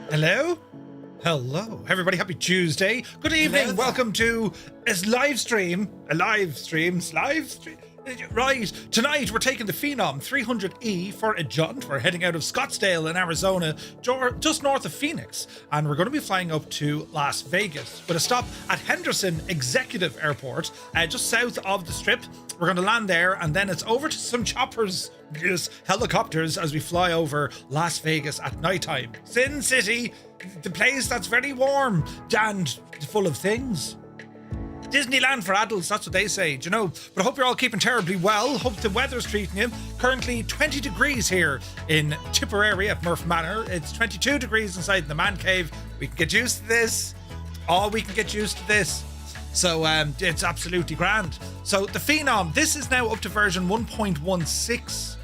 Hello? Hello. Everybody, happy Tuesday. Good evening. Hello. Welcome to a live stream. Right. Tonight, we're taking the Phenom 300E for a jaunt. We're heading out of Scottsdale in Arizona, just north of Phoenix. And we're going to be flying up to Las Vegas with a stop at Henderson Executive Airport, just south of the Strip. We're going to land there, and then it's over to some choppers, yes, helicopters, as we fly over Las Vegas at nighttime. Sin City, the place that's very warm and full of things. Disneyland for adults, that's what they say, do you know? But I hope you're all keeping terribly well. Hope the weather's treating you. Currently 20 degrees here in Tipperary at Murph Manor. It's 22 degrees inside the man cave. We can get used to this. Oh, we can get used to this. So it's absolutely grand. So the Phenom, this is now up to version 1.16.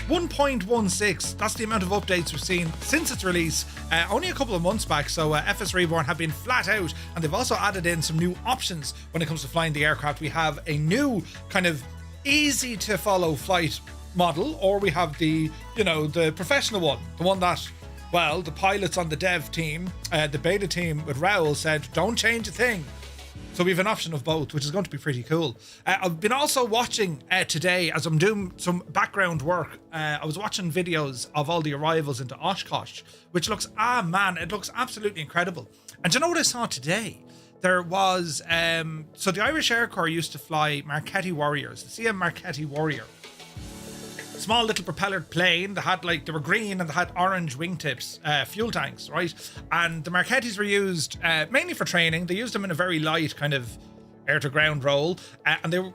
1.16, that's the amount of updates we've seen since its release, only a couple of months back. So FS Reborn have been flat out, and they've also added in some new options when it comes to flying the aircraft. We have a new kind of easy to follow flight model, or we have the, you know, the professional one, the one that, well, the pilots on the dev team, the beta team with Raoul said, don't change a thing. So we have an option of both, which is going to be pretty cool. I've been also watching today, as I'm doing some background work, I was watching videos of all the arrivals into Oshkosh, which looks, it looks absolutely incredible. And do you know what I saw today? There was, so the Irish Air Corps used to fly Marchetti Warriors, the CM Marchetti Warrior. Small little propellered plane that had, like, they were green and they had orange wingtips, fuel tanks, right? And the Marchettis were used mainly for training. They used them in a very light kind of air to ground role, and they were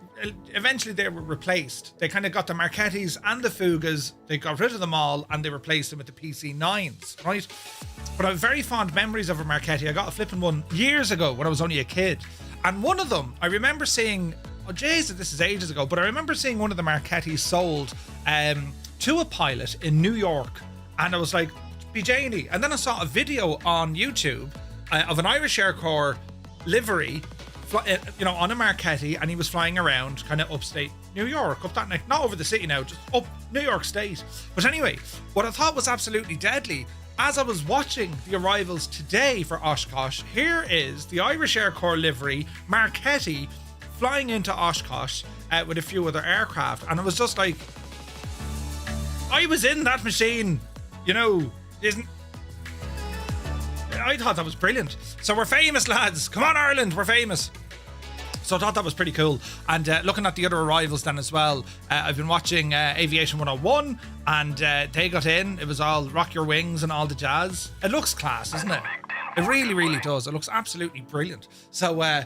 eventually they were replaced. They kind of got the Marchettis and the Fugas, they got rid of them all, and they replaced them with the PC9s, right? But I have very fond memories of a Marchetti. I got a flipping one years ago when I was only a kid, and one of them I remember seeing. Oh, Jesus, this is ages ago, but I remember seeing one of the Marchettis sold to a pilot in New York, and I was like, be Janie. And then I saw a video on YouTube of an Irish Air Corps livery, you know, on a Marchetti, and he was flying around kind of upstate New York, up that neck, not over the city now, just up New York State. But anyway, what I thought was absolutely deadly, as I was watching the arrivals today for Oshkosh, here is the Irish Air Corps livery Marchetti flying into Oshkosh with a few other aircraft, and it was just like, I was in that machine, you know. I thought that was brilliant. So we're famous, lads. Come on, Ireland, we're famous. So I thought that was pretty cool. And looking at the other arrivals then as well, I've been watching Aviation 101, and they got in. It was all rock your wings and all the jazz. It looks class, doesn't it? It really, really does. It looks absolutely brilliant. So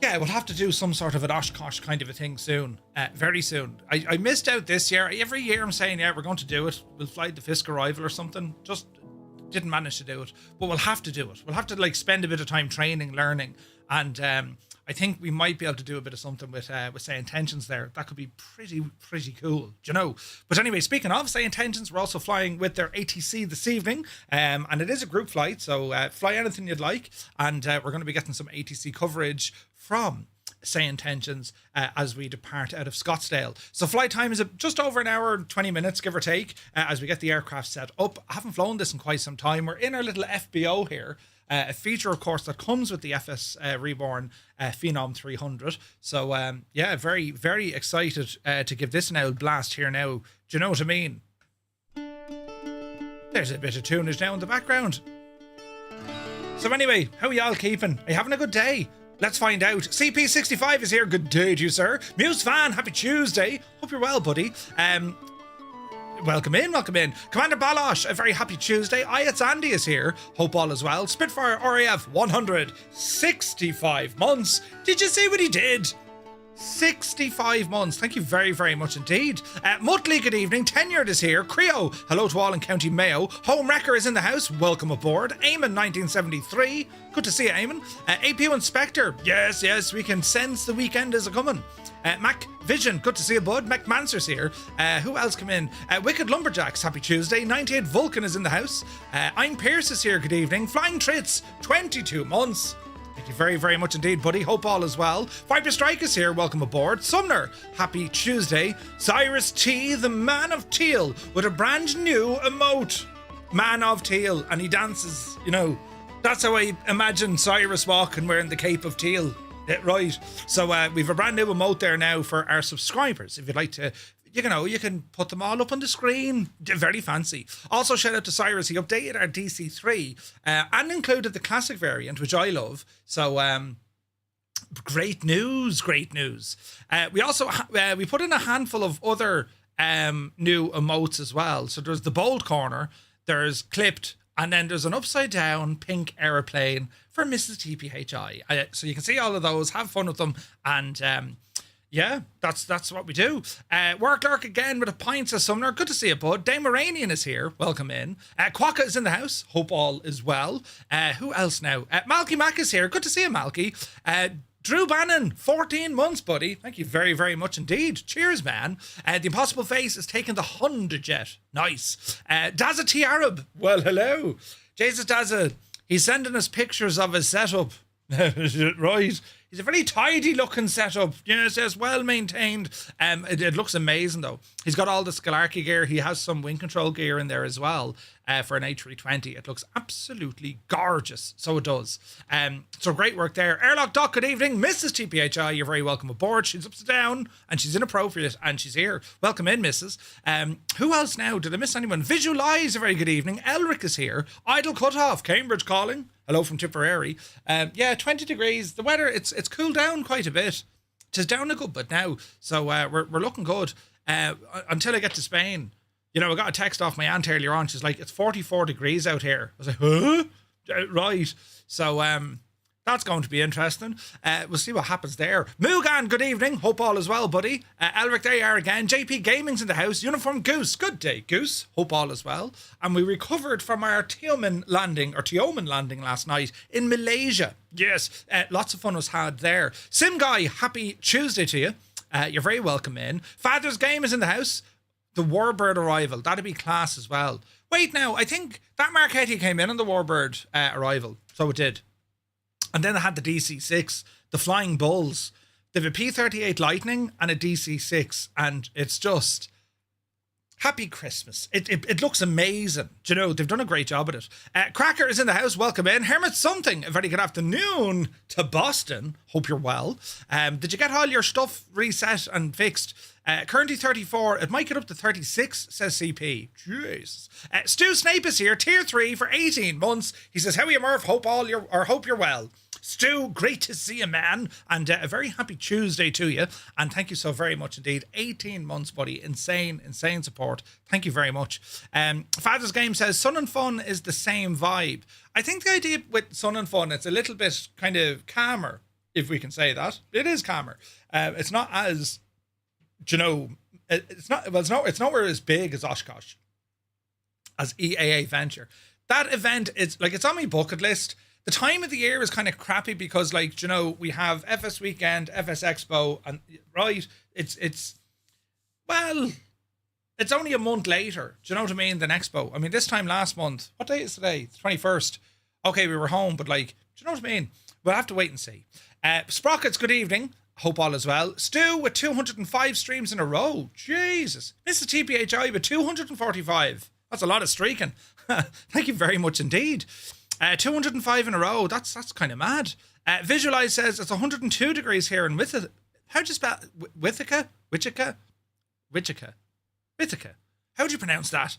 yeah, we'll have to do some sort of an Oshkosh kind of a thing soon, very soon. I missed out this year. Every year I'm saying, yeah, we're going to do it. We'll fly the Fisk arrival or something. Just didn't manage to do it. But we'll have to do it. We'll have to, like, spend a bit of time training, learning. And I think we might be able to do a bit of something with SayIntentions there. That could be pretty cool, do you know? But anyway, speaking of SayIntentions, we're also flying with their ATC this evening. And it is a group flight, so fly anything you'd like. And we're going to be getting some ATC coverage from SayIntentions as we depart out of Scottsdale. So flight time is just over an hour and 20 minutes, give or take, as we get the aircraft set up. I haven't flown this in quite some time. We're in our little FBO here, a feature, of course, that comes with the FS Reborn Phenom 300. So yeah, very, very excited to give this an old blast here now. Do you know what I mean? There's a bit of tunage now in the background. So anyway, how are y'all keeping? Are you having a good day? Let's find out. CP65 is here. Good day to you, sir. Muse fan, happy Tuesday. Hope you're well, buddy. Welcome in, welcome in. Commander Balosh, a very happy Tuesday. It's Andy is here. Hope all is well. Spitfire RAF 165 months. Did you see what he did? 65 months. Thank you very, very much indeed. Mutley, good evening. Tenured is here. Creo, hello to all in County Mayo. Home Wrecker is in the house. Welcome aboard. Eamon 1973. Good to see you, Eamon. APU Inspector. Yes, we can sense the weekend is a-coming. Mac Vision, good to see you, bud. Mac Manser's here. Who else come in? Wicked Lumberjacks, happy Tuesday. 98 Vulcan is in the house. I'm Pierce is here, good evening. Flying Trits, 22 months. Thank you very, very much indeed, buddy. Hope all is well. Viper Strike is here. Welcome aboard. Sumner, happy Tuesday. Cyrus T, the man of teal, with a brand new emote. man of teal, and he dances, you know. That's how I imagine Cyrus walking wearing the cape of teal. Right. So we've a brand new emote there now for our subscribers. If you'd like to, you know, you can put them all up on the screen. Very fancy. Also, shout out to Cyrus. He updated our DC3 and included the classic variant, which I love. So great news, great news. We also we put in a handful of other new emotes as well. So there's the bold corner, there's clipped, and then there's an upside down pink aeroplane for Mrs. TPHI. So you can see all of those, have fun with them, and yeah, that's what we do. Work Lurk again with a pint of Sumner. Good to see you, bud. Dame Iranian is here. Welcome in. Quokka is in the house. Hope all is well. Who else now? Malky Mac is here. Good to see you, Malky. Drew Bannon, 14 months, buddy. Thank you very, very much indeed. Cheers, man. The Impossible Face is taking the Honda jet. Nice. Dazza T. Arab. Well, hello. Jesus Dazza, he's sending us pictures of his setup. Right. He's a very tidy looking setup. Yes, yes, well maintained. It looks amazing though. He's got all the Scalarchy gear. He has some wind control gear in there as well for an A320. It looks absolutely gorgeous. So it does. So great work there. Airlock Doc, good evening. Mrs. TPHI, you're very welcome aboard. She's upside down and she's inappropriate and she's here. Welcome in, Mrs. Who else now? Did I miss anyone? Visualize, a very good evening. Elric is here. Idle Cutoff, Cambridge calling. Hello from Tipperary. Yeah, 20 degrees. The weather, it's cooled down quite a bit. It's down a good bit now. So we're looking good until I get to Spain. You know, I got a text off my aunt earlier on. She's like, it's 44 degrees out here. I was like, huh? Right. So that's going to be interesting. We'll see what happens there. Mugan, good evening. Hope all is well, buddy. Elric, there you are again. JP Gaming's in the house. Uniform Goose, good day, Goose. Hope all is well. And we recovered from our Tioman landing last night in Malaysia. Yes, lots of fun was had there. Sim Guy, happy Tuesday to you. You're very welcome in. Father's Game is in the house. The Warbird arrival, that'd be class as well. Wait now, I think that Marchetti came in on the Warbird arrival. So it did. And then they had the DC-6, the Flying Bulls. They have a P-38 Lightning and a DC-6. And it's just happy Christmas. It looks amazing. Do you know, they've done a great job at it. Cracker is in the house. Welcome in. Hermit Something, a very good afternoon to Boston. Hope you're well. Did you get all your stuff reset and fixed? Currently 34. It might get up to 36, says CP. Jesus. Stu Snape is here. Tier 3 for 18 months. He says, how are you, Murph? Hope you're well. Stu, great to see you, man. And a very happy Tuesday to you. And thank you so very much indeed. 18 months, buddy. Insane support. Thank you very much. Father's Game says, Sun and Fun is the same vibe. I think the idea with Sun and Fun, it's a little bit kind of calmer, if we can say that. It is calmer. It's not as, you know, it's nowhere as big as Oshkosh, as EAA Venture. That event, it's on my bucket list. The time of the year is kind of crappy because, like, you know, we have FS Weekend, FS Expo, and right, it's only a month later. Do you know what I mean? Than Expo. I mean, this time last month, what day is today? It's 21st. Okay, we were home, but like, do you know what I mean? We'll have to wait and see. Sprockets, good evening. Hope all is well. Stu with 205 streams in a row. Jesus. Mrs. TPHI with 245. That's a lot of streaking. Thank you very much indeed. 205 in a row. That's kind of mad. Visualize says it's 102 degrees here in Withica. How'd you spell Withica? Wichita? How'd you pronounce that?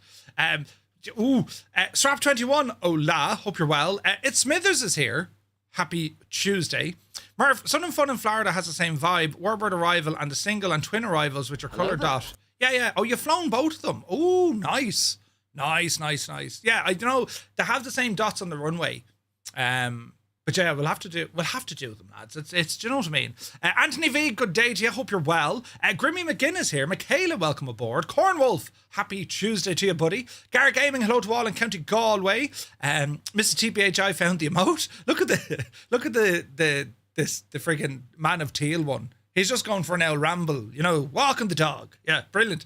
Strap21. Hola. Hope you're well. It's Smithers is here. Happy Tuesday. Murph, Sun and Fun in Florida has the same vibe. Warbird arrival and the single and twin arrivals, which are color dot. Yeah. Oh, you've flown both of them. Oh, nice. Nice. Yeah, I know they have the same dots on the runway. But yeah, we'll have to do them, lads. It's do you know what I mean? Anthony V, good day to you. Hope you're well. Grimmy McGinnis here. Michaela, welcome aboard. Cornwolf, happy Tuesday to you, buddy. Gar Gaming, hello to all in County Galway. Mr. TPHI found the emote. Look at the friggin' Man of Teal one. He's just going for an L ramble, you know, walking the dog. Yeah, brilliant.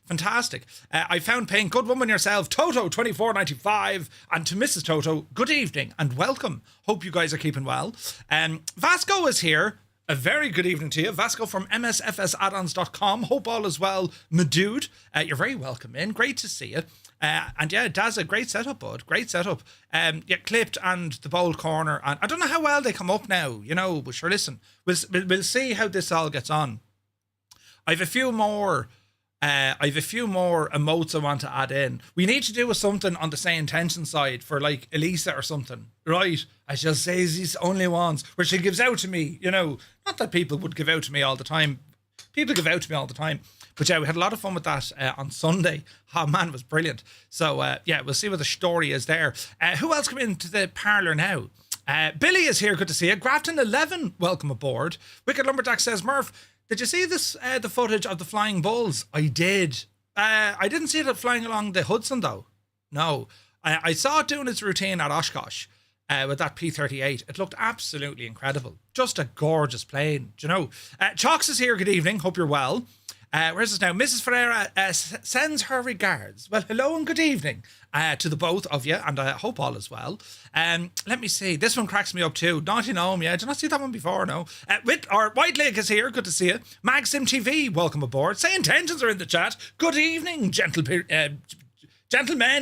Fantastic. I found Pain. Good woman yourself. Toto 2495. And to Mrs. Toto, good evening and welcome. Hope you guys are keeping well. Vasco is here. A very good evening to you. Vasco from MSFS addons.com. Hope all is well, my dude. You're very welcome in. Great to see you. And yeah, Dazza, great setup, bud. Great setup. Yeah, clipped and the bold corner. And I don't know how well they come up now, but sure, listen, we'll see how this all gets on. I've a few more emotes I want to add in. We need to do something on the Say Intention side for like Elisa or something, right? I shall say these only ones where she gives out to me, Not that people would give out to me all the time. People give out to me all the time. But yeah, we had a lot of fun with that on Sunday. Oh man, it was brilliant. So yeah, we'll see what the story is there. Who else come into the parlour now? Billy is here. Good to see you. Grafton11, welcome aboard. Wicked Lumberjack says, Murph, did you see this? The footage of the flying bulls? I did. I didn't see it flying along the Hudson though. No, I saw it doing its routine at Oshkosh with that P-38. It looked absolutely incredible. Just a gorgeous plane. Do you know? Chalks is here. Good evening. Hope you're well. Where's this now? Mrs. Ferreira sends her regards. Well, hello and good evening to the both of you, and I hope all is well. Let me see. This one cracks me up too. Naughty Gnome, yeah. Did you not see that one before? No. White Lake is here. Good to see you. Magsim TV, welcome aboard. Say Intentions are in the chat. Good evening, gentlemen,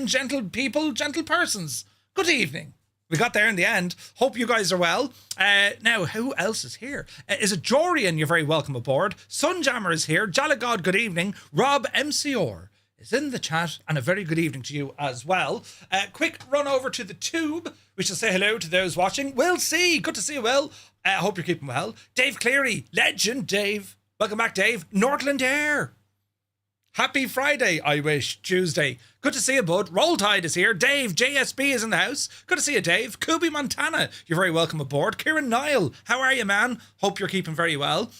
gentle people, gentle persons. Good evening. We got there in the end. Hope you guys are well. Now, who else is here? Is it Jorian? You're very welcome aboard. Sunjammer is here. Jalagod, good evening. Rob MCR is in the chat, and a very good evening to you as well. Quick run over to the tube. We shall say hello to those watching. Will C, good to see you, Will. Hope you're keeping well. Dave Cleary, legend Dave. Welcome back, Dave. Northland Air. Happy Friday, I wish. Tuesday. Good to see you, bud. Roll Tide is here. Dave, JSB is in the house. Good to see you, Dave. Kubi Montana, you're very welcome aboard. Kieran Niall, how are you, man? Hope you're keeping very well.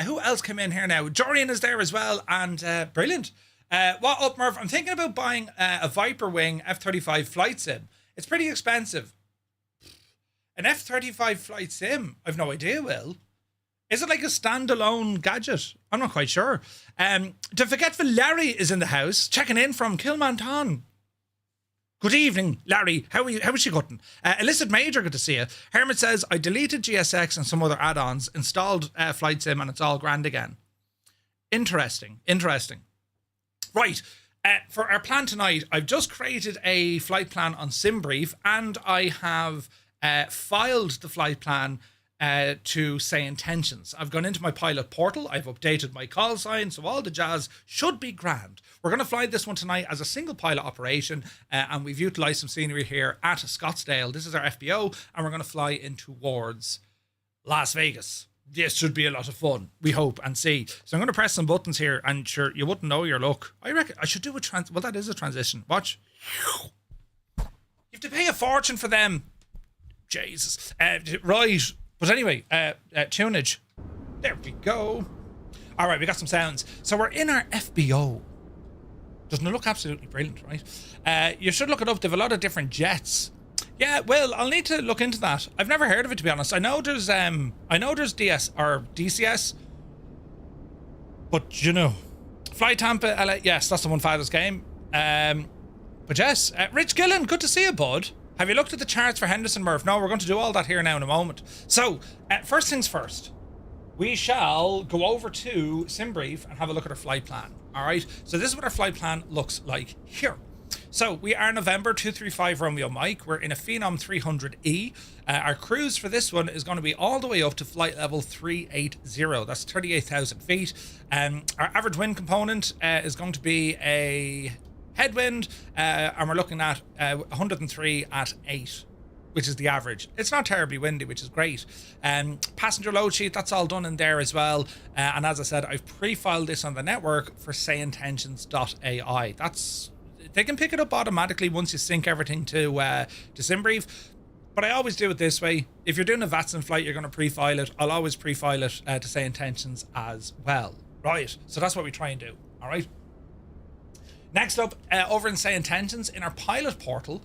Who else came in here now? Jorian is there as well, and brilliant. What up, Murph? I'm thinking about buying a Viper Wing F-35 flight sim. It's pretty expensive. An F-35 flight sim? I've no idea, Will. Is it like a standalone gadget? I'm not quite sure. The Forgetful Larry is in the house, checking in from Kilmanton. Good evening, Larry. How is she gotten? Illicit Major, good to see you. Hermit says, I deleted GSX and some other add-ons, installed Flight Sim, and it's all grand again. Interesting. Right. For our plan tonight, I've just created a flight plan on SimBrief, and I have filed the flight plan to Say Intentions. I've gone into my pilot portal. I've updated my call sign, so all the jazz should be grand. We're going to fly this one tonight as a single pilot operation, and we've utilised some scenery here at Scottsdale. This is our FBO, and we're going to fly in towards Las Vegas. This should be a lot of fun, we hope and see. So I'm going to press some buttons here, and sure, you wouldn't know your luck. I reckon I should do well, that is a transition. Watch. You have to pay a fortune for them. Jesus. Right. But anyway, tunage. There we go. All right, we got some sounds. So we're in our FBO. Doesn't it look absolutely brilliant, right? You should look it up. They have a lot of different jets. Yeah, well, I'll need to look into that. I've never heard of it, to be honest. I know there's DS or DCS, but Fly Tampa, LA. Yes, that's the one Father's game. But yes, Rich Gillen, good to see you, bud. Have you looked at the charts for Henderson, Murph? No, we're going to do all that here now in a moment. So, first things first, we shall go over to SimBrief and have a look at our flight plan. All right. So this is what our flight plan looks like here. So we are November 235 Romeo Mike. We're in a Phenom 300E. Our cruise for this one is going to be all the way up to flight level 380. That's 38,000 feet. Our average wind component is going to be a headwind, and we're looking at 103 at 8, which is the average. It's not terribly windy, which is great. Passenger load sheet, that's all done in there as well. And as I said, I've pre-filed this on the network for SayIntentions.ai. They can pick it up automatically once you sync everything to SimBrief. But I always do it this way. If you're doing a VATSIM flight, you're going to pre-file it. I'll always pre-file it to SayIntentions as well. Right, so that's what we try and do, all right? Next up, over in SayIntentions, in our pilot portal,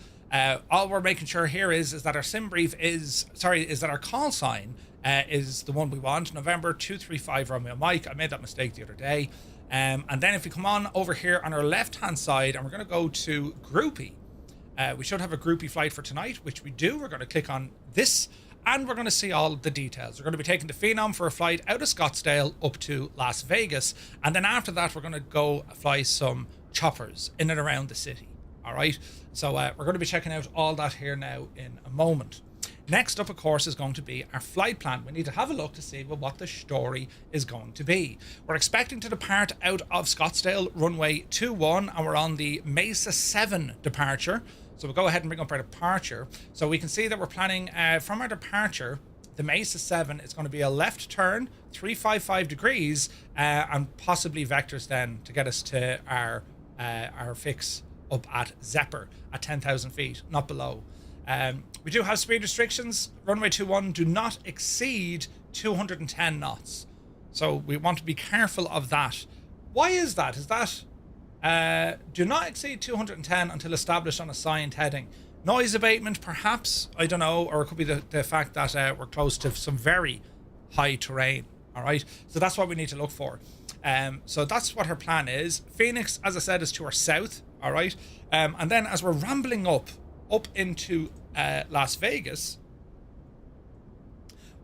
all we're making sure here is that our SimBrief is that our call sign is the one we want, November 235 Romeo Mike. I made that mistake the other day. And then if we come on over here on our left-hand side, and we're going to go to Groupie. We should have a Groupie flight for tonight, which we do. We're going to click on this, and we're going to see all the details. We're going to be taking the Phenom for a flight out of Scottsdale up to Las Vegas. And then after that, we're going to go fly some choppers in and around the city. All right. So we're going to be checking out all that here now in a moment. Next up, of course, is going to be our flight plan. We need to have a look to see what the story is going to be. We're expecting to depart out of Scottsdale, runway 21, and we're on the Mesa 7 departure. So we'll go ahead and bring up our departure. So we can see that we're planning from our departure, the Mesa 7 is going to be a left turn, 355 degrees, and possibly vectors then to get us to our fix up at Zephyr at 10,000 feet, not below. We do have speed restrictions. Runway 21 do not exceed 210 knots. So we want to be careful of that. Why is that? Is that do not exceed 210 until established on assigned heading? Noise abatement, perhaps? I don't know. Or it could be the fact that we're close to some very high terrain. All right. So that's what we need to look for. So that's what her plan is. Phoenix, as I said, is to our south. All right. And then as we're rambling up into Las Vegas,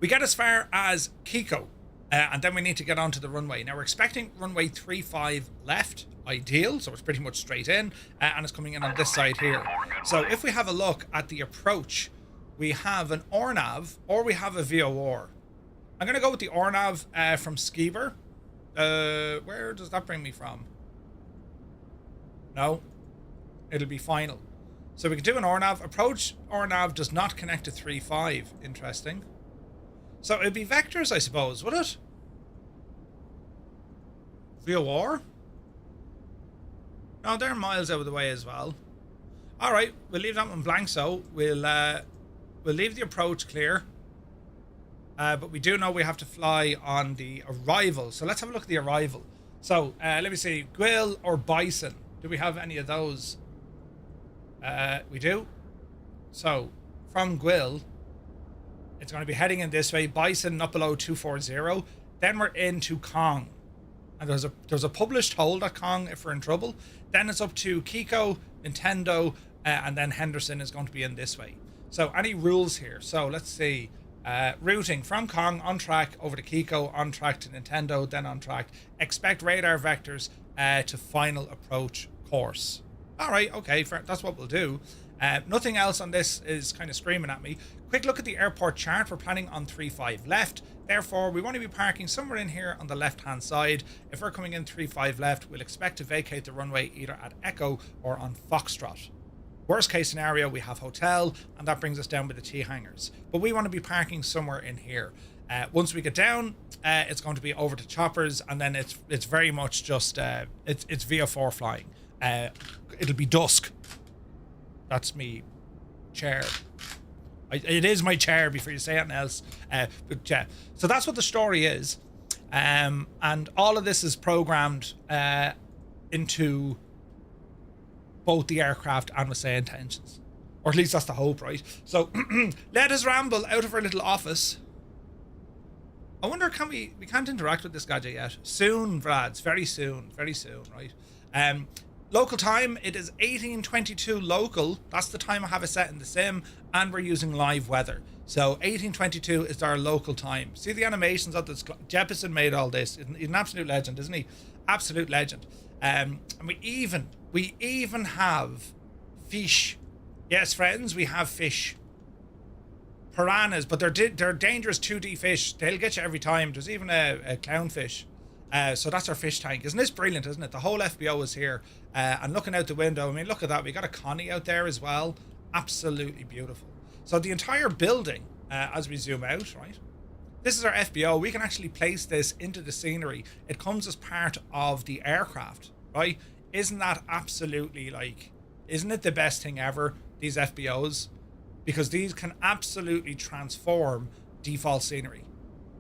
we get as far as Kiko, and then we need to get onto the runway. Now we're expecting runway 35 left, ideal, so it's pretty much straight in, and it's coming in on this side here. So if we have a look at the approach, we have an RNAV or we have a VOR. I'm going to go with the RNAV from Skiber. Where does that bring me from? No, it'll be final. So we can do an RNAV. Approach RNAV does not connect to 3.5. Interesting. So it'd be vectors, I suppose, would it? VOR? No, they're miles out of the way as well. All right, we'll leave that one blank. So we'll leave the approach clear. But we do know we have to fly on the arrival. So let's have a look at the arrival. So let me see, Gwill or Bison. Do we have any of those? We do. So from Gwill, it's going to be heading in this way. Bison not below 240. Then we're into Kong, and there's a published hold at Kong if we're in trouble. Then it's up to Kiko, Nintendo, and then Henderson is going to be in this way. So any rules here? So let's see. Routing from Kong on track over to Kiko, on track to Nintendo, then on track. Expect radar vectors to final approach course. All right, okay, that's what we'll do. Nothing else on this is kind of screaming at me. Quick look at the airport chart. We're planning on 3.5 left. Therefore, we want to be parking somewhere in here on the left-hand side. If we're coming in 3.5 left, we'll expect to vacate the runway either at Echo or on Foxtrot. Worst case scenario, we have hotel, and that brings us down with the T-hangars. But we want to be parking somewhere in here. Once we get down, it's going to be over to choppers, and then it's very much just it's VO4 flying. It'll be dusk. That's me chair. It is my chair before you say anything else. But yeah, so that's what the story is, and all of this is programmed into both the aircraft and with SayIntentions, or at least that's the hope, right? So let us ramble out of our little office. I wonder, can we can't interact with this gadget yet. Soon, Vrads, very soon, right? Local time, it is 18:22 local. That's the time I have it set in the sim, and we're using live weather. So 18:22 is our local time. See the animations of this. Jeppesen made all this. He's an absolute legend, isn't he? Absolute legend. And we even have fish. Yes, friends, we have fish. Piranhas, but they're dangerous 2D fish. They'll get you every time. There's even a clownfish. So that's our fish tank. Isn't this brilliant, isn't it? The whole FBO is here. And looking out the window, I mean, look at that. We got a Connie out there as well. Absolutely beautiful. So the entire building, as we zoom out, right? This is our FBO. We can actually place this into the scenery. It comes as part of the aircraft, right? Isn't that absolutely, like, isn't it the best thing ever, these FBOs? Because these can absolutely transform default scenery.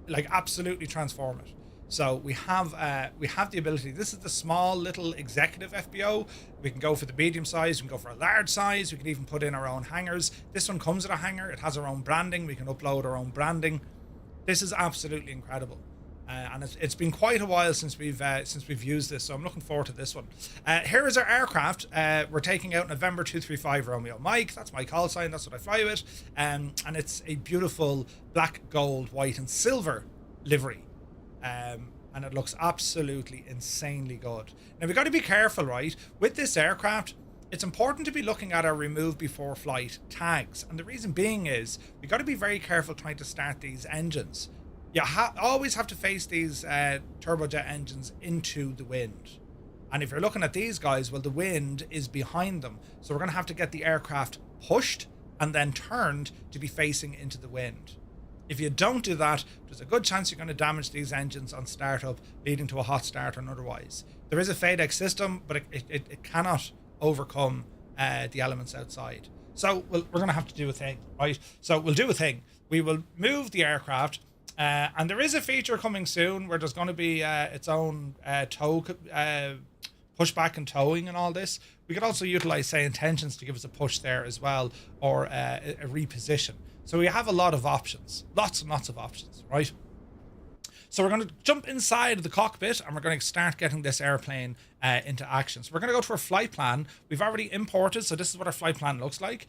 Like, absolutely transform it. So we have the ability. This is the small little executive FBO. We can go for the medium size. We can go for a large size. We can even put in our own hangars. This one comes with a hangar. It has our own branding. We can upload our own branding. This is absolutely incredible. And it's been quite a while since we've used this, so I'm looking forward to this one. Here is our aircraft. We're taking out November 235 Romeo Mike. That's my call sign. That's what I fly with. And it's a beautiful black, gold, white, and silver livery. And it looks absolutely insanely good. Now, we've got to be careful, right? With this aircraft, it's important to be looking at our remove before flight tags. And the reason being is we got to be very careful trying to start these engines. You always have to face these turbojet engines into the wind. And if you're looking at these guys, well, the wind is behind them. So we're going to have to get the aircraft pushed and then turned to be facing into the wind. If you don't do that, there's a good chance you're going to damage these engines on startup, leading to a hot start and otherwise. There is a FADEC system, but it cannot overcome the elements outside. So we're going to have to do a thing, right? So we'll do a thing. We will move the aircraft, and there is a feature coming soon where there's going to be its own tow, pushback and towing and all this. We could also utilize SayIntentions to give us a push there as well, or a reposition. So we have a lot of options, lots and lots of options, right? So we're going to jump inside the cockpit and we're going to start getting this airplane into action. So we're going to go to our flight plan. We've already imported, so this is what our flight plan looks like.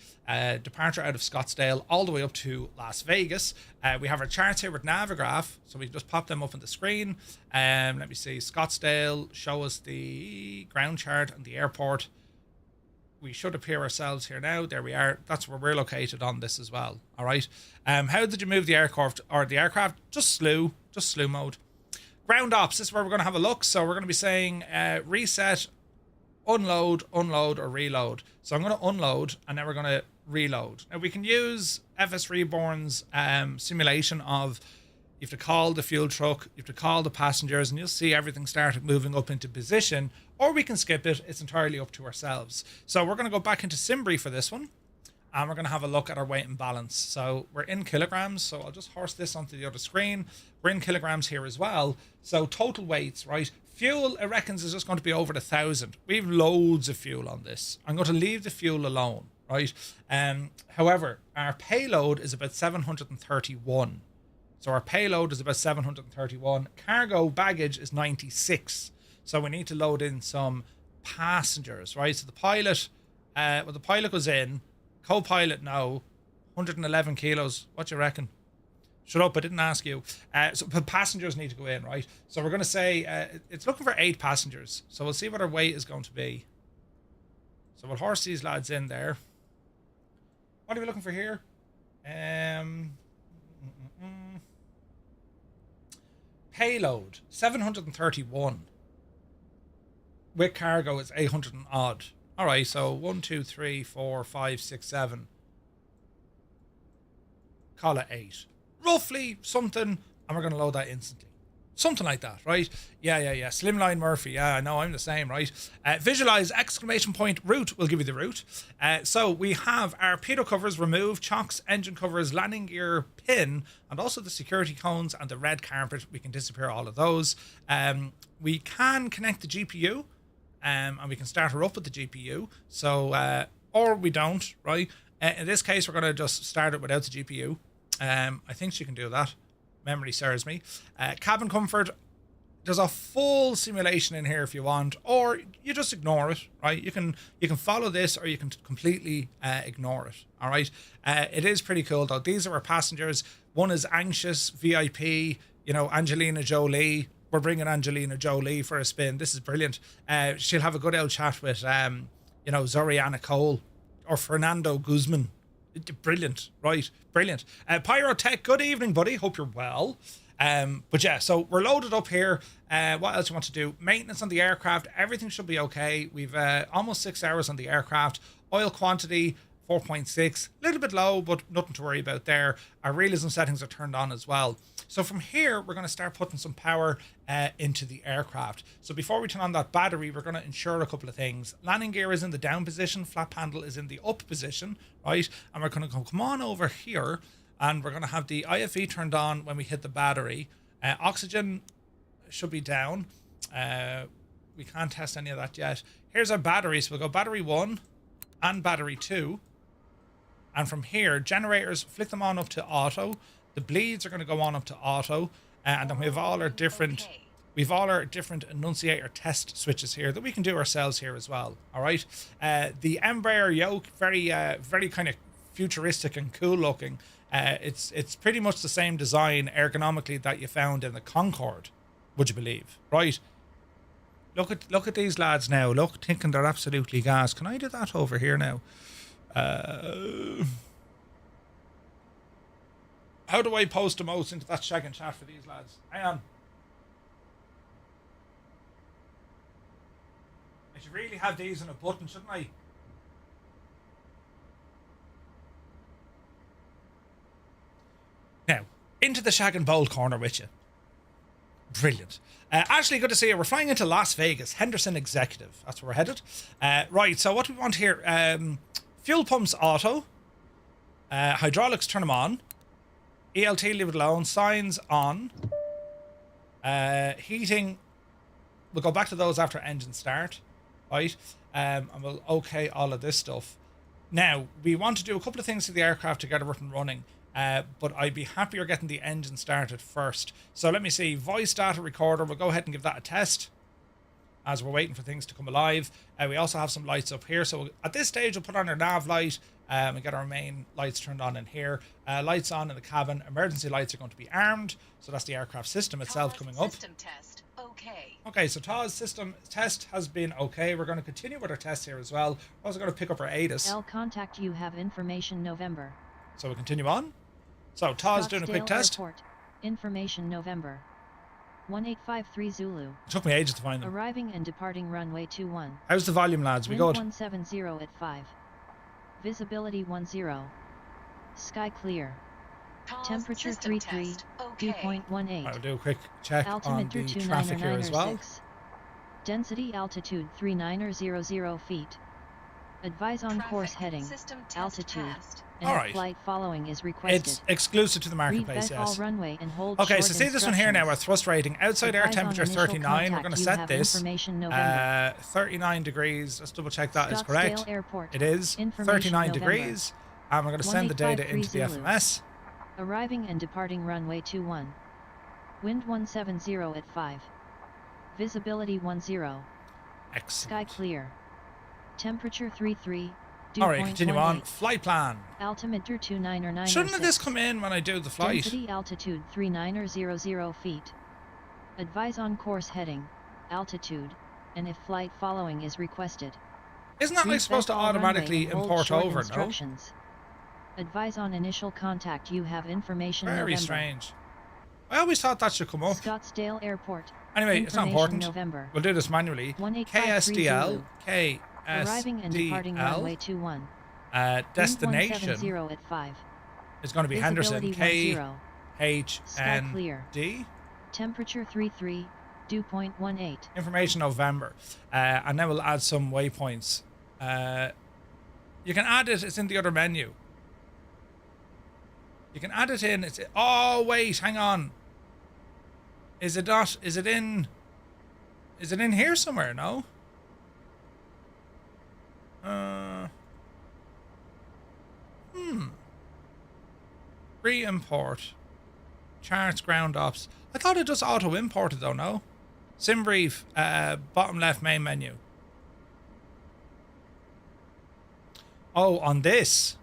Departure out of Scottsdale all the way up to Las Vegas. We have our charts here with Navigraph, so we just pop them up on the screen. Let me see, Scottsdale, show us the ground chart and the airport. We should appear ourselves here now. There we are. That's where we're located on this as well. All right. How did you move the aircraft or the aircraft? Just slew mode. Ground ops. This is where we're going to have a look. So we're going to be saying reset, unload, or reload. So I'm going to unload and then we're going to reload. Now we can use FS Reborn's simulation of you have to call the fuel truck, you have to call the passengers, and you'll see everything started moving up into position, or we can skip it. It's entirely up to ourselves. So we're going to go back into Simbri for this one, and we're going to have a look at our weight and balance. So we're in kilograms, so I'll just horse this onto the other screen. We're in kilograms here as well. So total weights, right? Fuel, it reckons, is just going to be over 1,000. We have loads of fuel on this. I'm going to leave the fuel alone, right? However, our payload is about 731. So our payload is about 731. Cargo baggage is 96. So we need to load in some passengers, right? So the pilot, well, the pilot goes in. Co-pilot now, 111 kilos. What do you reckon? Shut up, I didn't ask you. So passengers need to go in, right? So we're going to say it's looking for 8 passengers. So we'll see what our weight is going to be. So we'll horse these lads in there. What are we looking for here? Payload 731 with cargo is 800 and odd. All right, so 1 2 3 4 5 6 7, call it 8 roughly something, and we're going to load that instantly, something like that, right? Yeah, Slimline Murphy, yeah, I know, I'm the same, right? Visualize exclamation point route will give you the route. So we have our pitot covers removed, chocks, engine covers, landing gear pin, and also the security cones and the red carpet. We can disappear all of those. We can connect the GPU, and we can start her up with the GPU. So or we don't, right? In this case, we're going to just start it without the GPU. I think she can do that. Memory serves me. Cabin comfort, there's a full simulation in here if you want, or you just ignore it, right? You can follow this, or you can completely ignore it. All right. It is pretty cool though. These are our passengers. One is anxious VIP, you know, Angelina Jolie. We're bringing Angelina Jolie for a spin. This is brilliant. She'll have a good old chat with you know, Zoriana Cole or Fernando Guzman. Brilliant, right? Brilliant. Pyrotech, good evening, buddy. Hope you're well. But yeah, so we're loaded up here. What else you want to do? Maintenance on the aircraft. Everything should be okay. We've almost 6 hours on the aircraft. Oil quantity 4.6, a little bit low, but nothing to worry about there. Our realism settings are turned on as well. So from here, we're going to start putting some power into the aircraft. So before we turn on that battery, we're going to ensure a couple of things. Landing gear is in the down position, flap handle is in the up position, right? And we're going to come on over here, and we're going to have the IFE turned on when we hit the battery. Oxygen should be down. We can't test any of that yet. Here's our battery. So we'll go battery 1 and battery 2. And from here, generators, flick them on up to auto. The bleeds are going to go on up to auto. And then we have all our different, enunciator test switches here that we can do ourselves here as well. All right. The Embraer yoke, very kind of futuristic and cool looking. It's pretty much the same design ergonomically that you found in the Concorde, would you believe? Right. Look at these lads now. Look, thinking they're absolutely gas. Can I do that over here now? How do I post emotes into that shagging chat for these lads? Hang on. I should really have these on a button, shouldn't I? Now, into the shag and bowl corner with you. Brilliant. Ashley, good to see you. We're flying into Las Vegas, Henderson Executive. That's where we're headed. Right, so what do we want here? Fuel pumps auto. Hydraulics, turn them on. ELT, leave it alone. Signs on. Heating, we'll go back to those after engine start. Right? And we'll okay all of this stuff. Now, we want to do a couple of things to the aircraft to get it up and running. But I'd be happier getting the engine started first. So let me see. Voice data recorder. We'll go ahead and give that a test as we're waiting for things to come alive. We also have some lights up here. So at this stage, we'll put on our nav light and get our main lights turned on in here. Lights on in the cabin. Emergency lights are going to be armed. So that's the aircraft system itself coming up. System test. Okay. Okay, so TAW's system test has been okay. We're going to continue with our test here as well. We're also going to pick up our ATIS. L contact you have information November. So we'll continue on. So TAW's doing a quick test. Airport. Information November. 1853 Zulu. It took me ages to find them. Arriving and departing runway 21. How's the volume, lads? We Wind good? 170 at 5. Visibility 10. Sky clear. TAW's Temperature system 33. test. Dew Okay. point 18. I'll do a quick check on Altimeter the traffic here as well. 29906. Density altitude 3900 feet. Advise on Traffic course heading. system test Altitude. passed. And Alright. flight following is requested. It's exclusive to the Read marketplace, back all yes. runway and hold Okay, short so see this one here now, our instructions. thrust rating. Outside air Advise on temperature initial 39. We're contact. going to You set have this. information November. 39 degrees. Let's double check that is Scottsdale correct. Airport. It is. Information 39 November. degrees. And we're going to send the data into the 1853 FMS. Arriving and departing runway 21. Wind 170 at 5. Visibility 10. Sky Excellent. clear. Temperature 33. All right, continue on. 18. Flight plan. Altimeter 29906. Shouldn't this come in when I do the flight? Density altitude 3900 feet. Advise on course heading, altitude, and if flight following is requested. Isn't that like Read supposed to back all runway automatically and hold import short over, no? instructions. Advise on initial contact. You have information Very November. strange. I always thought that should come up. Scottsdale Airport. Anyway, it's not Information important. November. We'll do this manually. 1853 KSDL, Zulu. Arriving and departing runway KSDL, 21. destination Wind 170 at 5. is going to be Henderson, Visibility 10. Sky clear. KHND. Temperature 33. Dew point 18. Information November. And then we'll add some waypoints. You can add it, it's in the other menu. You can add it in, it's, oh wait, hang on. Is it not, is it in here somewhere, no? Re-import. Charts, ground ops. I thought it just auto-imported though, no? Sim brief, bottom left main menu. Oh, on this.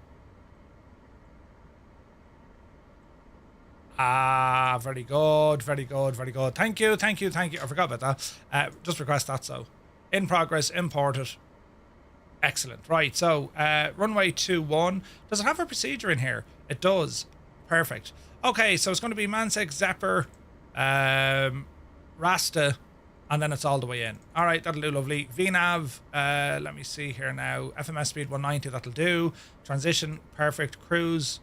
Ah, very good, very good, very good. Thank you, thank you, thank you. I forgot about that. Just request that, so. In progress, imported. Excellent. Right, so runway 21. Does it have a procedure in here? It does. Perfect. Okay, so it's going to be Mansek, Zapper, Rasta, and then it's all the way in. All right, that'll do lovely. VNAV, let me see here now. FMS speed 190, that'll do. Transition, perfect. Cruise,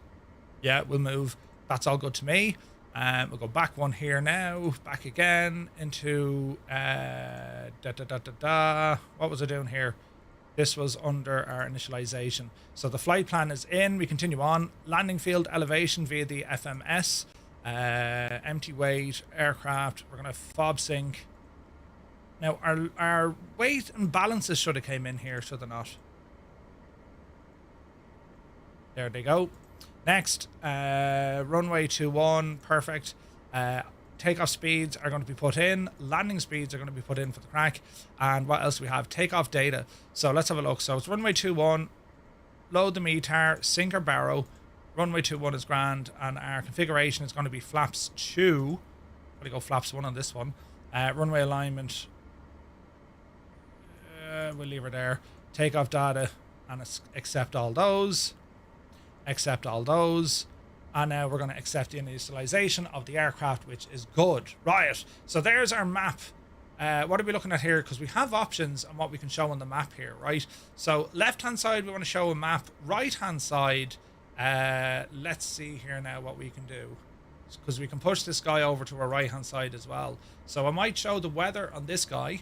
yeah, we'll move. That's all good to me. We'll go back one here now. Back again into... What was I doing here? This was under our initialization. So the flight plan is in. We continue on. Landing field elevation via the FMS. Empty weight, aircraft. We're going to fob sync. Now, our weight and balances should have came in here, should they not? There they go. Next, runway 21, perfect. Takeoff speeds are going to be put in. Landing speeds are going to be put in for the crack. And what else do we have? Takeoff data. So let's have a look. So it's runway 21. Load the METAR, sink or barrow. Runway 21 is grand. And our configuration is going to be flaps 2. I'm going to go flaps 1 on this one. Runway alignment. We'll leave her there. Takeoff data and accept all those. Accept all those. And now we're going to accept the initialization of the aircraft, which is good. Right, so there's our map. What are we looking at here? Because we have options on what we can show on the map here, right? So left-hand side, we want to show a map. Right-hand side, let's see here now what we can do. Because we can push this guy over to our right-hand side as well. So I might show the weather on this guy.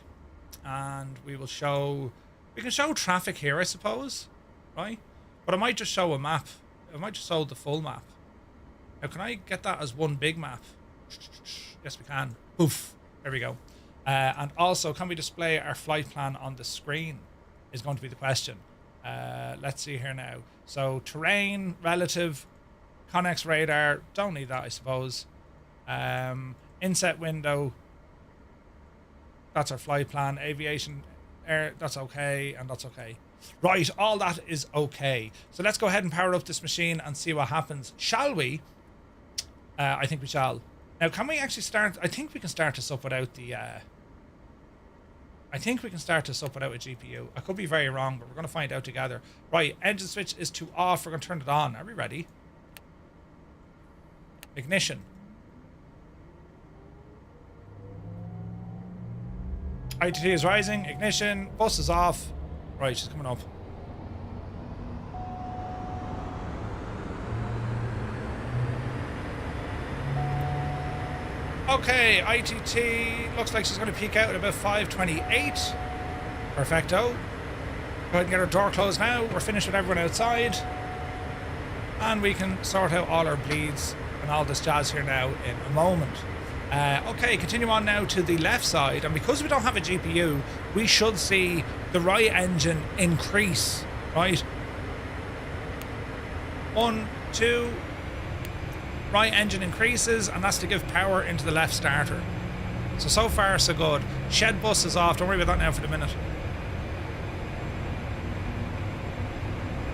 And we will show... We can show traffic here, I suppose. Right? But I might just show a map. I might just show the full map. Now, can I get that as one big map? Yes, we can. Poof. There we go. And also, can we display our flight plan on the screen? Is going to be the question. Let's see here now. So, terrain, relative, Connex radar. Don't need that, I suppose. Inset window. That's our flight plan. Aviation, air. That's okay, and that's okay. Right, all that is okay. So let's go ahead and power up this machine and see what happens. Shall we? I think we shall. Now, can we actually start? I think we can start this up without the... I think we can start this up without a GPU. I could be very wrong, but we're going to find out together. Right, engine switch is to off. We're going to turn it on. Are we ready? Ignition. ITT is rising. Ignition. Bus is off. Right, she's coming up. Okay, ITT looks like she's going to peak out at about 5:28. Perfecto. Go ahead and get our door closed now. We're finished with everyone outside. And we can sort out all our bleeds and all this jazz here now in a moment. Okay, continue on now to the left side. And because we don't have a GPU, we should see the right engine increase. Right? 1, 2... Right engine increases, and that's to give power into the left starter. So far, so good. Shed bus is off. Don't worry about that now for the minute.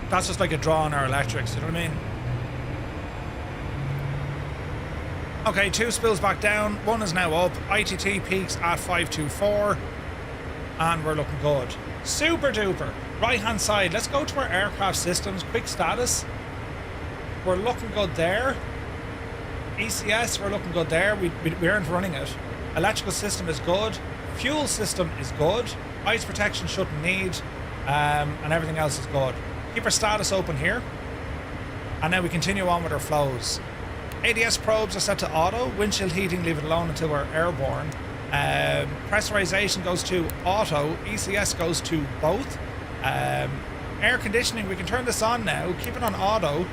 That's just like a draw on our electrics, you know what I mean? Okay, 2 spills back down. 1 is now up. ITT peaks at 524. And we're looking good. Super duper. Right hand side. Let's go to our aircraft systems. Quick status. We're looking good there. ECS, we're looking good there. We aren't running it. Electrical system is good. Fuel system is good. Ice protection shouldn't need. And everything else is good. Keep our status open here. And now we continue on with our flows. ADS probes are set to auto. Windshield heating, leave it alone until we're airborne. Pressurization goes to auto. ECS goes to both. Air conditioning, we can turn this on now. Keep it on auto.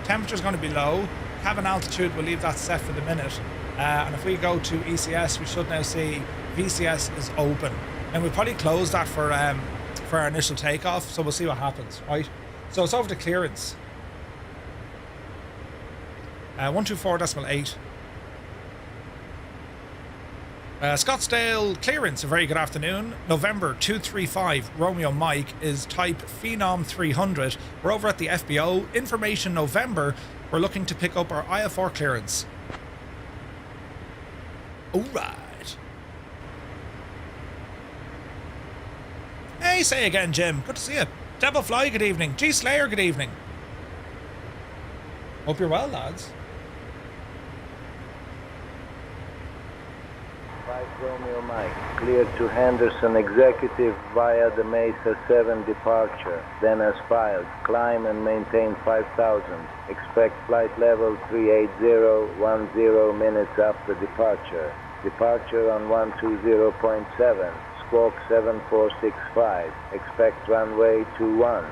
Temperature's going to be low. Cabin altitude, we'll leave that set for the minute. And if we go to ECS, we should now see VCS is open. And we'll probably close that for our initial takeoff, so we'll see what happens, right? So it's over to clearance. 124.8. Scottsdale clearance, a very good afternoon. November 235, Romeo Mike is type Phenom 300. We're over at the FBO. Information November. We're looking to pick up our IFR clearance. Alright. Hey, say again, Jim. Good to see you. Devil Fly, good evening. G Slayer, good evening. Hope you're well, lads. 5 Romeo Mike, clear to Henderson Executive via the Mesa 7 departure, then as filed, climb and maintain 5,000, expect flight level 380, 10 minutes after departure, departure on 120.7, squawk 7465, expect runway 21.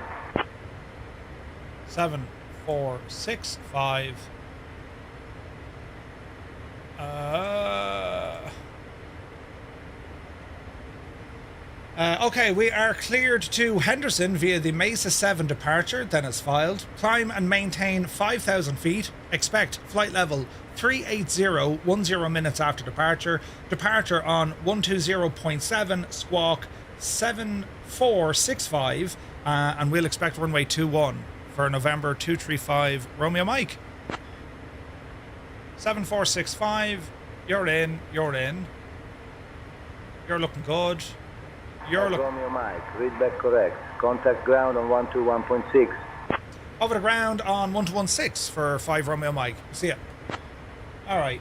7465. Okay, we are cleared to Henderson via the Mesa 7 departure, then as filed. Climb and maintain 5,000 feet. Expect flight level 380, 10 minutes after departure. Departure on 120.7, squawk 7465, and we'll expect runway 21 for November 235 Romeo Mike. 7465, you're in. You're looking good. You're Romeo Mike, read back correct. Contact ground on 121.6. over the ground on 1216 for 5 Romeo Mike. See ya. All right.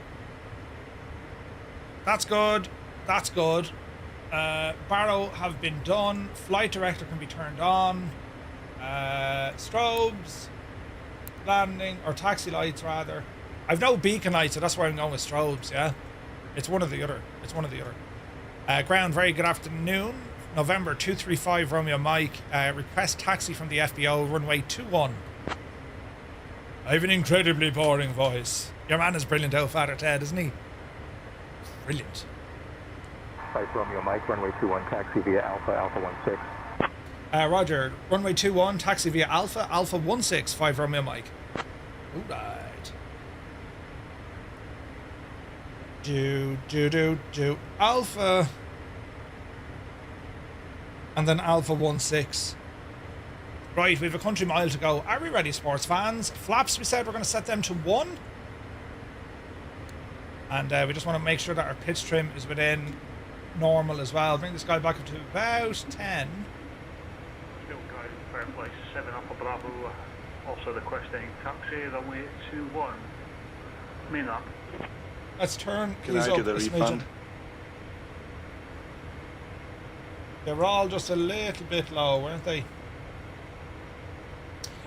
That's good. That's good. Barrow have been done. Flight director can be turned on. Strobes. Landing, or taxi lights rather. I've no beacon lights, so that's why I'm going with strobes, yeah? It's one or the other. It's one or the other. Ground, very good afternoon. November 235 Romeo Mike. Request taxi from the FBO, runway 21. I have an incredibly boring voice. Your man is brilliant, oh, Father Ted, isn't he? Brilliant. 5 Romeo Mike, runway 21, taxi via Alpha 16. Roger, runway 21, taxi via Alpha 16, 5 Romeo Mike. Alright. Do. Alpha. And then Alpha 16. Right, we have a country mile to go. Are we ready, sports fans? Flaps, we said we're going to set them to 1. And we just want to make sure that our pitch trim is within normal as well. Bring this guy back up to about 10. Still guiding fair place, 7 Alpha Bravo. Also requesting taxi, runway 21. Main up. Let's turn Can these I up get a a smidgen. refund? They were all just a little bit low, weren't they?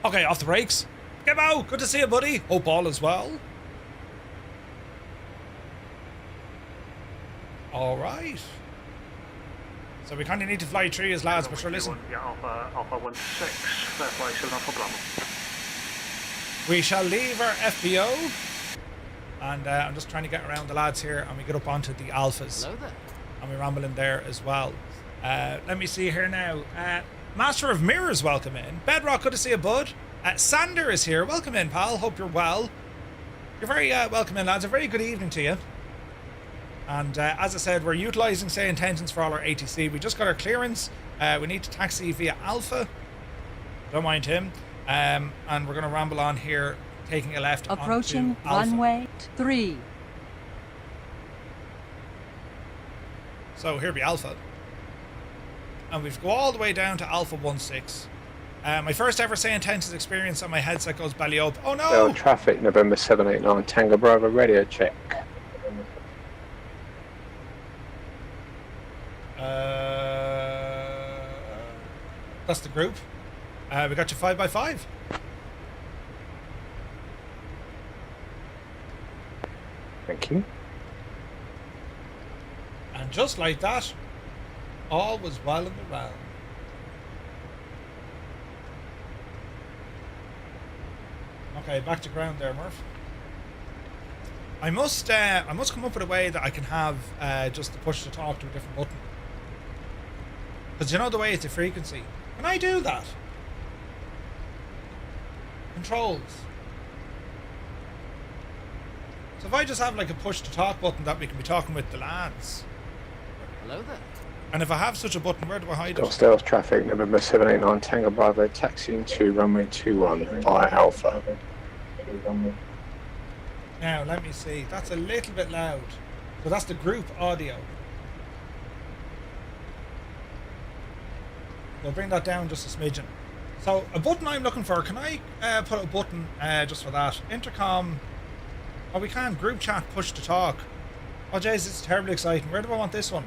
Okay, off the brakes. Gibbo, good to see you, buddy. Hope all is well. All right. So we kind of need to fly 3 as lads, but sure, listen. Yeah, Alpha 16, fair play, 7 Alpha Bravo. We shall leave our FBO. And I'm just trying to get around the lads here, and we get up onto the Alphas. Hello there. And we ramble in there as well. Let me see here now. Master of Mirrors, welcome in. Bedrock, good to see you, bud. Sander is here. Welcome in, pal. Hope you're well. You're very welcome in, lads. A very good evening to you. And as I said, we're utilising SayIntentions for all our ATC. We just got our clearance. We need to taxi via Alpha. Don't mind him. And we're going to ramble on here, taking a left approaching onto Alpha. runway 3. So here be Alpha. And we've go all the way down to Alpha 16. My first ever SayIntentions experience on my headset goes belly up. Oh no! Traffic, November 789, Tango Bravo, radio check. That's the group. We got you 5x5. Thank you. And just like that, all was well in the round. Okay, back to ground there, Murph. I must come up with a way that I can have just to push to talk to a different button. Because you know the way it's a frequency. Can I do that? Controls. So if I just have like a push to talk button that we can be talking with the lads. Hello there. And if I have such a button, where do I hide it? Scottsdale traffic, November 789, Tango Bravo, taxiing to runway 21 via Alpha. Now, let me see. That's a little bit loud. So that's the group audio. We'll bring that down just a smidgen. So, a button I'm looking for, can I put a button just for that? Intercom. Oh, we can. Group chat, push to talk. Oh, jeez, it's terribly exciting. Where do I want this one?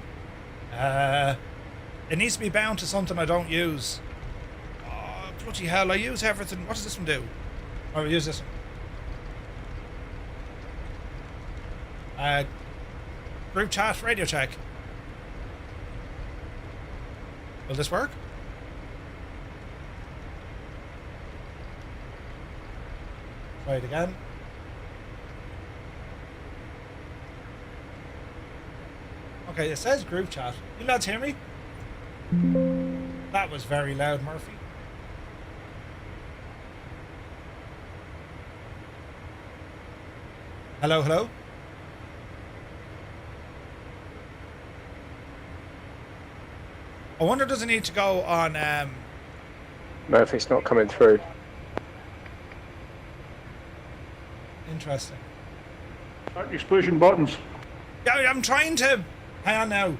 It needs to be bound to something I don't use. Oh, bloody hell, I use everything. What does this one do? Oh, we use this one. Group chat, radio check. Will this work? Try it again. Okay, it says group chat. You lads hear me? That was very loud, Murphy. Hello, hello? I wonder, does it need to go on... Murphy's not coming through. Interesting. Explosion buttons. Yeah, I'm trying to... Hang on now.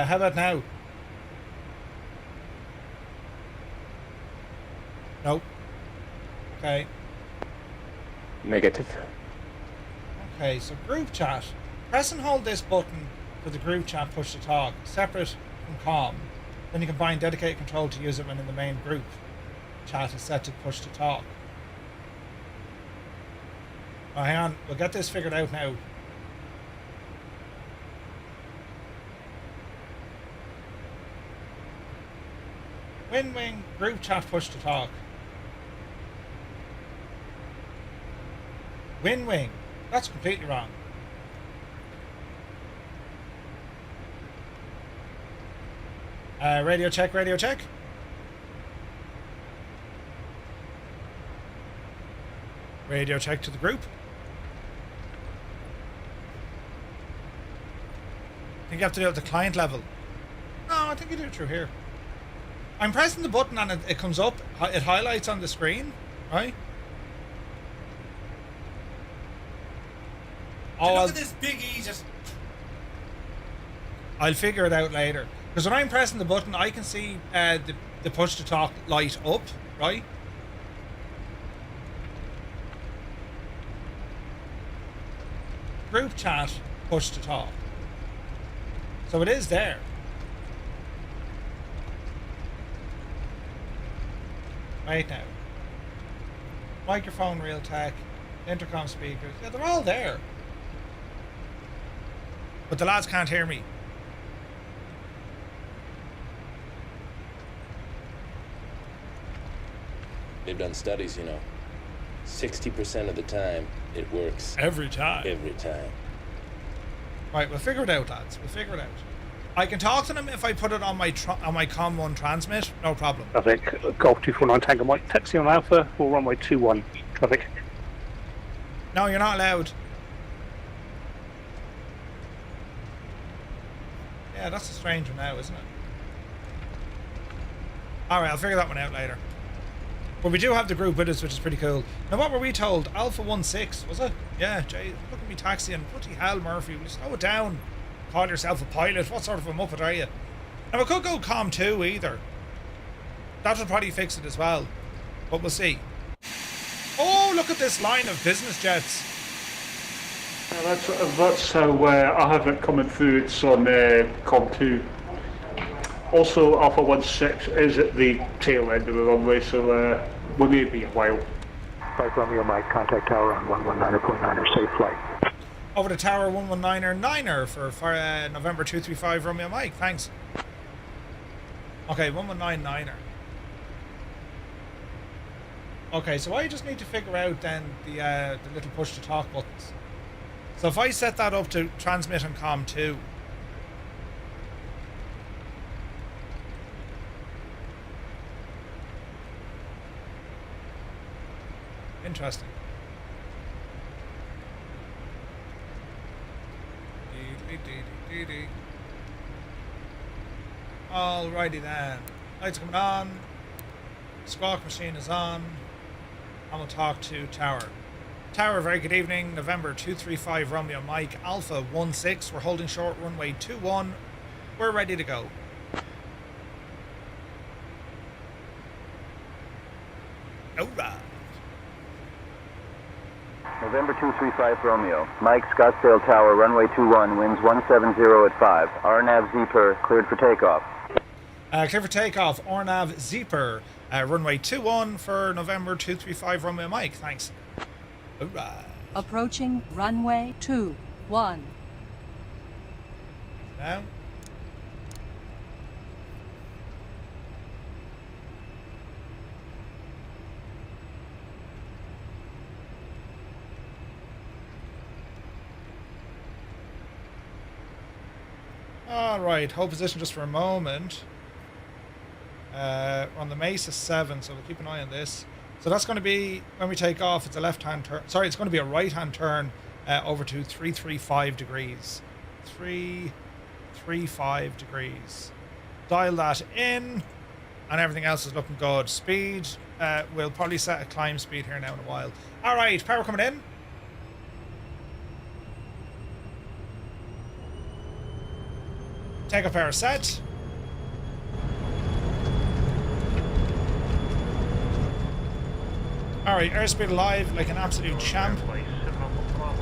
How about now? Okay. Negative. Okay, so group chat. Press and hold this button for the group chat push to talk, separate from comm. Then you can bind dedicated control to use it when in the main group chat is set to push to talk. Oh, hang on, we'll get this figured out now. Wing, group chat push to talk. Wing. That's completely wrong. Radio check. Radio check to the group. I think you have to do it at the client level. No, I think you do it through here. I'm pressing the button and it comes up. It highlights on the screen, right? Oh, look at this big E just... I'll figure it out later. Because when I'm pressing the button, I can see the push to talk light up, right? Group chat, push to talk. So it is there. Right now. Microphone, real tech, intercom speakers. Yeah, they're all there. But the lads can't hear me. They've done studies, 60% of the time it works. Every time. Every time. Right, we'll figure it out, lads. We'll figure it out. I can talk to them if I put it on my COM1 transmit. No problem. Traffic, Golf 249 Tango Mike, taxi on Alpha for runway 21. Traffic. No, you're not allowed. Yeah, that's a strange one now, isn't it? Alright, I'll figure that one out later. But we do have the group with us, which is pretty cool. Now, what were we told? Alpha 16, was it? Yeah, Jay, look at me taxiing. Bloody hell, Murphy. Will you slow it down? Call yourself a pilot. What sort of a muppet are you? Now, we could go COM 2 either. That would probably fix it as well. But we'll see. Oh, look at this line of business jets. That's how I have it coming through. It's on COM 2. Also, Alpha 16 is at the tail end of the runway, so we may be a while. 5 Romeo Mike, contact tower on 119.9er, safe flight. Over to tower 119er for November 235 Romeo Mike, thanks. Okay, 119er. Okay, so I just need to figure out then the little push to talk buttons. So if I set that up to transmit on COM 2. Interesting. Alrighty then. Lights coming on. Squawk machine is on. And we'll talk to Tower. Tower, very good evening. November 235 Romeo Mike, Alpha 16. We're holding short runway 21. We're ready to go. Alright. November 235 Romeo. Mike, Scottsdale Tower, runway 21, winds 170 at 5. RNAV Zeeper, cleared for takeoff. Clear for takeoff, RNAV Zeeper, runway 21 for November 235 Romeo Mike, thanks. Alright. Approaching runway 21. Now. Alright, hold position just for a moment. We're on the Mesa 7, so we'll keep an eye on this. So that's going to be, when we take off, it's a left-hand turn. Sorry, it's going to be a right-hand turn over to 335 degrees. 335 degrees. Dial that in, and everything else is looking good. Speed, we'll probably set a climb speed here now in a while. Alright, power coming in. Takeoff power set. Alright, airspeed alive like an absolute champ.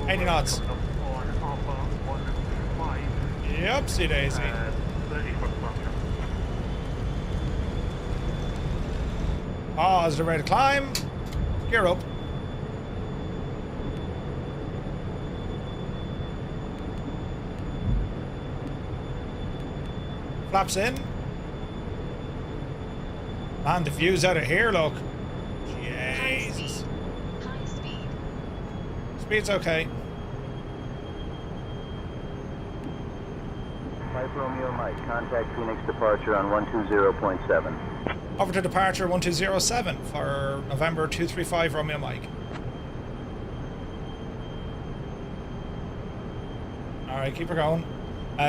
80 knots. Yep, see daisy. Pause, they're ready to climb. Gear up. Flaps in. Man, the view's out of here, look. Jesus. High speed. Speed's okay. 5 Romeo Mike, contact Phoenix departure on 120.7. Over to departure 1207 for November 235 Romeo Mike. Alright, keep her going.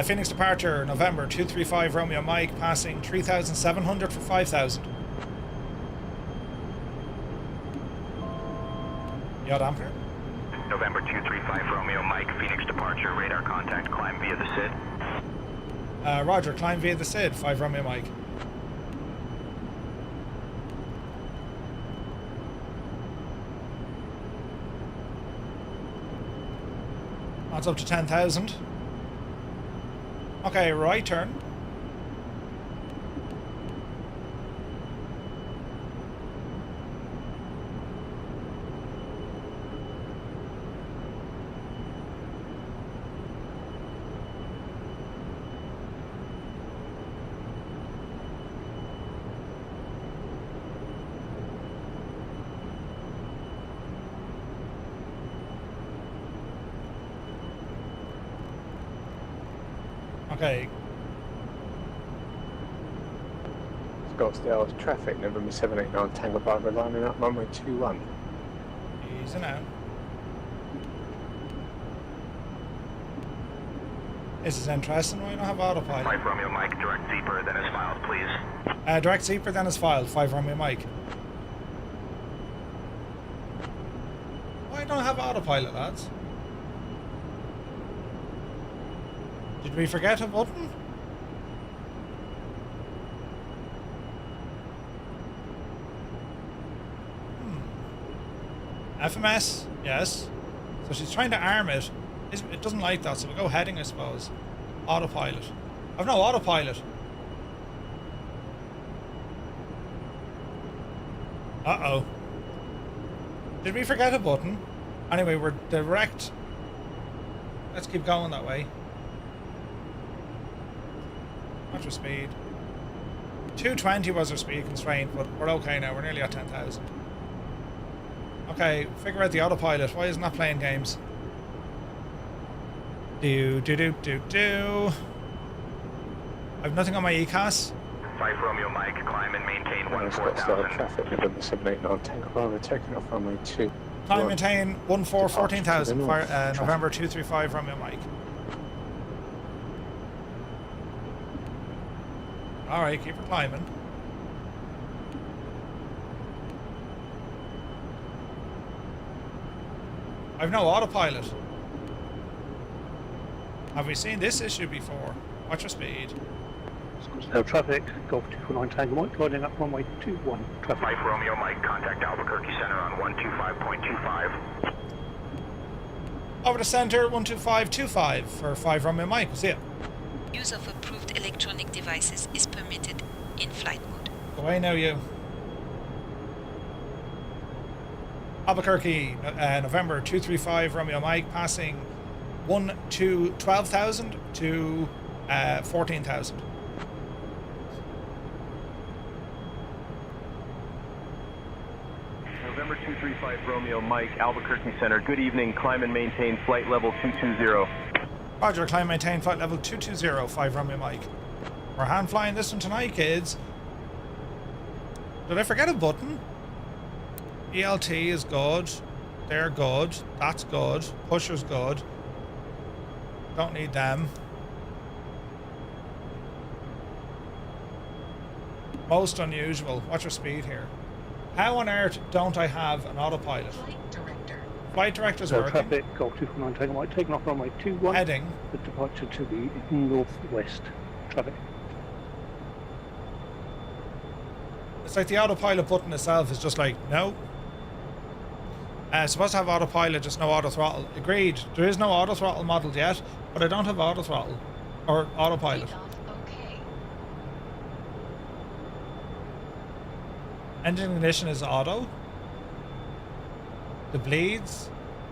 Phoenix departure November 235 Romeo Mike, passing 3,700 for 5,000. Yacht Ampere. November 235 Romeo Mike, Phoenix departure, radar contact, climb via the SID. Roger, climb via the SID, 5 Romeo Mike. That's up to 10,000. Okay, right turn. Okay. Scottsdale traffic, November 789 Tango Bravo, lining up runway 21. Easing out. This is interesting. Why don't have autopilot? 5 Romeo Mike, direct Zeeper, then as filed, please. Direct Zeeper, then as filed. 5 Romeo Mike. Why don't I have autopilot, lads? Did we forget a button? FMS, yes. So she's trying to arm it. It doesn't like that, so we'll go heading, I suppose. Autopilot. I've no autopilot. Uh-oh. Did we forget a button? Anyway, we're direct. Let's keep going that way. Watch our speed. 220 was our speed constraint, but we're okay now. We're nearly at 10,000. Okay, figure out the autopilot. Why isn't that playing games? Do. I've nothing on my ECAS. 5 Romeo Mike, climb and maintain Scottsdale 14,000. traffic, November 789 Tango Bravo, taking off runway 2. Climb maintain 14,000. November 235 Romeo Mike. Alright, keep her climbing. I've no autopilot. Have we seen this issue before? Watch your speed. Scottsdale traffic, Golf 249 Tango Mike, loading up runway 21. Traffic. 5 Romeo Mike, contact Albuquerque Center on 125.25. Over to center 12525 for 5 Romeo Mike. We'll see it. Use of approved electronic devices is permitted in flight mode. Go away now, you. Albuquerque, November 235 Romeo Mike, passing 12,000 to 14,000. November 235 Romeo Mike, Albuquerque Center. Good evening. Climb and maintain flight level 220. Roger, climb maintain flight level 220, 5 Romeo Mike. We're hand flying this one tonight, kids. Did I forget a button? ELT is good. They're good. That's good. Pusher's good. Don't need them. Most unusual. Watch your speed here. How on earth don't I have an autopilot? Flight director. Flight director's Scottsdale working. traffic, Golf 249 Tango Mike, taking off runway 21. Heading. The departure to the northwest. Traffic. It's like the autopilot button itself is just like, no. Supposed to have autopilot, just no auto throttle. Agreed. There is no auto throttle modeled yet, but I don't have auto throttle or autopilot. Okay. Engine ignition is auto. The bleeds,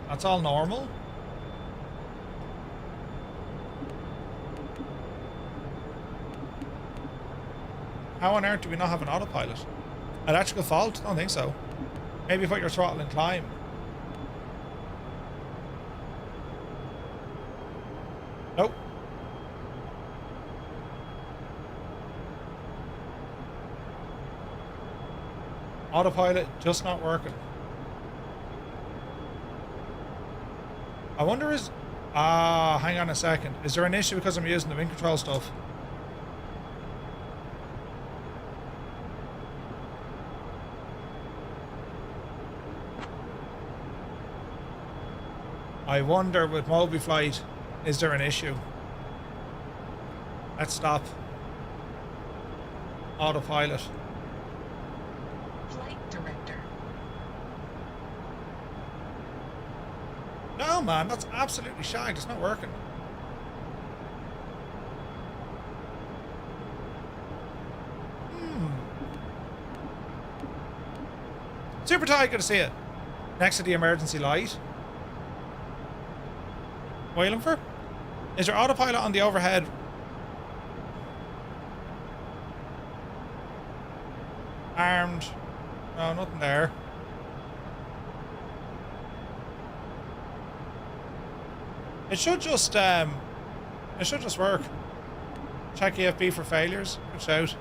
that's all normal. How on earth do we not have an autopilot? Electrical fault? Don't think so. Maybe put your throttle in climb. Nope. Autopilot just not working. I wonder is... hang on a second. Is there an issue because I'm using the wind control stuff? I wonder with MobiFlight, is there an issue? Let's stop. Autopilot. Flight director. No, man, that's absolutely shagged. It's not working. Super tight, good to see you. Next to the emergency light. Wailing for? Is there autopilot on the overhead? Armed. No, nothing there. It should just work. Check EFB for failures. Good shout.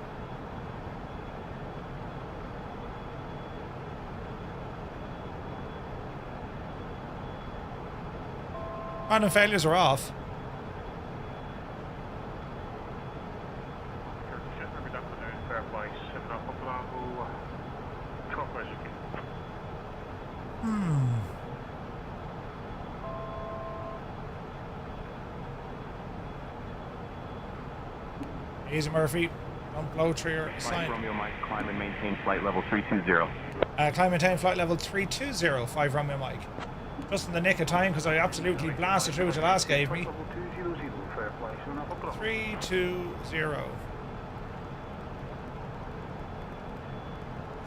Random failures are off. Easy, Murphy. Don't blow through your sign. Romeo Mike, climb and maintain flight level 320. Climb and maintain flight level 320, 5 Romeo Mike. Just in the nick of time because I absolutely blasted through what the last gave me. 320.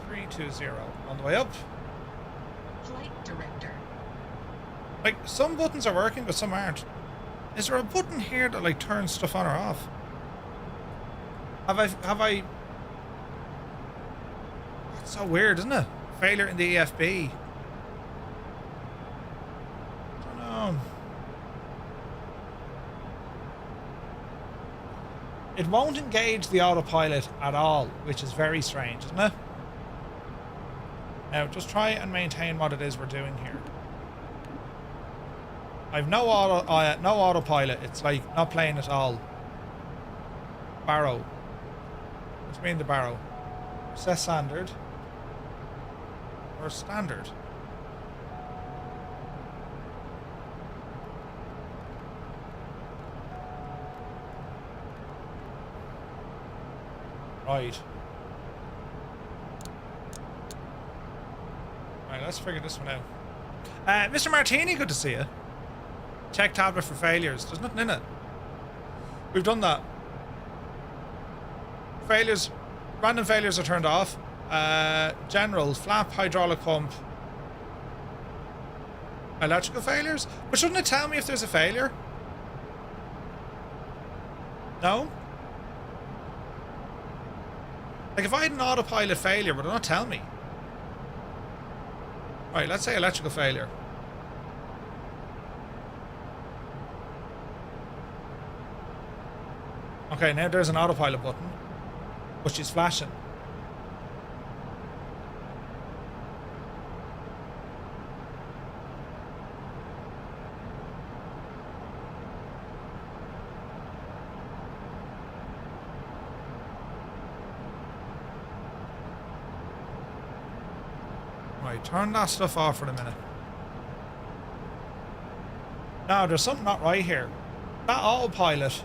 320. On the way up. Flight director. Like, some buttons are working, but some aren't. Is there a button here that, like, turns stuff on or off? Have I... That's so weird, isn't it? Failure in the EFB. I don't know. It won't engage the autopilot at all, which is very strange, isn't it? Now, just try and maintain what it is we're doing here. I've no autopilot. It's like not playing at all. Barrow. What do you mean the barrow? Set standard. Or standard. Right. Right, let's figure this one out. Mr. Martini, good to see you. Check tablet for failures. There's nothing in it. We've done that. Failures, random failures are turned off. General, flap, hydraulic pump. Electrical failures? But shouldn't it tell me if there's a failure? No? Like if I had an autopilot failure, would it not tell me? Right, let's say electrical failure. Okay, now there's an autopilot button, which is flashing. Right, turn that stuff off for a minute. Now, there's something not right here. That autopilot,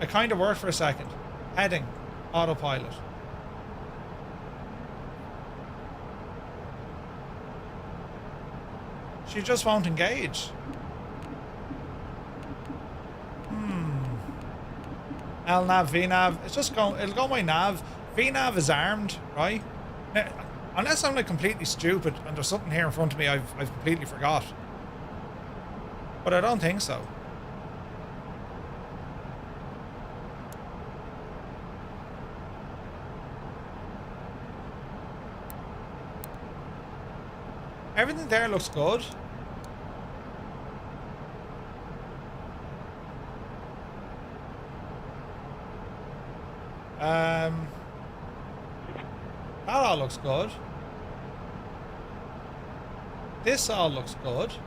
it kind of worked for a second. Heading, autopilot. She just won't engage. L nav, V nav. It's just going. It'll go my nav. V nav is armed, right? Now, unless I'm like completely stupid and there's something here in front of me I've completely forgot. But I don't think so. Everything there looks good. That all looks good. This all looks good. There's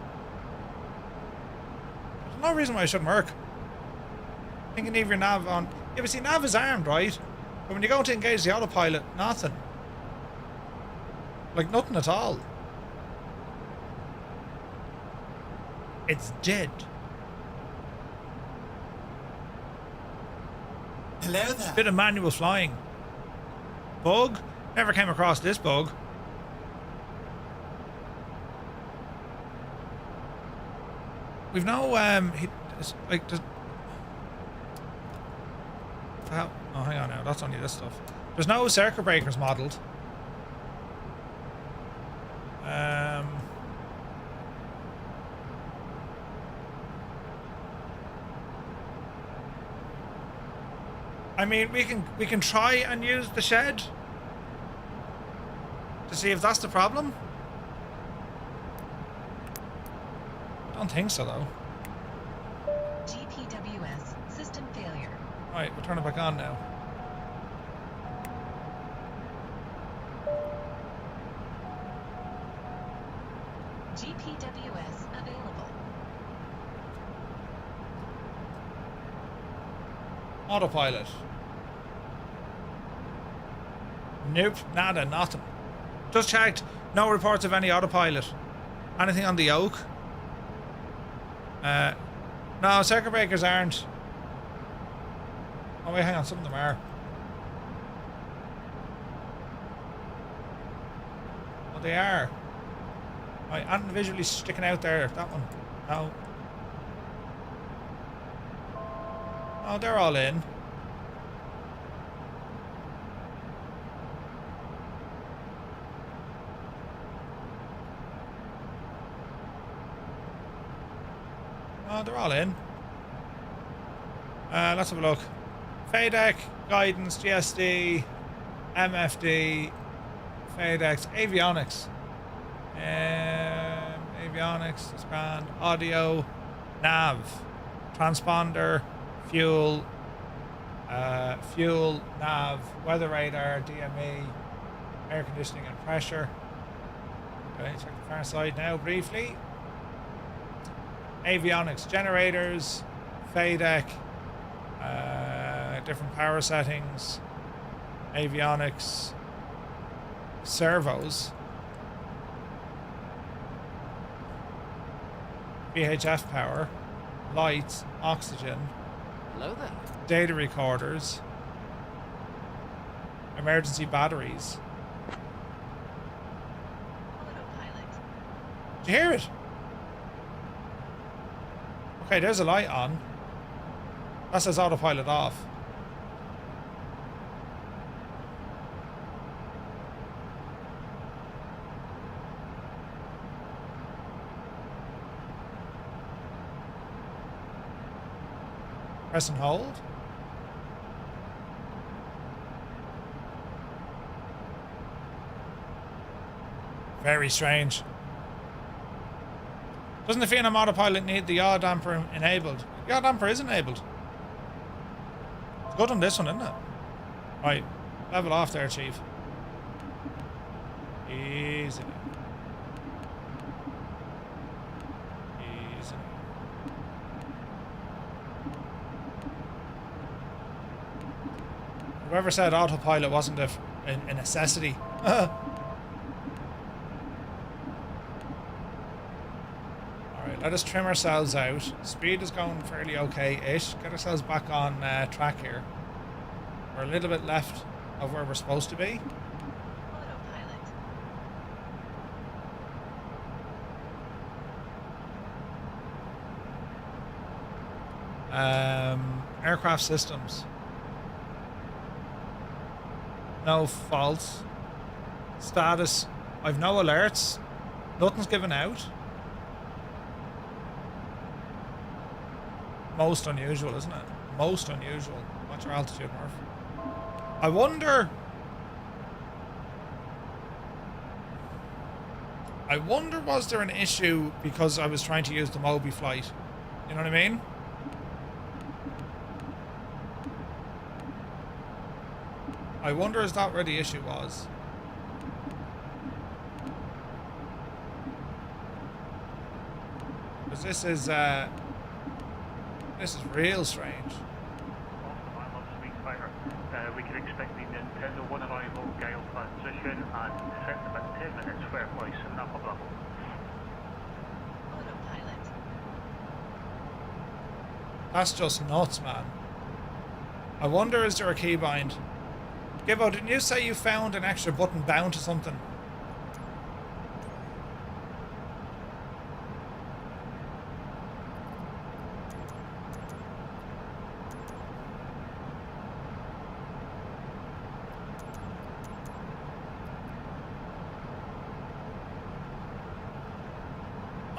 no reason why it shouldn't work. You can leave your nav on. Yeah, but see, nav is armed, right? But when you go to engage the autopilot, nothing. Like, nothing at all. It's dead. Hello there. Bit of manual flying. Bug? Never came across this bug. We've no like oh, hang on now, that's only this stuff. There's no circuit breakers modelled. I mean, we can try and use the shed to see if that's the problem. I don't think so though. GPWS system failure. Right, we'll turn it back on now. GPWS available. Autopilot. Nope, nada, nothing. Just checked. No reports of any autopilot. Anything on the Oak? No, circuit breakers aren't. Oh wait, hang on, some of them are. Oh, they are. Right, and visually sticking out there. That one. No. Oh, they're all in. Oh, they're all in. Let's have a look. FADEC, guidance, GSD, MFD, FADEX, avionics. Avionics, expand, audio, nav, transponder, fuel, nav, weather radar, DME, air conditioning and pressure. Okay, check the far side now briefly. Avionics, generators, FADEC, different power settings, avionics, servos, VHF power, lights, oxygen, Hello there. data recorders, emergency batteries. Autopilot. Did you hear it? Okay, there's a light on. That says autopilot off. Press and hold. Very strange. Doesn't the Phenom autopilot need the yaw damper enabled? The yaw damper is enabled. It's good on this one, isn't it? Right, level off there, Chief. Easy. Easy. Whoever said autopilot wasn't a necessity. Let us trim ourselves out. Speed is going fairly okay-ish. Get ourselves back on track here. We're a little bit left of where we're supposed to be. Autopilot. Aircraft systems. No faults. Status. I've no alerts. Nothing's given out. Most unusual, isn't it? Most unusual. What's your altitude, Murph? I wonder was there an issue because I was trying to use the Moby flight? You know what I mean? I wonder is that where the issue was? Because this is real strange. We can expect the Nintendo 1 arrival, Gale transition, and set about 10 minutes for airplay 7 up level. Autopilot. That's just nuts, man. I wonder is there a keybind? Gibbo, didn't you say you found an extra button bound to something?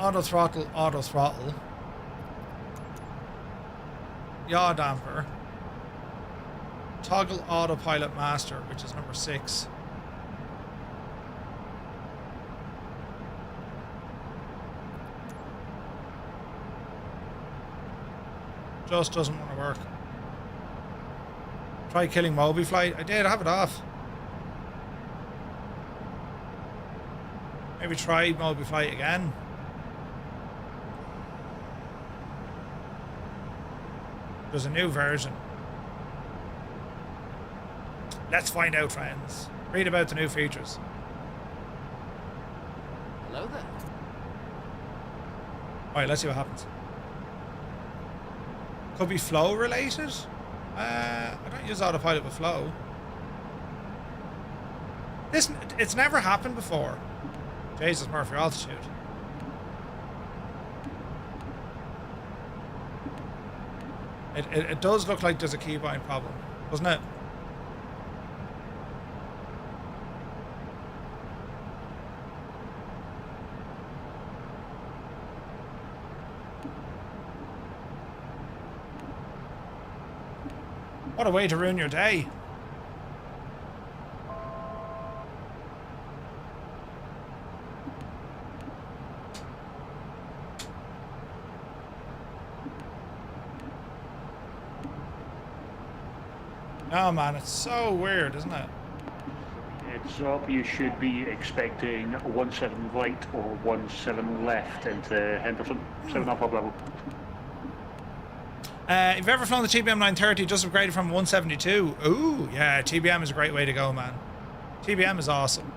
Auto throttle. Yaw damper. Toggle autopilot master, which is number 6. Just doesn't want to work. Try killing Moby flight. I did, I have it off. Maybe try Moby flight again. There's a new version. Let's find out, friends. Read about the new features. Hello there. Alright, let's see what happens. Could be flow related? I don't use autopilot with flow. It's never happened before. Jesus, Murphy, altitude. It does look like there's a keybind problem, doesn't it? What a way to ruin your day. Oh man, it's so weird, isn't it? Heads up, you should be expecting 17 right or 17 left into Henderson, 7 up level. If you've ever flown the TBM 930, just upgraded from 172. Ooh, yeah, TBM is a great way to go, man. TBM is awesome.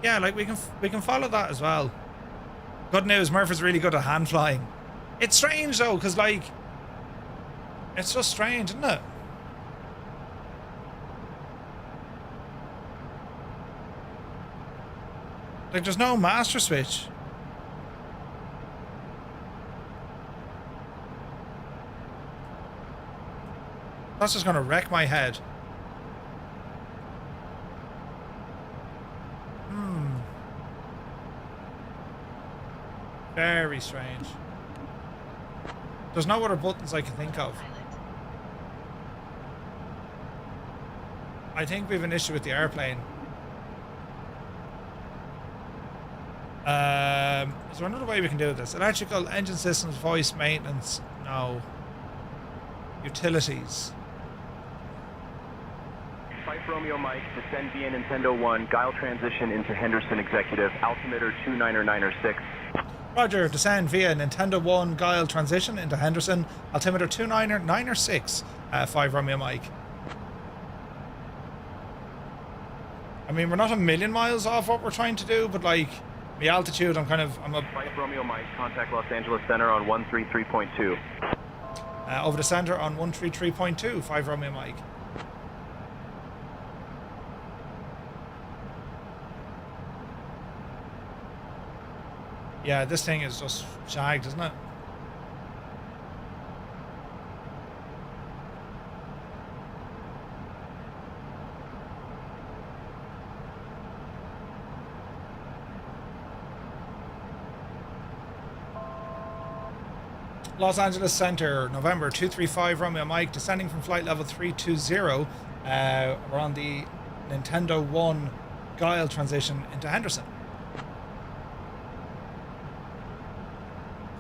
Yeah, like we can follow that as well. Good news, Murph is really good at hand flying. It's strange though, because like it's just strange, isn't it? Like there's no master switch. That's just gonna wreck my head. Very strange. There's no other buttons I can think of. I think we have an issue with the airplane. Is there another way we can do this? Electrical, engine systems, voice maintenance. No. Utilities. Fife Romeo Mike, descend via Nintendo 1, Guile transition into Henderson Executive, altimeter 299er6. Roger, descend via Nintendo 1 Guile transition into Henderson, altimeter 299er6, 5 Romeo Mike. I mean, we're not a million miles off what we're trying to do, but like, the altitude, I'm a... Fife Romeo Mike, contact Los Angeles Center on 133.2. Over the center on 133.2, 5 Romeo Mike. Yeah, this thing is just shagged, isn't it? Los Angeles Center, November 235 Romeo Mike, descending from flight level 320. We're on the Nintendo 1 Guile transition into Henderson.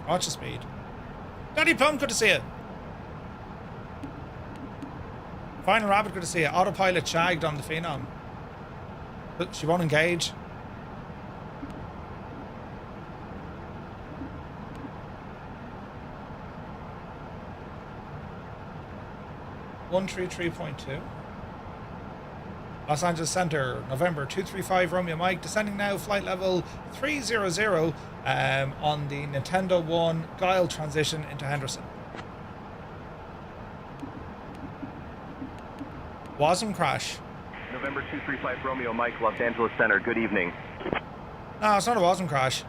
Watch the speed. Daddy Plum, good to see you. Final Rabbit, good to see you. Autopilot shagged on the Phenom. But she won't engage. (133.2). Los Angeles Center, November 235 Romeo Mike, descending now, flight level 300 on the Nintendo 1 Guile transition into Henderson. Wasm crash. November 235 Romeo Mike, Los Angeles Center, good evening. No, it's not a Wasm crash.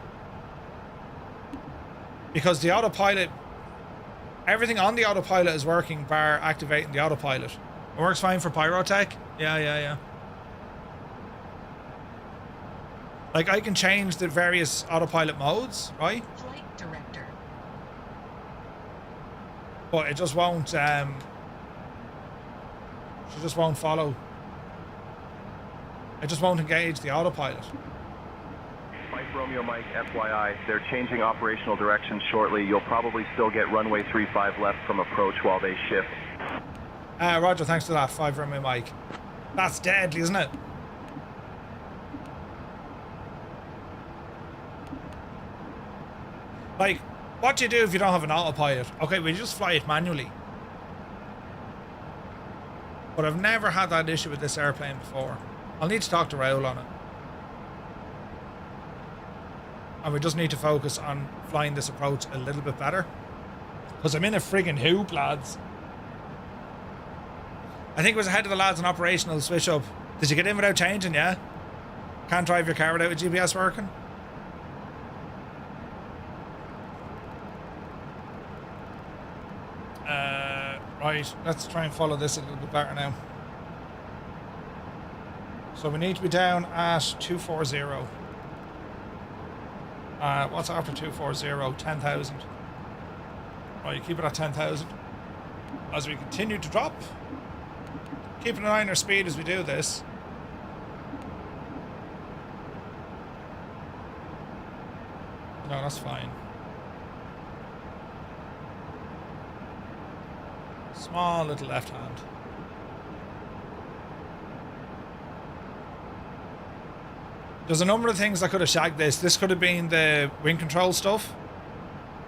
Because the autopilot, everything on the autopilot is working bar activating the autopilot. It works fine for Pyrotech. Yeah. Like, I can change the various autopilot modes, right? Flight director. But it just won't, she just won't follow. It just won't engage the autopilot. Mike Romeo Mike, FYI, they're changing operational direction shortly. You'll probably still get runway 35 left from approach while they shift. Roger, thanks for that, 5 Romeo Mike. That's deadly, isn't it? Like, what do you do if you don't have an autopilot? Okay, we just fly it manually. But I've never had that issue with this airplane before. I'll need to talk to Raoul on it. And we just need to focus on flying this approach a little bit better. Because I'm in a friggin' hoop, lads. I think it was ahead of the lads in operational switch up. Did you get in without changing, yeah? Can't drive your car without a GPS working? Right, let's try and follow this a little bit better now. So we need to be down at 240. What's after 240? 10,000. Right, keep it at 10,000. As we continue to drop. Keeping an eye on our speed as we do this. No, that's fine. Small little left hand. There's a number of things that could have shagged this. This could have been the wing control stuff,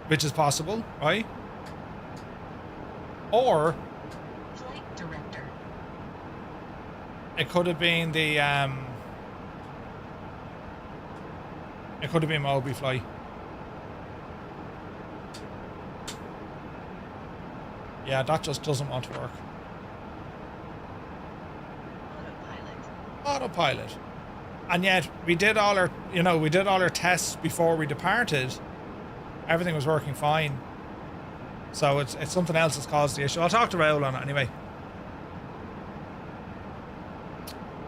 which is possible, right? Or Flight director. It could have been the it could have been Moby Fly. Yeah, that just doesn't want to work. Autopilot. And yet we did all our, we did all our tests before we departed. Everything was working fine. So it's something else that's caused the issue. I'll talk to Raoul on it anyway.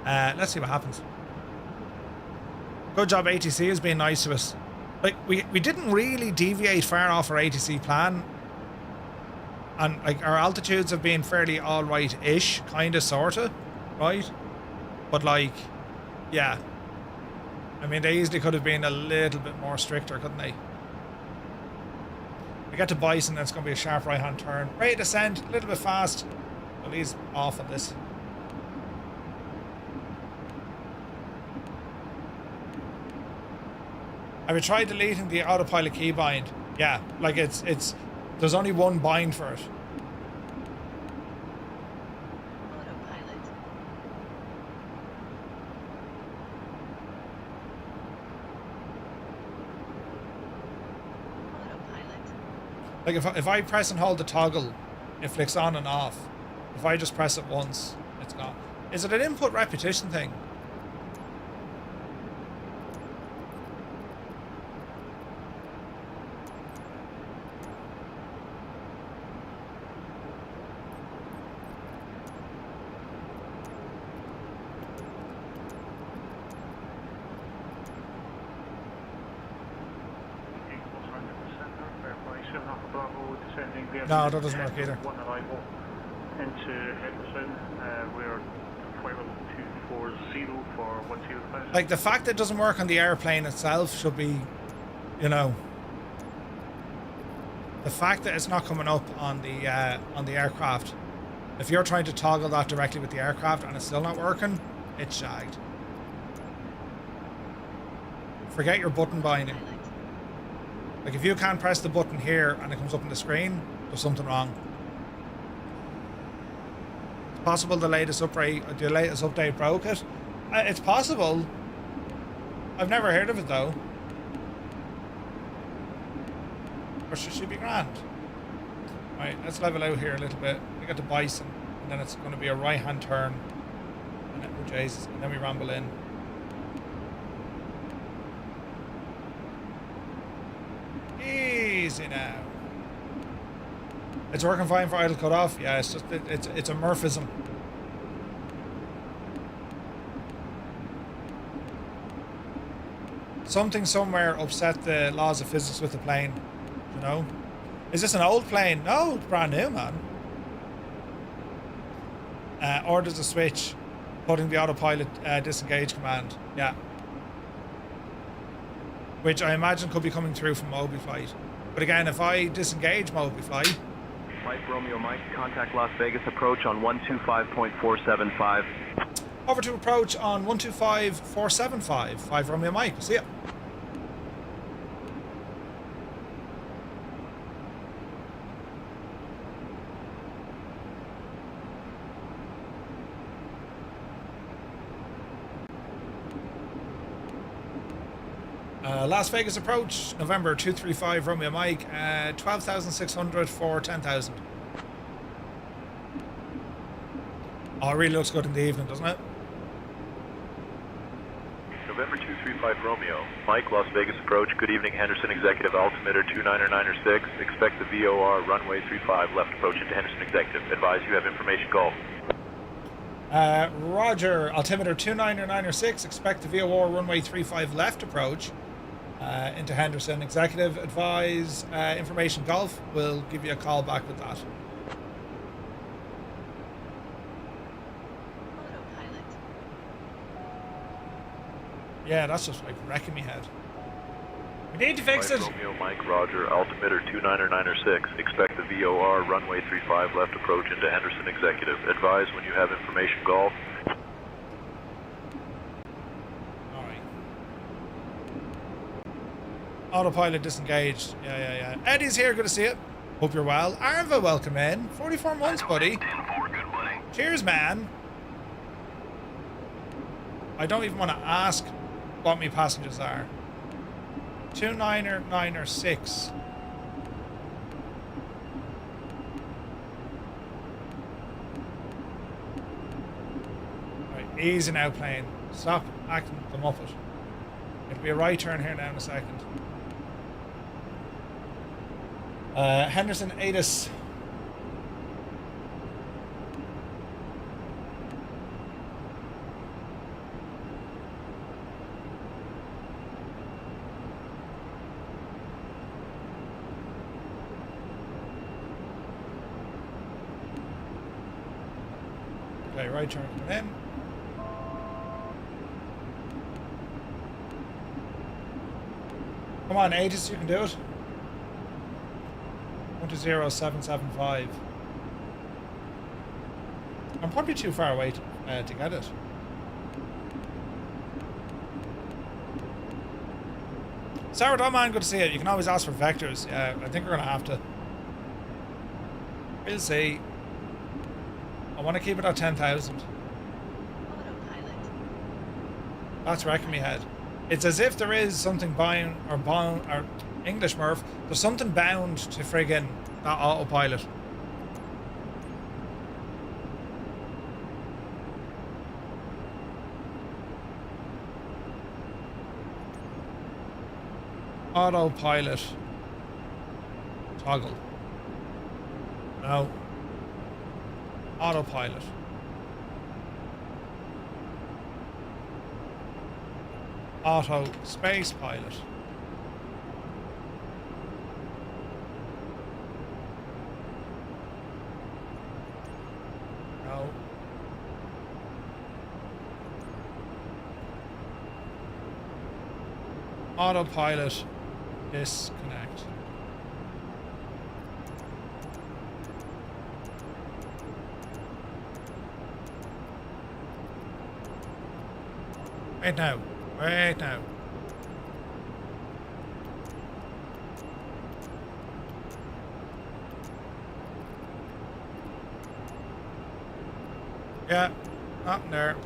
Let's see what happens. Good job, ATC has been nice to us. Like, we didn't really deviate far off our ATC plan. And like our altitudes have been fairly alright-ish, kinda, sorta, right? But like, yeah. I mean, they easily could have been a little bit more stricter, couldn't they? We get to Bison, and it's going to be a sharp right-hand turn. Rate descent, a little bit fast. Well, he's off on this. Have you tried deleting the autopilot keybind? Yeah, like it's there's only one bind for it. Autopilot. Like if I press and hold the toggle, it flicks on and off. If I just press it once, it's gone. Is it an input repetition thing? landing there. No, that doesn't work either. One arrival into Henderson. We're flight level 240 for 105. Like, the fact that it doesn't work on the airplane itself should be, you know, the fact that it's not coming up on the aircraft. If you're trying to toggle that directly with the aircraft and it's still not working, it's shagged. Forget your button binding. Like, if you can't press the button here and it comes up on the screen, there's something wrong. It's possible the latest update broke it. It's possible. I've never heard of it though. Or should she be grand? Right, let's level out here a little bit. We got the Bison, and then it's going to be a right-hand turn. And then, oh Jesus, and then we ramble in. Easy now. It's working fine for idle cutoff. Yeah, it's just it's a Murphism. Something somewhere upset the laws of physics with the plane. You know? Is this an old plane? No, it's brand new, man. Or there's a switch putting the autopilot disengage command. Yeah. Which I imagine could be coming through from MobiFlight. But again, if I disengage MobiFlight... Mike Romeo Mike, contact Las Vegas approach on 125.475. Over to approach on 125.475. 5 Romeo Mike. See ya. Las Vegas approach, November 235 Romeo Mike, 12,600 for 10,000. Oh, it really looks good in the evening, doesn't it? November 235 Romeo Mike, Las Vegas approach. Good evening, Henderson Executive, altimeter 29906. Expect the VOR runway 35 left approach into Henderson Executive. Advise you have information golf. Roger, altimeter 29906. Expect the VOR runway 35 left approach. Into Henderson Executive. Advise information golf. We'll give you a call back with that. Autopilot. Yeah, that's just like wrecking me head. We need to fix it. Romeo Mike Roger, altimeter 29906. Expect the VOR runway 35 left approach into Henderson Executive. Advise when you have information golf. Autopilot disengaged. Yeah. Eddie's here. Good to see you. Hope you're well. Arva, welcome in. 44 months, buddy. Cheers, man. I don't even want to ask what my passengers are. 29906. Right, easy now, plane. Stop acting the muppet. It'll be a right turn here now in a second. Henderson ATIS. Okay, right turn coming in. Come on, ATIS, you can do it. 120.775. I'm probably too far away to get it. Sourdough man, good to see you. You can always ask for vectors. Yeah, I think we're gonna have to. We'll see. I want to keep it at 10,000. Autopilot. That's wrecking me head. It's as if there is something bound or English Murph. There's something bound to friggin' that autopilot. Autopilot. Toggle. No. Autopilot. Auto space pilot. Autopilot disconnect. Wait now. Wait now. Yeah, up there.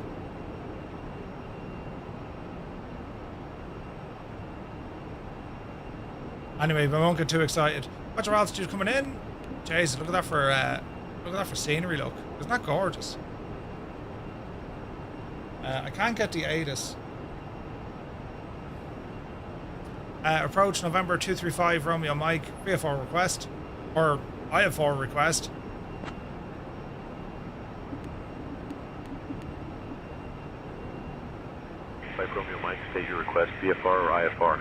Anyway, we won't get too excited. What's your altitude coming in? Jesus, look at that for scenery. Look, isn't that gorgeous? I can't get the ATIS. Approach November 235 Romeo Mike. VFR request, or IFR request. Romeo Mike, state your request, VFR or IFR?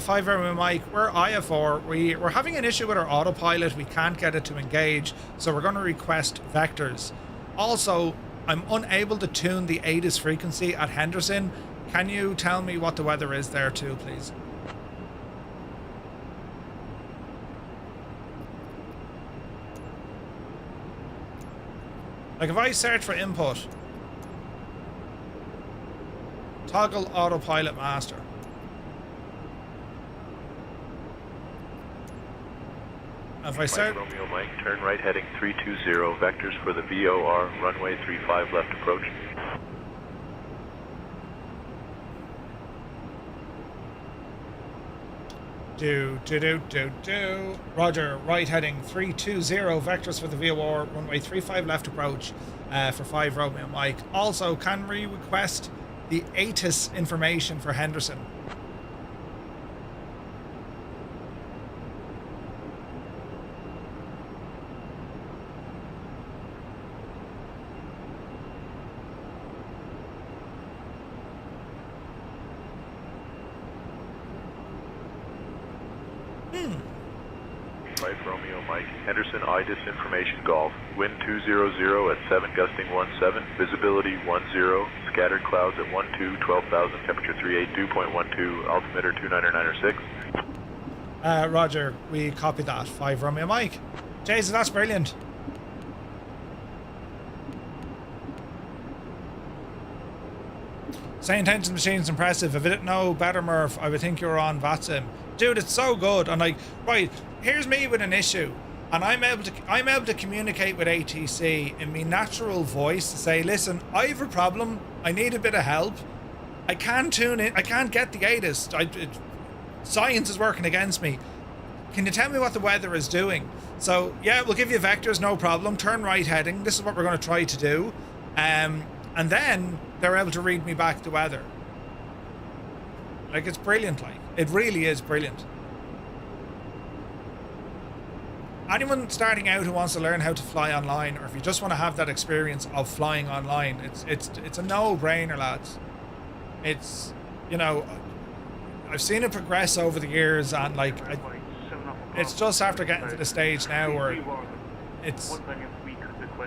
5 Romeo Mike, we're IFR. We're having an issue with our autopilot. We can't get it to engage, so we're going to request vectors. Also, I'm unable to tune the ATIS frequency at Henderson. Can you tell me what the weather is there too, please? Like if I search for input, toggle autopilot master. If I search Romeo Mike, turn right heading 320, vectors for the VOR, runway 35 left approach. Roger, right heading 320, vectors for the VOR, runway 35 left approach for 5 Romeo Mike. Also, can we request the ATIS information for Henderson? Romeo Mike, Henderson IDIS information golf, wind 200 at 7 gusting 17, visibility 10, scattered clouds at 12, 12,000, temperature 38, dew point 12, altimeter 29906. Roger, we copy that. 5 Romeo Mike. Jesus, that's brilliant. SayIntentions machine's impressive. If I didn't know better, Murph, I would think you were on VATSIM. Dude, it's so good. And like, right, here's me with an issue, and I'm able to communicate with ATC in my natural voice to say, listen, I have a problem. I need a bit of help. I can't tune in. I can't get the ATIS. Science is working against me. Can you tell me what the weather is doing? So yeah, we'll give you vectors, no problem. Turn right heading. This is what we're going to try to do. And then they're able to read me back the weather. Like, it's brilliant. Like, it really is brilliant. Anyone starting out who wants to learn how to fly online, or if you just want to have that experience of flying online, it's a no-brainer, lads. It's, you know, I've seen it progress over the years, and like, it's just after getting to the stage now where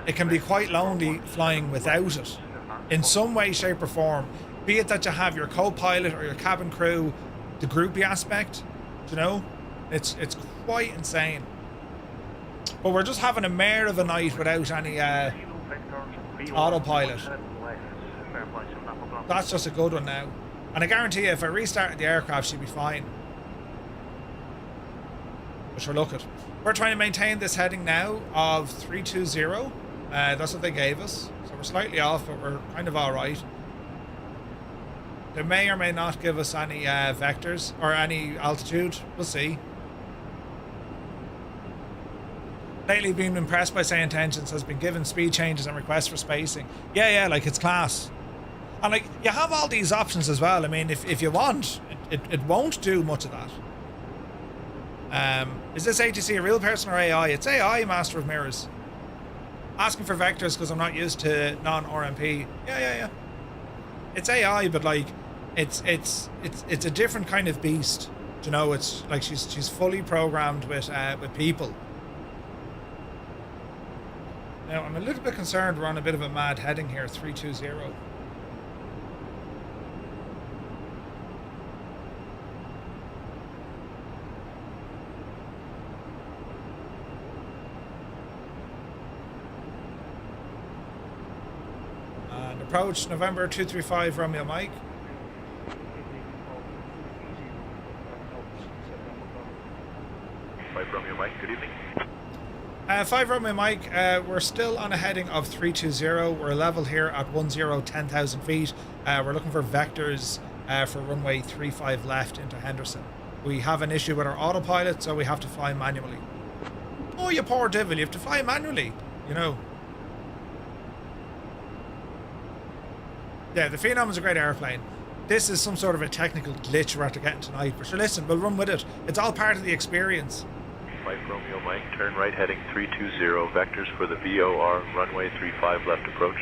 it can be quite lonely flying without it in some way, shape or form, be it that you have your co-pilot or your cabin crew, the groupie aspect, you know, it's quite insane. But we're just having a mare of a night without any autopilot. That's just a good one now. And I guarantee you, if I restarted the aircraft, she'd be fine. But sure, look it. We're trying to maintain this heading now of 320. That's what they gave us. So we're slightly off, but we're kind of alright. They may or may not give us any vectors or any altitude. We'll see. Lately been impressed by SayIntentions, has been given speed changes and requests for spacing. Yeah, like, it's class. And like, you have all these options as well. I mean, if you want, it won't do much of that. Is this ATC a real person or AI? It's AI, Master of Mirrors. Asking for vectors because I'm not used to non-RMP. Yeah. It's AI, but like, it's a different kind of beast. You know, it's like she's fully programmed with people. Now, I'm a little bit concerned we're on a bit of a mad heading here, 320. And approach November 235 Romeo Mike. Romeo Mike, good evening. 5 Romeo Mike, we're still on a heading of 320. We're level here at 10,000 feet. We're looking for vectors for runway 35 left into Henderson. We have an issue with our autopilot, so we have to fly manually. Oh, you poor devil, you have to fly manually, you know. Yeah, the Phenom is a great airplane. This is some sort of a technical glitch we're after getting tonight, but sure, listen, we'll run with it. It's all part of the experience. 5 Romeo Mike, turn right heading 320, vectors for the VOR, runway 35 left approach.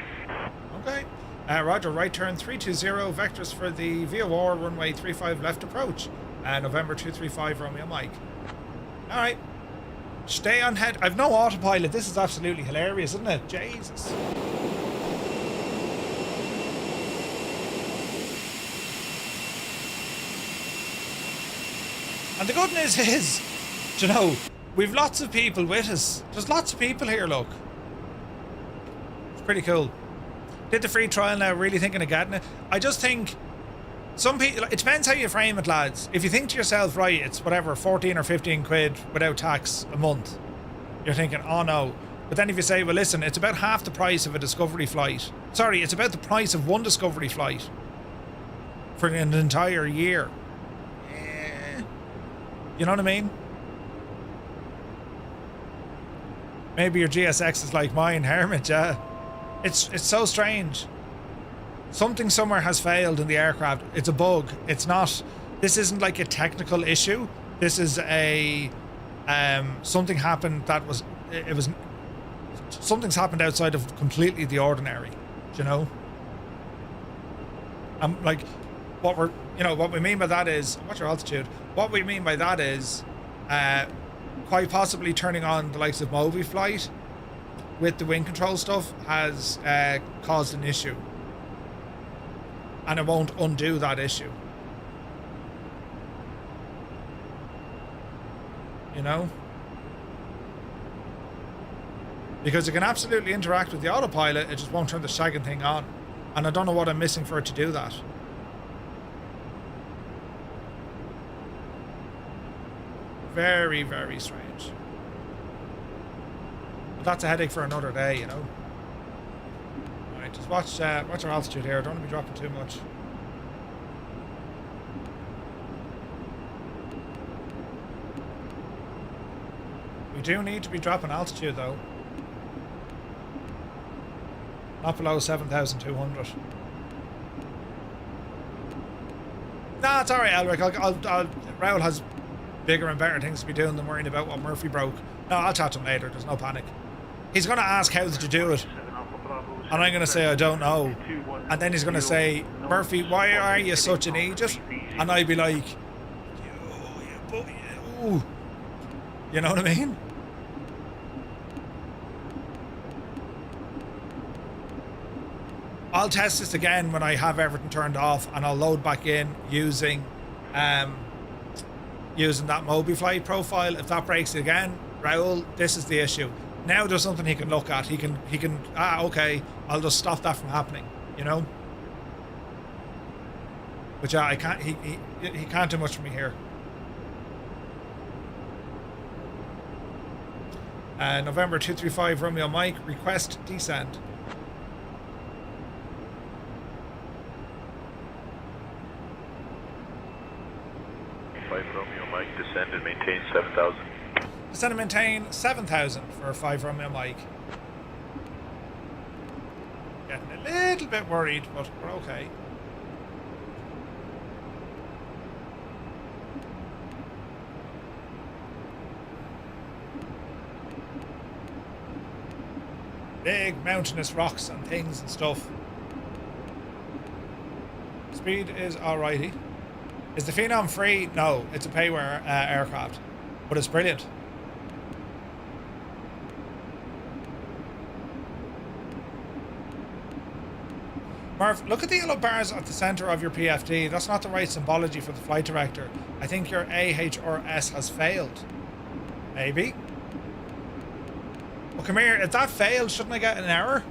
Okay. Roger, right turn 320, vectors for the VOR, runway 35 left approach. November 235 Romeo Mike. Alright. Stay on head. I've no autopilot. This is absolutely hilarious, isn't it? Jesus. And the good news is, you know, we've lots of people with us. There's lots of people here, look. It's pretty cool. Did the free trial now, really thinking of getting it. I just think some people, it depends how you frame it, lads. If you think to yourself, right, it's whatever, 14 or 15 quid without tax a month, you're thinking, oh no. But then if you say, well, listen, it's about half the price of a Discovery flight. Sorry, it's about the price of one Discovery flight for an entire year. You know what I mean? Maybe your GSX is like mine, Hermit, yeah. It's so strange. Something somewhere has failed in the aircraft. It's a bug. It's not, this isn't like a technical issue. This is a, something happened that was, it was, something's happened outside of completely the ordinary, you know? Like, what we're, you know, what we mean by that is, what's your altitude? What we mean by that is, quite possibly turning on the likes of Moby flight with the wind control stuff has caused an issue. And it won't undo that issue. You know? Because it can absolutely interact with the autopilot, it just won't turn the shagging thing on. And I don't know what I'm missing for it to do that. Very, very strange. But that's a headache for another day, you know. Alright, just watch our altitude here. Don't want to be dropping too much. We do need to be dropping altitude though. Not below 7,200. Nah, it's alright, Elric. Raoul has bigger and better things to be doing than worrying about what Murphy broke. No, I'll chat to him later. There's no panic. He's going to ask how did you do it? And I'm going to say I don't know. And then he's going to say, Murphy, why are you such an idiot? And I'd be like, you know what I mean? I'll test this again when I have everything turned off, and I'll load back in using using that Moby flight profile. If that breaks it again, Raoul, this is the issue. Now there's something he can look at. He can okay, I'll just stop that from happening, you know? But yeah, I can't, he can't do much for me here. November 235 Romeo Mike, request descend. Romeo Mike, descend and maintain 7,000. Descend and maintain 7,000 for 5 Romeo Mike. Getting a little bit worried, but we're okay. Big mountainous rocks and things and stuff. Speed is alrighty. Is the Phenom free? No, it's a payware aircraft, but it's brilliant. Murph, look at the yellow bars at the center of your PFD. That's not the right symbology for the flight director. I think your AHRS has failed. Maybe. Well, come here. If that failed, shouldn't I get an error?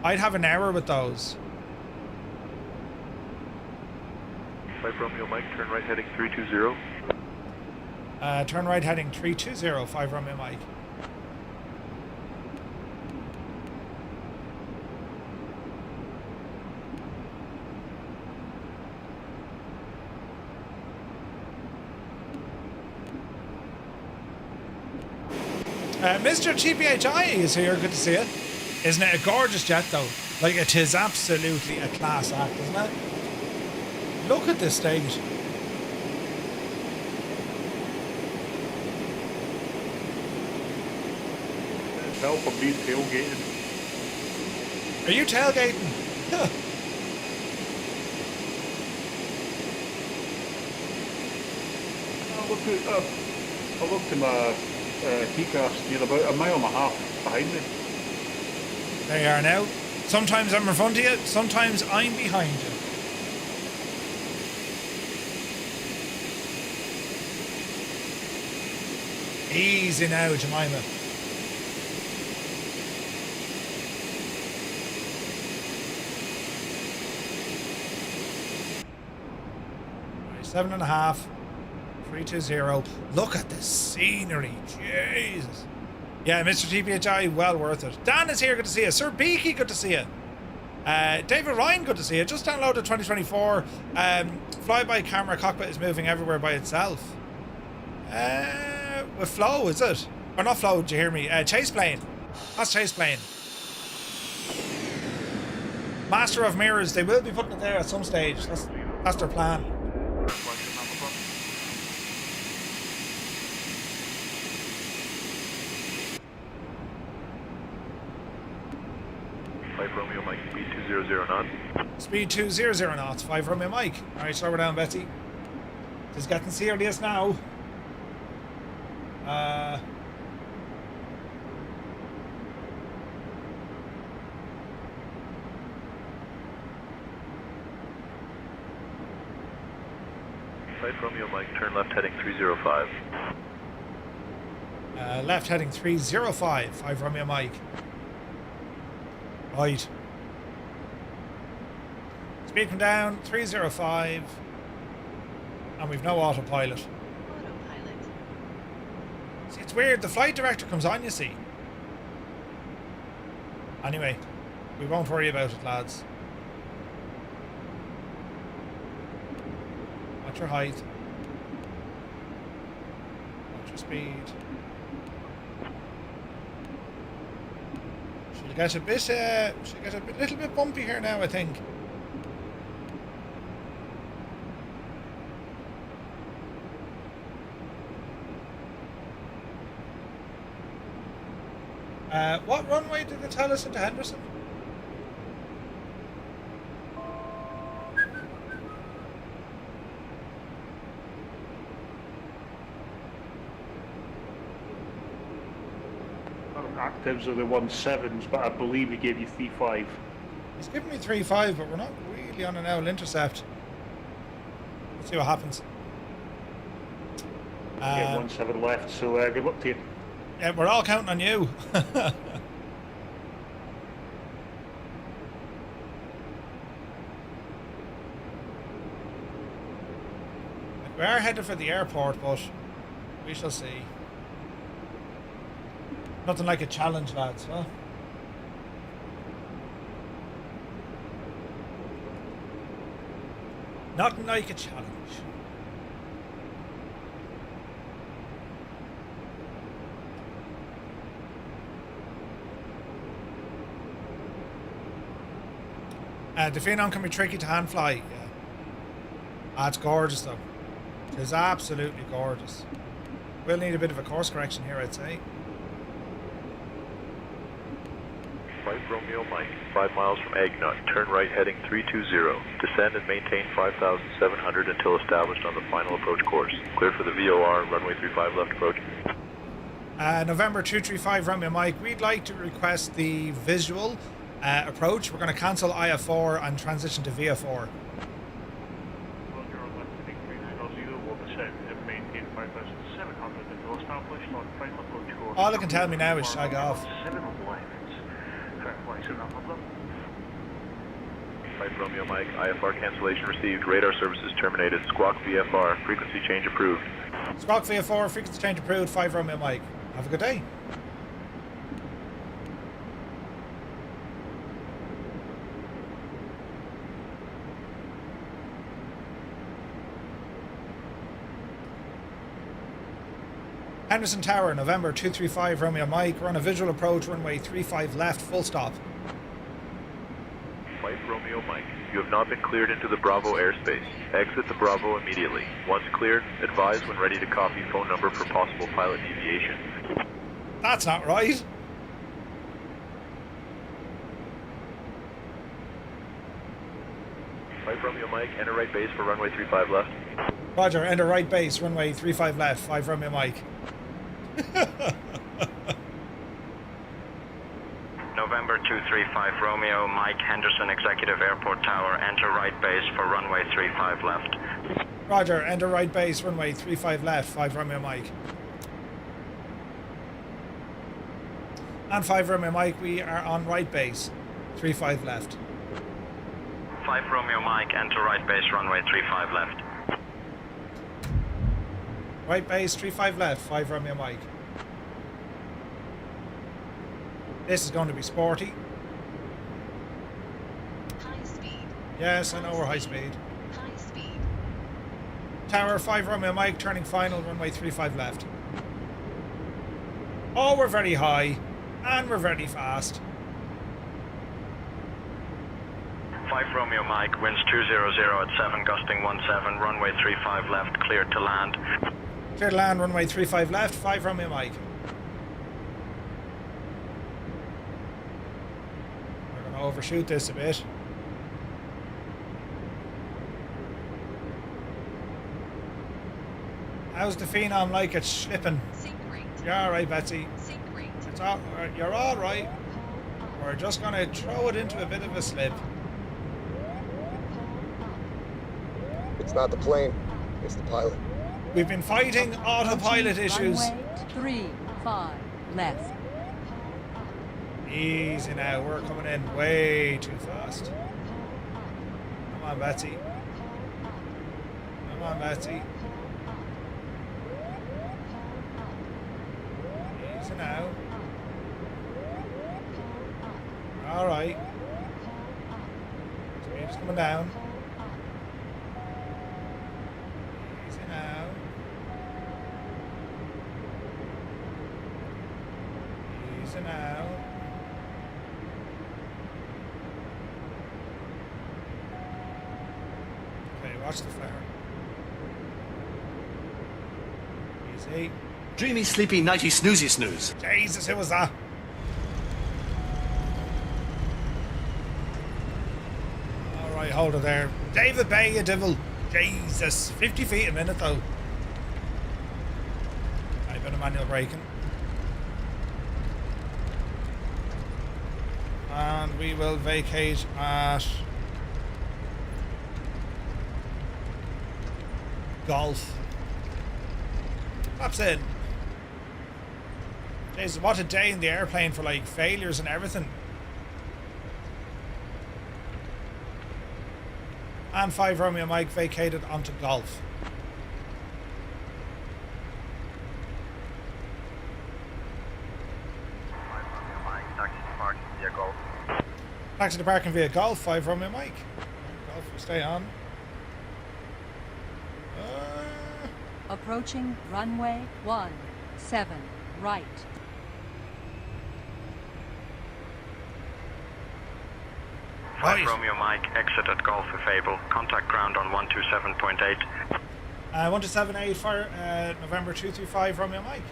I'd have an error with those. 5 Romeo Mike, turn right heading 320. Turn right heading 320, 5 Romeo Mike. Mr. TPHI is here, good to see you. Isn't it a gorgeous jet though? Like, it is absolutely a class act, isn't it? Look at this stage. Help from me tailgating. Are you tailgating? I looked at my TCAS, you're about a mile and a half behind me. There you are now. Sometimes I'm in front of you, sometimes I'm behind you. Easy now, Jemima. Right, 7.5. 320. Look at the scenery. Jesus. Yeah, Mr. TPHI, well worth it. Dan is here, good to see you. Sir Beaky, good to see you. David Ryan, good to see you. Just downloaded 2024. Flyby camera cockpit is moving everywhere by itself. With flow, is it? Or not flow, did you hear me? Chase plane. That's chase plane. Master of mirrors, they will be putting it there at some stage. That's their plan. Romeo Mike, speed 200 knots. Speed 200 knots, 5 Romeo Mike. Alright, slow her down, Betsy. Just getting serious now. 5 Romeo Mike, turn left heading 305. Left heading 305, 5 Romeo Mike. Right. Speed come down, 305. And we've no autopilot. Autopilot. See, it's weird. The flight director comes on, you see. Anyway, we won't worry about it, lads. Watch your height. Watch your speed. She'll get a bit, little bit bumpy here now, I think. What runway did they tell us into Henderson? Actives are the 17s, but I believe he gave you 3.5. He's giving me 3.5, but we're not really on an owl intercept. Let's see what happens. Yeah, 17 left, so good luck to you. Yeah, we're all counting on you. We are headed for the airport, but we shall see. Nothing like a challenge, lads, huh? Nothing like a challenge. The Phenom can be tricky to hand fly, yeah. It's gorgeous though. It is absolutely gorgeous. We'll need a bit of a course correction here, I'd say. 5 Romeo Mike, 5 miles from Agnut, turn right heading 320. Descend and maintain 5,700 until established on the final approach course. Clear for the VOR, runway 35 left approach. November 235 Romeo Mike, we'd like to request the visual approach. We're going to cancel IF4 and transition to VF4. All it can tell me now is shag off. 7 left. Fair play, so no problem. Mike Romeo Mike, IFR cancellation received. Radar services terminated. Squawk VFR. Frequency change approved. Squawk VFR, frequency change approved. 5 Romeo Mike. Have a good day. Henderson Tower, November 235 Romeo Mike. We're on a visual approach, runway 35 left, full stop. Mike Romeo Mike, you have not been cleared into the Bravo airspace. Exit the Bravo immediately. Once cleared, advise when ready to copy phone number for possible pilot deviation. That's not right. Mike Romeo Mike, enter right base for runway 35 left. Roger, enter right base, runway 35 left, 5 Romeo Mike. November 235 Romeo, Mike Henderson Executive Airport Tower, enter right base for runway 35 left. Roger, enter right base, runway 35 left, 5 Romeo Mike. And 5 Romeo Mike, we are on right base, 35 left. 5 Romeo Mike, enter right base, runway 35 left. Right base, 35 left, 5 Romeo Mike. This is going to be sporty. High speed. Yes, I know we're high speed. High speed. Tower, 5 Romeo Mike, turning final, runway 35 left. Oh, we're very high. And we're very fast. 5 Romeo Mike, winds 200 at 7, gusting 17, runway 35 left, cleared to land. Clear to land, runway 35 left, 5 Romeo Mike. We're going to overshoot this a bit. How's the Phenom like it's slipping? You're alright, Betsy. It's all, you're alright. We're just going to throw it into a bit of a slip. It's not the plane, it's the pilot. We've been fighting autopilot issues. Runway 35 left. Easy now, we're coming in way too fast. Come on, Betsy. Come on, Betsy. Easy now. Alright. Speed's coming down. Easy now. Easy now. Okay, watch the flare. Easy. Dreamy, sleepy, nighty, snoozy, snooze. Jesus, who was that? Alright, hold it there. David Bay, you devil. Jesus, 50 feet a minute though. A bit of manual braking. And we will vacate at Golf. That's it. Jesus, what a day in the airplane for like failures and everything. And 5 Romeo Mike vacated onto Golf. Taxi to parking via Golf, 5 Romeo Mike. Golf, we stay on. Approaching runway 17 right. Right. Romeo Mike, exit at Golf if able. Contact ground on 127.8. 1278 for November 235 Romeo Mike.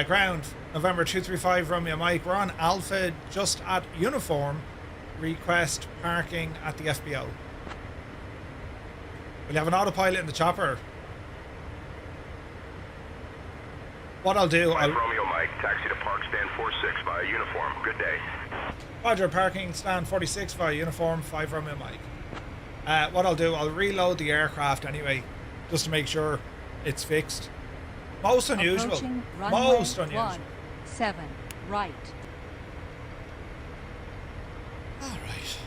Ground, November 235 Romeo Mike. We're on Alpha just at uniform. Request parking at the FBO. Will you have an autopilot in the chopper? What I'll do... Romeo Mike, taxi to park stand 46 via uniform. Good day. Roger, parking stand 46 via uniform, 5 Romeo Mike. What I'll do, I'll reload the aircraft anyway, just to make sure it's fixed. Most unusual. Most unusual. 17 right. Alright.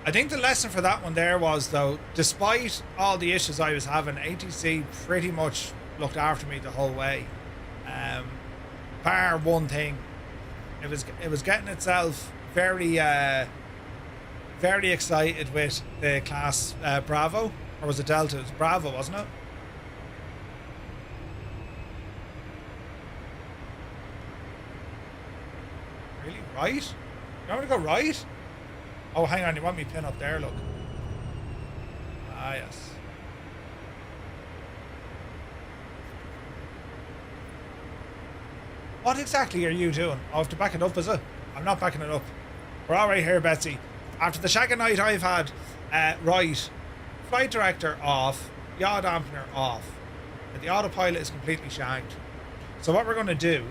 I think the lesson for that one there was, though, despite all the issues I was having, ATC pretty much looked after me the whole way. Bar one thing. It was getting itself very very excited with the class Bravo. Or was it Delta? It was Bravo, wasn't it? Really? Right? You want me to go right? Oh, hang on. You want me pin up there? Look. Ah, yes. What exactly are you doing? Oh, I have to back it up, is it? I'm not backing it up. We're all right here, Betsy. After the shagging night I've had, right, flight director off, yaw dampener off, and the autopilot is completely shagged. So what we're going to do,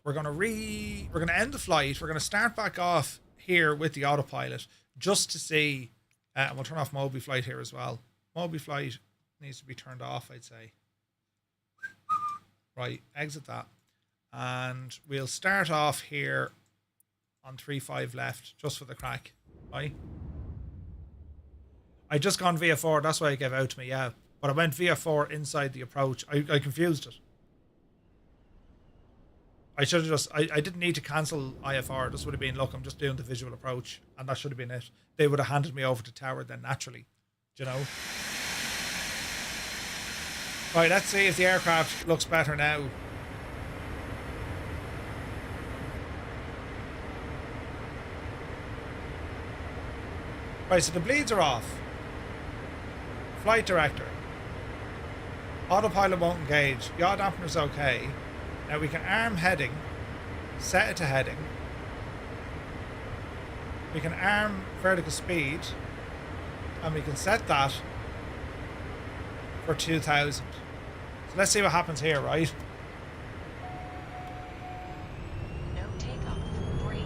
we're going to end the flight. We're going to start back off here with the autopilot just to see, and we'll turn off Moby flight here as well. Moby flight needs to be turned off, I'd say. Right, exit that. And we'll start off here on 3-5 left, just for the crack. Right? I just gone VF4, that's why it gave out to me, yeah. But I went VF4 inside the approach. I confused it. I should have just, I didn't need to cancel IFR. This would have been, look, I'm just doing the visual approach. And that should have been it. They would have handed me over to tower then naturally. Do you know? Right, let's see if the aircraft looks better now. Right, so the bleeds are off. Flight director. Autopilot won't engage. Yaw dampener's okay. Now we can arm heading. Set it to heading. We can arm vertical speed. And we can set that for 2000. So let's see what happens here, right? No takeoff. Brake.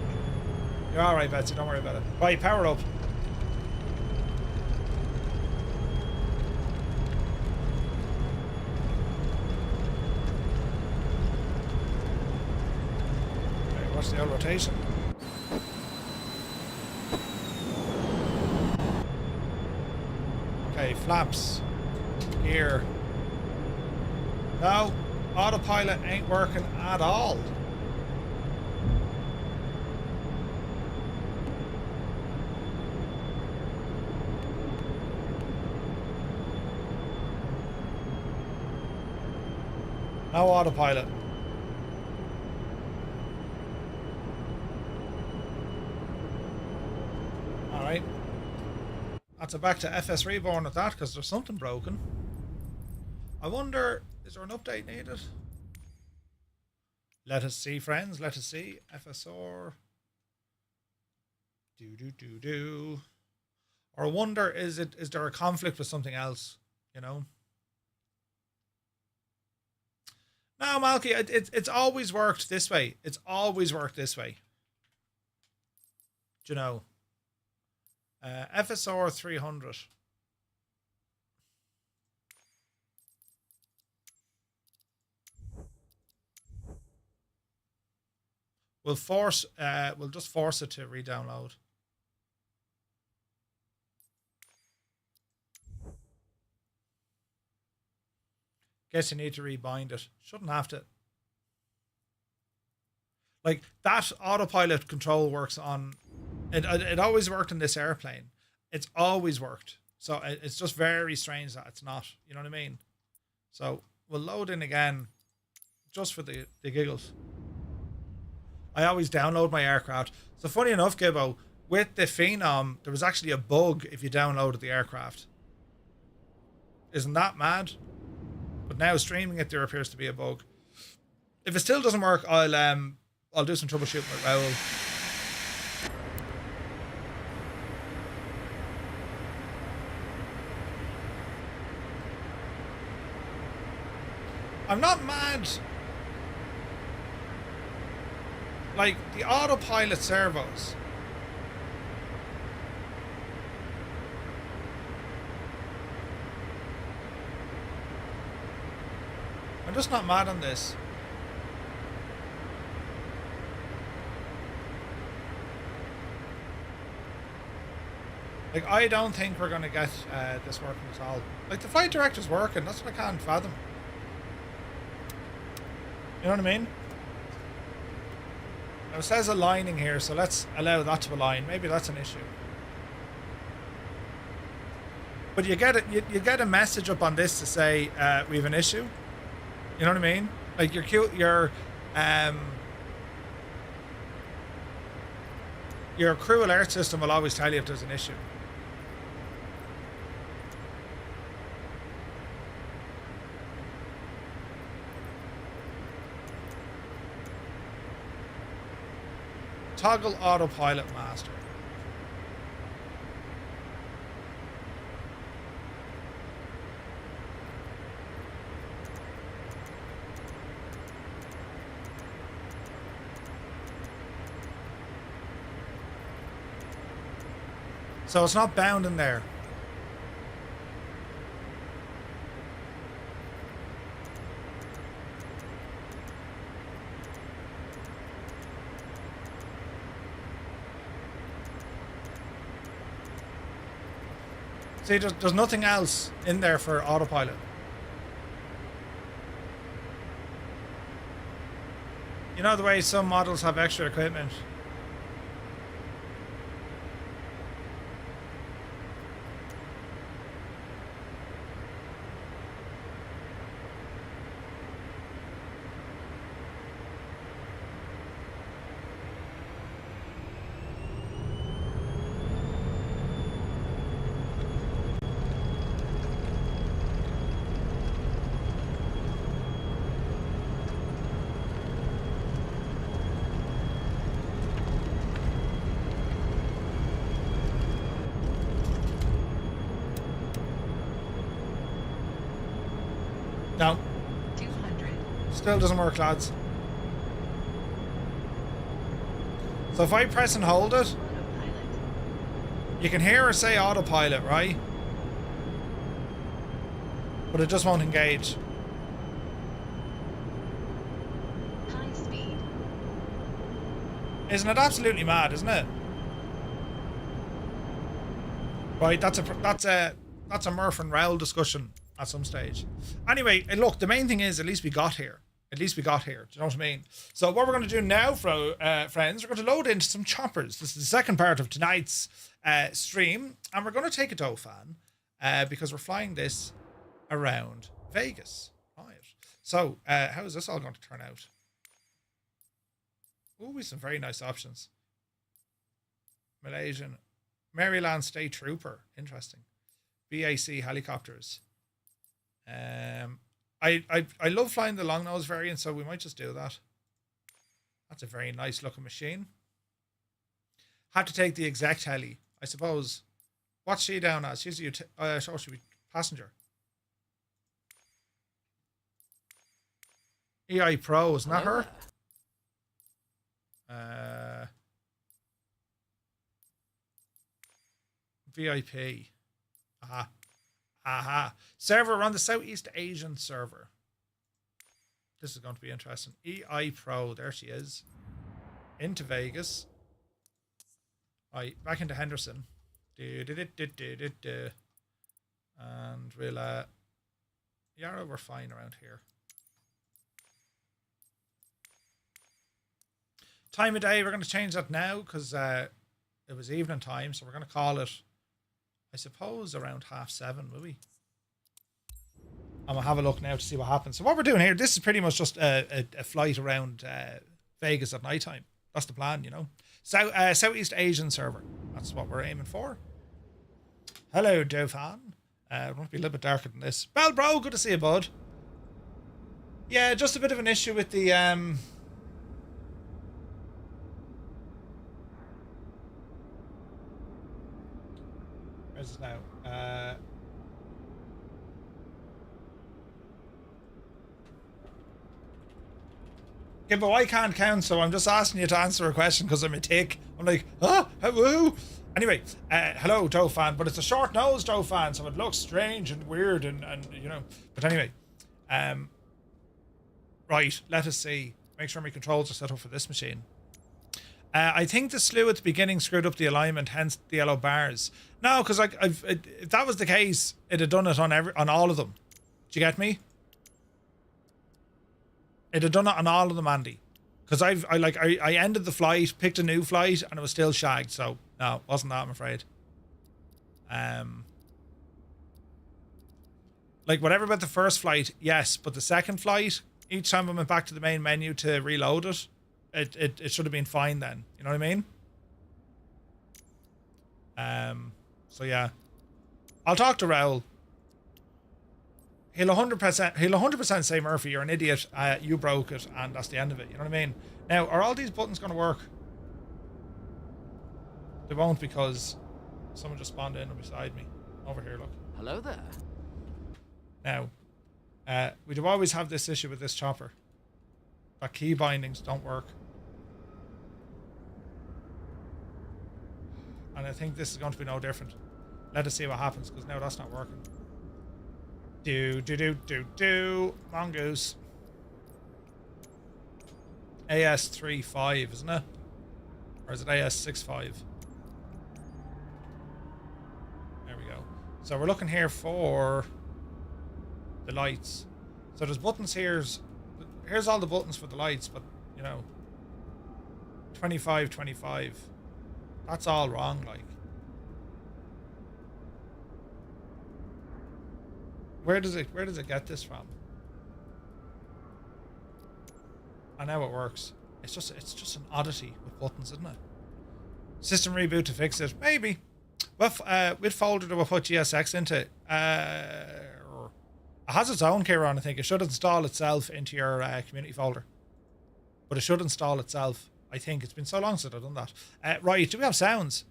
You're alright, Betsy, don't worry about it. Right, power up. Okay, watch the old rotation. Okay, flaps. Gear. No, autopilot ain't working at all. No autopilot. Alright. That's a back to FS Reborn at that, because there's something broken. I wonder, is there an update needed? Let us see, friends. Let us see. FSR. Do. Or I wonder, is there a conflict with something else? You know? No, Malky, it's always worked this way. It's always worked this way. Do you know? FSR 300. We'll just force it to re-download. Guess you need to rebind it. Shouldn't have to. Like, that autopilot control works on... It always worked in this airplane. It's always worked. So it's just very strange that it's not. You know what I mean? So we'll load in again just for the giggles. I always download my aircraft. So funny enough, Gibbo, with the Phenom, there was actually a bug if you downloaded the aircraft. Isn't that mad? But now streaming it, there appears to be a bug. If it still doesn't work, I'll do some troubleshooting with Raoul. I'm not mad. Like, the autopilot servos. I'm just not mad on this. Like, I don't think we're going to get this working at all. Like, the flight director's working. That's what I can't fathom. You know what I mean? Now, it says aligning here, so let's allow that to align. Maybe that's an issue. But you get a message up on this to say we have an issue. You know what I mean? Like, your crew alert system will always tell you if there's an issue. Toggle autopilot master. So it's not bound in there. See, there's nothing else in there for autopilot. You know the way some models have extra equipment? No. 200. Still doesn't work, lads. So if I press and hold it, you can hear her say autopilot, right? But it just won't engage. High speed. Isn't it absolutely mad, isn't it? Right, that's a Murph and Rowell discussion at some stage. Anyway, look, the main thing is at least we got here. At least we got here. Do you know what I mean? So what we're going to do now, friends, we're going to load into some choppers. This is the second part of tonight's stream, and we're going to take a Dauphin because we're flying this around Vegas. Right. So how is this all going to turn out? Ooh, we have some very nice options. Malaysian, Maryland State Trooper, interesting. BAC helicopters. I love flying the long nose variant, so we might just do that. That's a very nice looking machine. Have to take the exec heli, I suppose. What's she down as? She's a should be passenger. EI Pro, isn't that her? VIP. Aha. Aha. Server, we're on the Southeast Asian server. This is going to be interesting. EI Pro, there she is. Into Vegas. Right, back into Henderson. And we'll yeah, we're fine around here. Time of day, we're going to change that now because it was evening time, so we're going to call it, I suppose, around 7:30, will we? I'm going to have a look now to see what happens. So what we're doing here, this is pretty much just a flight around Vegas at night time. That's the plan, you know. Southeast Asian server. That's what we're aiming for. Hello, Dauphin. It might be a little bit darker than this. Well, bro, good to see you, bud. Yeah, just a bit of an issue with the... Where's this now? Yeah, but I can't count, so I'm just asking you to answer a question because I'm a tick. I'm like, woo. Anyway, hello, Dauphin, but it's a short nose Dauphin, so it looks strange and weird and you know. But anyway, right, let us see. Make sure my controls are set up for this machine. I think the slew at the beginning screwed up the alignment, hence the yellow bars. No, because like if that was the case, it'd have done it on all of them. Do you get me? It'd have done it on all of them, Andy. Because I ended the flight, picked a new flight, and it was still shagged. So no, it wasn't that, I'm afraid. Like whatever about the first flight, yes, but the second flight, each time I went back to the main menu to reload it, it should have been fine then. You know what I mean? So yeah, I'll talk to Raoul. He'll 100% say, Murphy, you're an idiot. You broke it, and that's the end of it. You know what I mean? Now, are all these buttons going to work? They won't, because someone just spawned in beside me. Over here, look. Hello there. Now, we do always have this issue with this chopper. That key bindings don't work. And I think this is going to be no different. Let us see what happens, because now that's not working. Mongoose. AS365, isn't it? Or is it AS65? There we go. So we're looking here for the lights. So there's buttons here. Here's all the buttons for the lights, but you know, 25, 25. That's all wrong, like. Where does it get this from? I know it works. It's just an oddity with buttons, isn't it? System reboot to fix it, maybe. With folder do I put GSX into? It has its own Kieran, I think. It should install itself into your community folder. But it should install itself, I think. It's been so long since I've done that. Right, do we have sounds?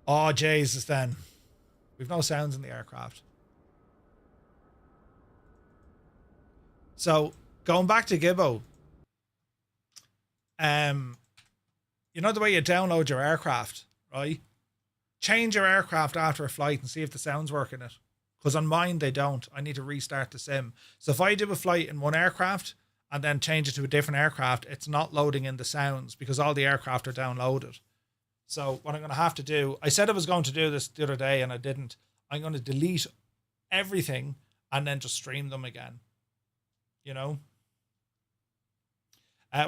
Oh, Jesus, then. We've no sounds in the aircraft. So, going back to Gibbo. You know the way you download your aircraft, right? Change your aircraft after a flight and see if the sounds work in it. Because on mine, they don't. I need to restart the sim. So if I do a flight in one aircraft and then change it to a different aircraft, it's not loading in the sounds because all the aircraft are downloaded. So what I'm going to have to do, I said I was going to do this the other day and I didn't. I'm going to delete everything and then just stream them again. You know?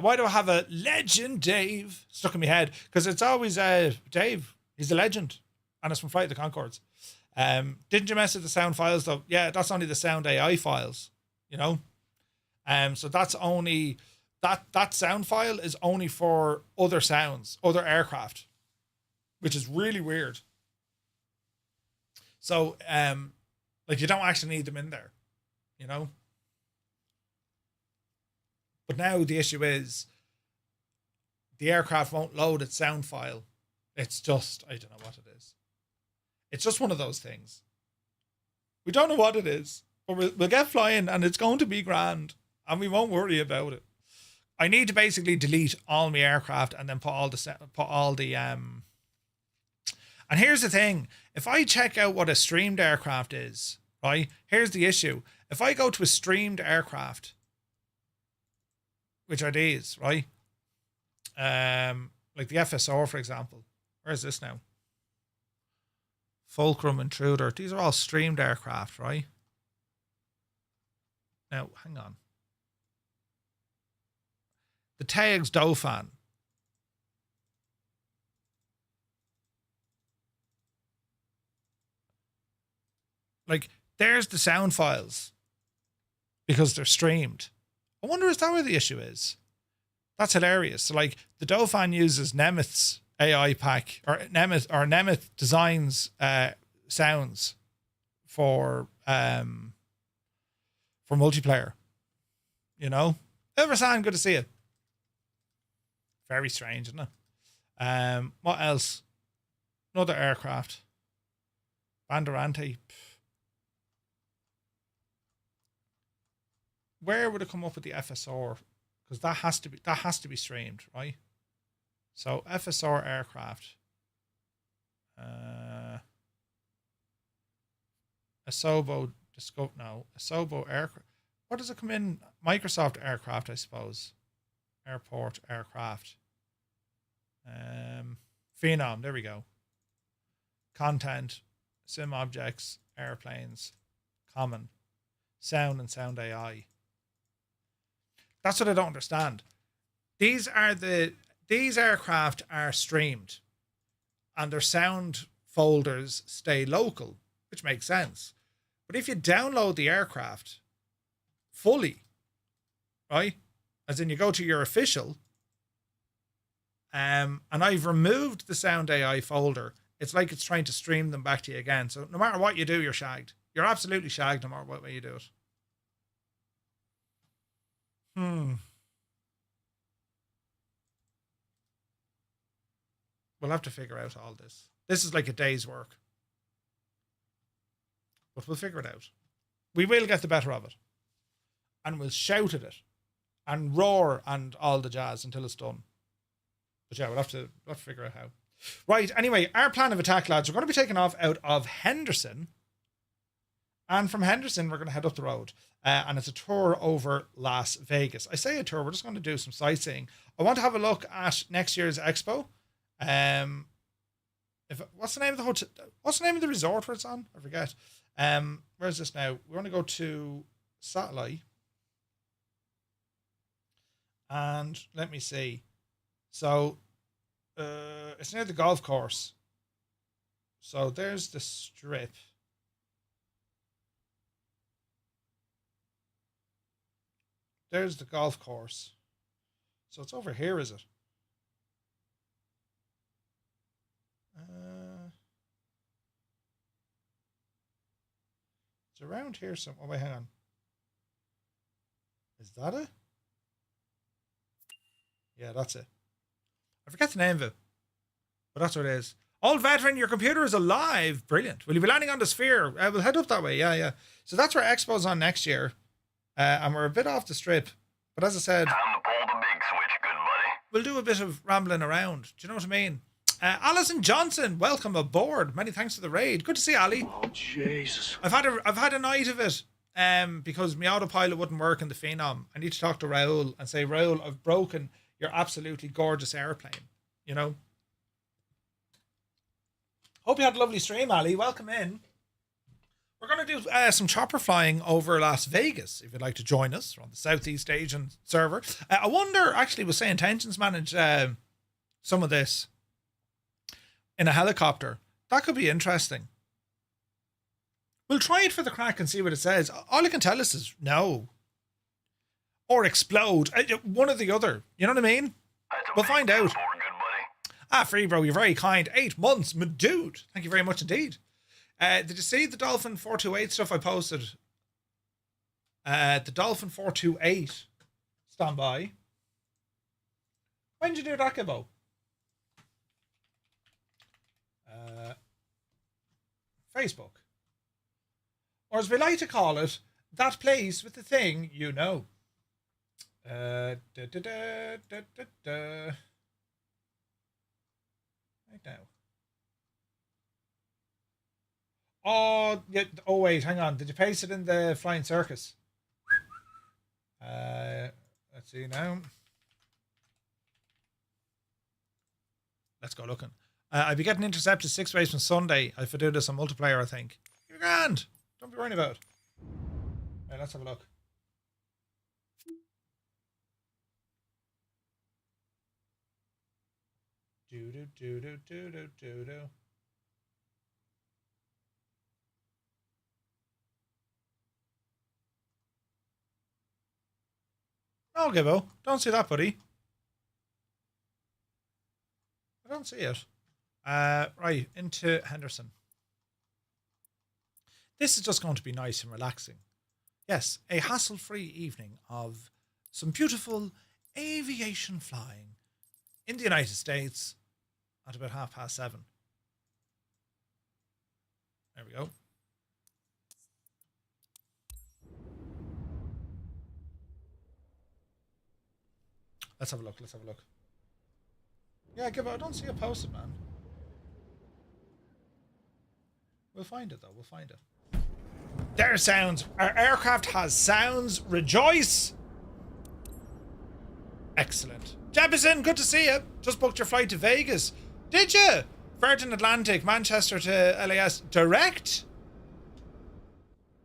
Why do I have a legend Dave stuck in my head? Because it's always Dave. He's a legend. And it's from Flight of the Conchords. Didn't you mess with the sound files though? Yeah, that's only the sound AI files. You know? So that's only... That sound file is only for other sounds, other aircraft. Which is really weird. So, like, you don't actually need them in there, you know? But now the issue is the aircraft won't load its sound file. It's just, I don't know what it is. It's just one of those things. We don't know what it is, but we'll get flying and it's going to be grand and we won't worry about it. I need to basically delete all my aircraft and then put all the and here's the thing, if I check out what a streamed aircraft is, right? Here's the issue. If I go to a streamed aircraft, which are these, right? Like the FSR, for example. Where is this now? Fulcrum, Intruder. These are all streamed aircraft, right? Now, hang on. The tags Dauphin. Like, there's the sound files because they're streamed. I wonder is that where the issue is? That's hilarious. So, like, the Dauphin uses Nemeth's AI pack or Nemeth designs sounds for multiplayer. You know, Eversan, good to see you. Very strange, isn't it? What else? Another aircraft. Banderante. Where would it come up with the FSR? Because that has to be streamed, right? So FSR aircraft. Asobo Asobo aircraft. What does it come in? Microsoft aircraft, I suppose. Airport aircraft. Phenom, there we go. Content, sim objects, airplanes, common, sound and sound AI. That's what I don't understand. These aircraft are streamed and their sound folders stay local, which makes sense. But if you download the aircraft fully, right, as in you go to your official, and I've removed the sound AI folder, it's like it's trying to stream them back to you again. So no matter what you do, you're shagged. You're absolutely shagged no matter what way you do it. We'll have to figure out all this. This is like a day's work. But we'll figure it out. We will get the better of it. And we'll shout at it. And roar and all the jazz until it's done. But yeah, we'll have to figure out how. Right, anyway, our plan of attack, lads. We're going to be taking off out of Henderson. And from Henderson, we're going to head up the road. And it's a tour over Las Vegas. I say a tour, we're just going to do some sightseeing. I want to have a look at next year's expo. What's the name of the hotel? What's the name of the resort where it's on? I forget. Where's this now? We want to go to Satellite. And let me see. So it's near the golf course. So there's the strip. There's the golf course. So it's over here, is it? It's around here somewhere. Oh, wait, hang on. Is that it? Yeah, that's it. I forget the name of it. But that's what it is. Old veteran, your computer is alive. Brilliant. Will you be landing on the sphere? We'll head up that way. Yeah. So that's where Expo's on next year. And we're a bit off the strip. But as I said... Time to pull the big switch, good buddy. We'll do a bit of rambling around. Do you know what I mean? Alison Johnson, welcome aboard. Many thanks for the raid. Good to see Ali. Oh Jesus! I've had a night of it. Because my autopilot wouldn't work in the Phenom. I need to talk to Raoul and say, Raoul, I've broken your absolutely gorgeous airplane. You know. Hope you had a lovely stream, Ali. Welcome in. We're going to do some chopper flying over Las Vegas. If you'd like to join us, we're on the Southeast Asian server. I wonder, actually, will SayIntentions manage some of this in a helicopter? That could be interesting. We'll try it for the crack and see what it says. All it can tell us is no. Or explode. One or the other. You know what I mean? We'll find out. Free bro, you're very kind. 8 months, my dude. Thank you very much indeed. Did you see the Dauphin 428 stuff I posted? The Dauphin 428. Stand by. When did you do that, Gibbo? Facebook. Or as we like to call it, that place with the thing you know. Right now. Oh, yeah. Oh, wait, hang on. Did you paste it in the Flying Circus? Let's see now. Let's go looking. I'll be getting intercepted 6 ways from Sunday. If I do this on multiplayer, I think. You're grand. Don't be worrying about it. Right, let's have a look. Do. Oh, Gibbo. Don't see that, buddy. I don't see it. Right, into Henderson. This is just going to be nice and relaxing. Yes, a hassle-free evening of some beautiful aviation flying in the United States at about 7:30. There we go. Let's have a look. Yeah, Gibbo, I don't see it posted, man. We'll find it, though. We'll find it. There's sounds. Our aircraft has sounds. Rejoice. Excellent. Jefferson, good to see you. Just booked your flight to Vegas. Did you? Virgin Atlantic, Manchester to LAS. Direct?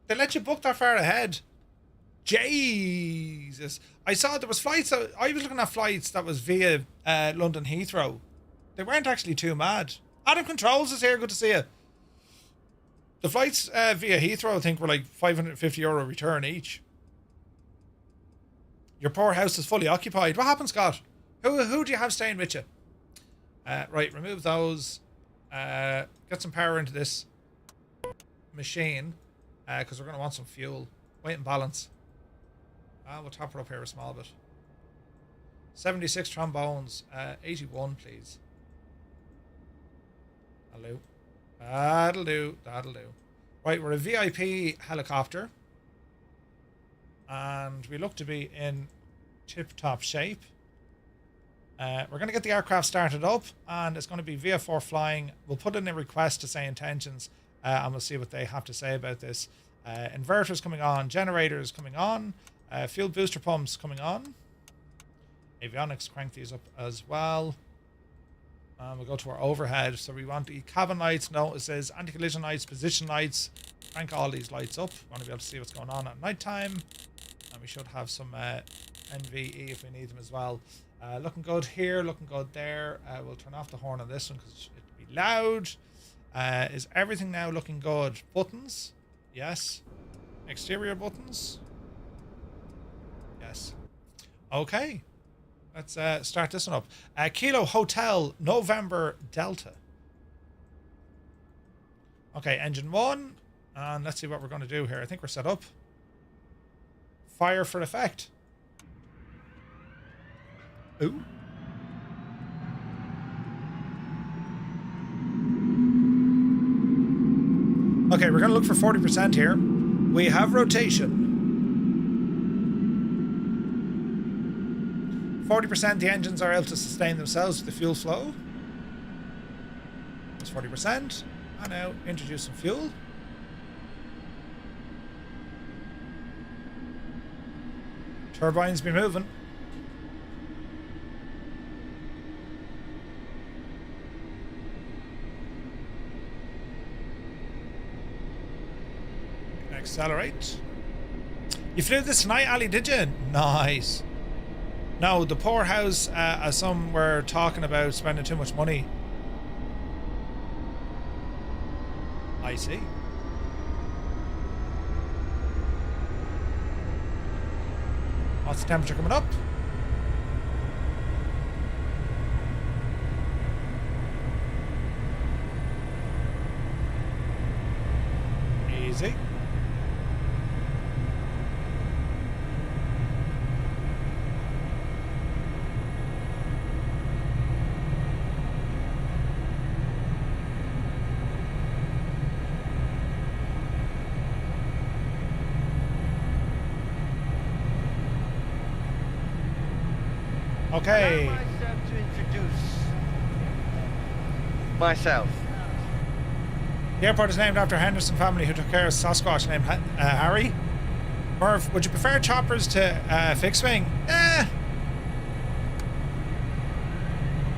They let you book that far ahead. Jesus. I saw there was flights. I was looking at flights that was via London Heathrow. They weren't actually too mad. Adam Controls is here. Good to see you. The flights via Heathrow, I think, were like €550 return each. Your poor house is fully occupied. What happened, Scott? Who do you have staying with you? Right, remove those. Get some power into this machine. Because we're going to want some fuel. Weight and balance. We'll top her up here a small bit. 76 trombones. 81, please. Hello. That'll do. That'll do. Right, we're a VIP helicopter. And we look to be in tip-top shape. We're going to get the aircraft started up. And it's going to be VF4 flying. We'll put in a request to SayIntentions. And we'll see what they have to say about this. Inverters coming on. Generators coming on. Fuel booster pumps coming on. Avionics, crank these up as well. We'll go to our overhead. So we want the cabin lights, notices, anti-collision lights, position lights. Crank all these lights up. We want to be able to see what's going on at night time. And we should have some NVE if we need them as well. Looking good here, looking good there. We'll turn off the horn on this one because it'll be loud. Is everything now looking good? Buttons? Yes. Exterior buttons? Yes. Okay. Let's start this one up. Kilo Hotel November Delta. Okay, engine 1. And let's see what we're going to do here. I think we're set up. Fire for effect. Ooh. Okay, we're going to look for 40% here. We have rotation. 40%, the engines are able to sustain themselves with the fuel flow. That's 40%. And now introduce some fuel. Turbines be moving. Accelerate. You flew this tonight, Ali, did you? Nice. No, the poorhouse, as some were talking about spending too much money. I see. What's the temperature coming up? Easy. Okay. To introduce myself. The airport is named after a Henderson family who took care of Sasquatch named Harry. Murph, would you prefer choppers to fixed wing?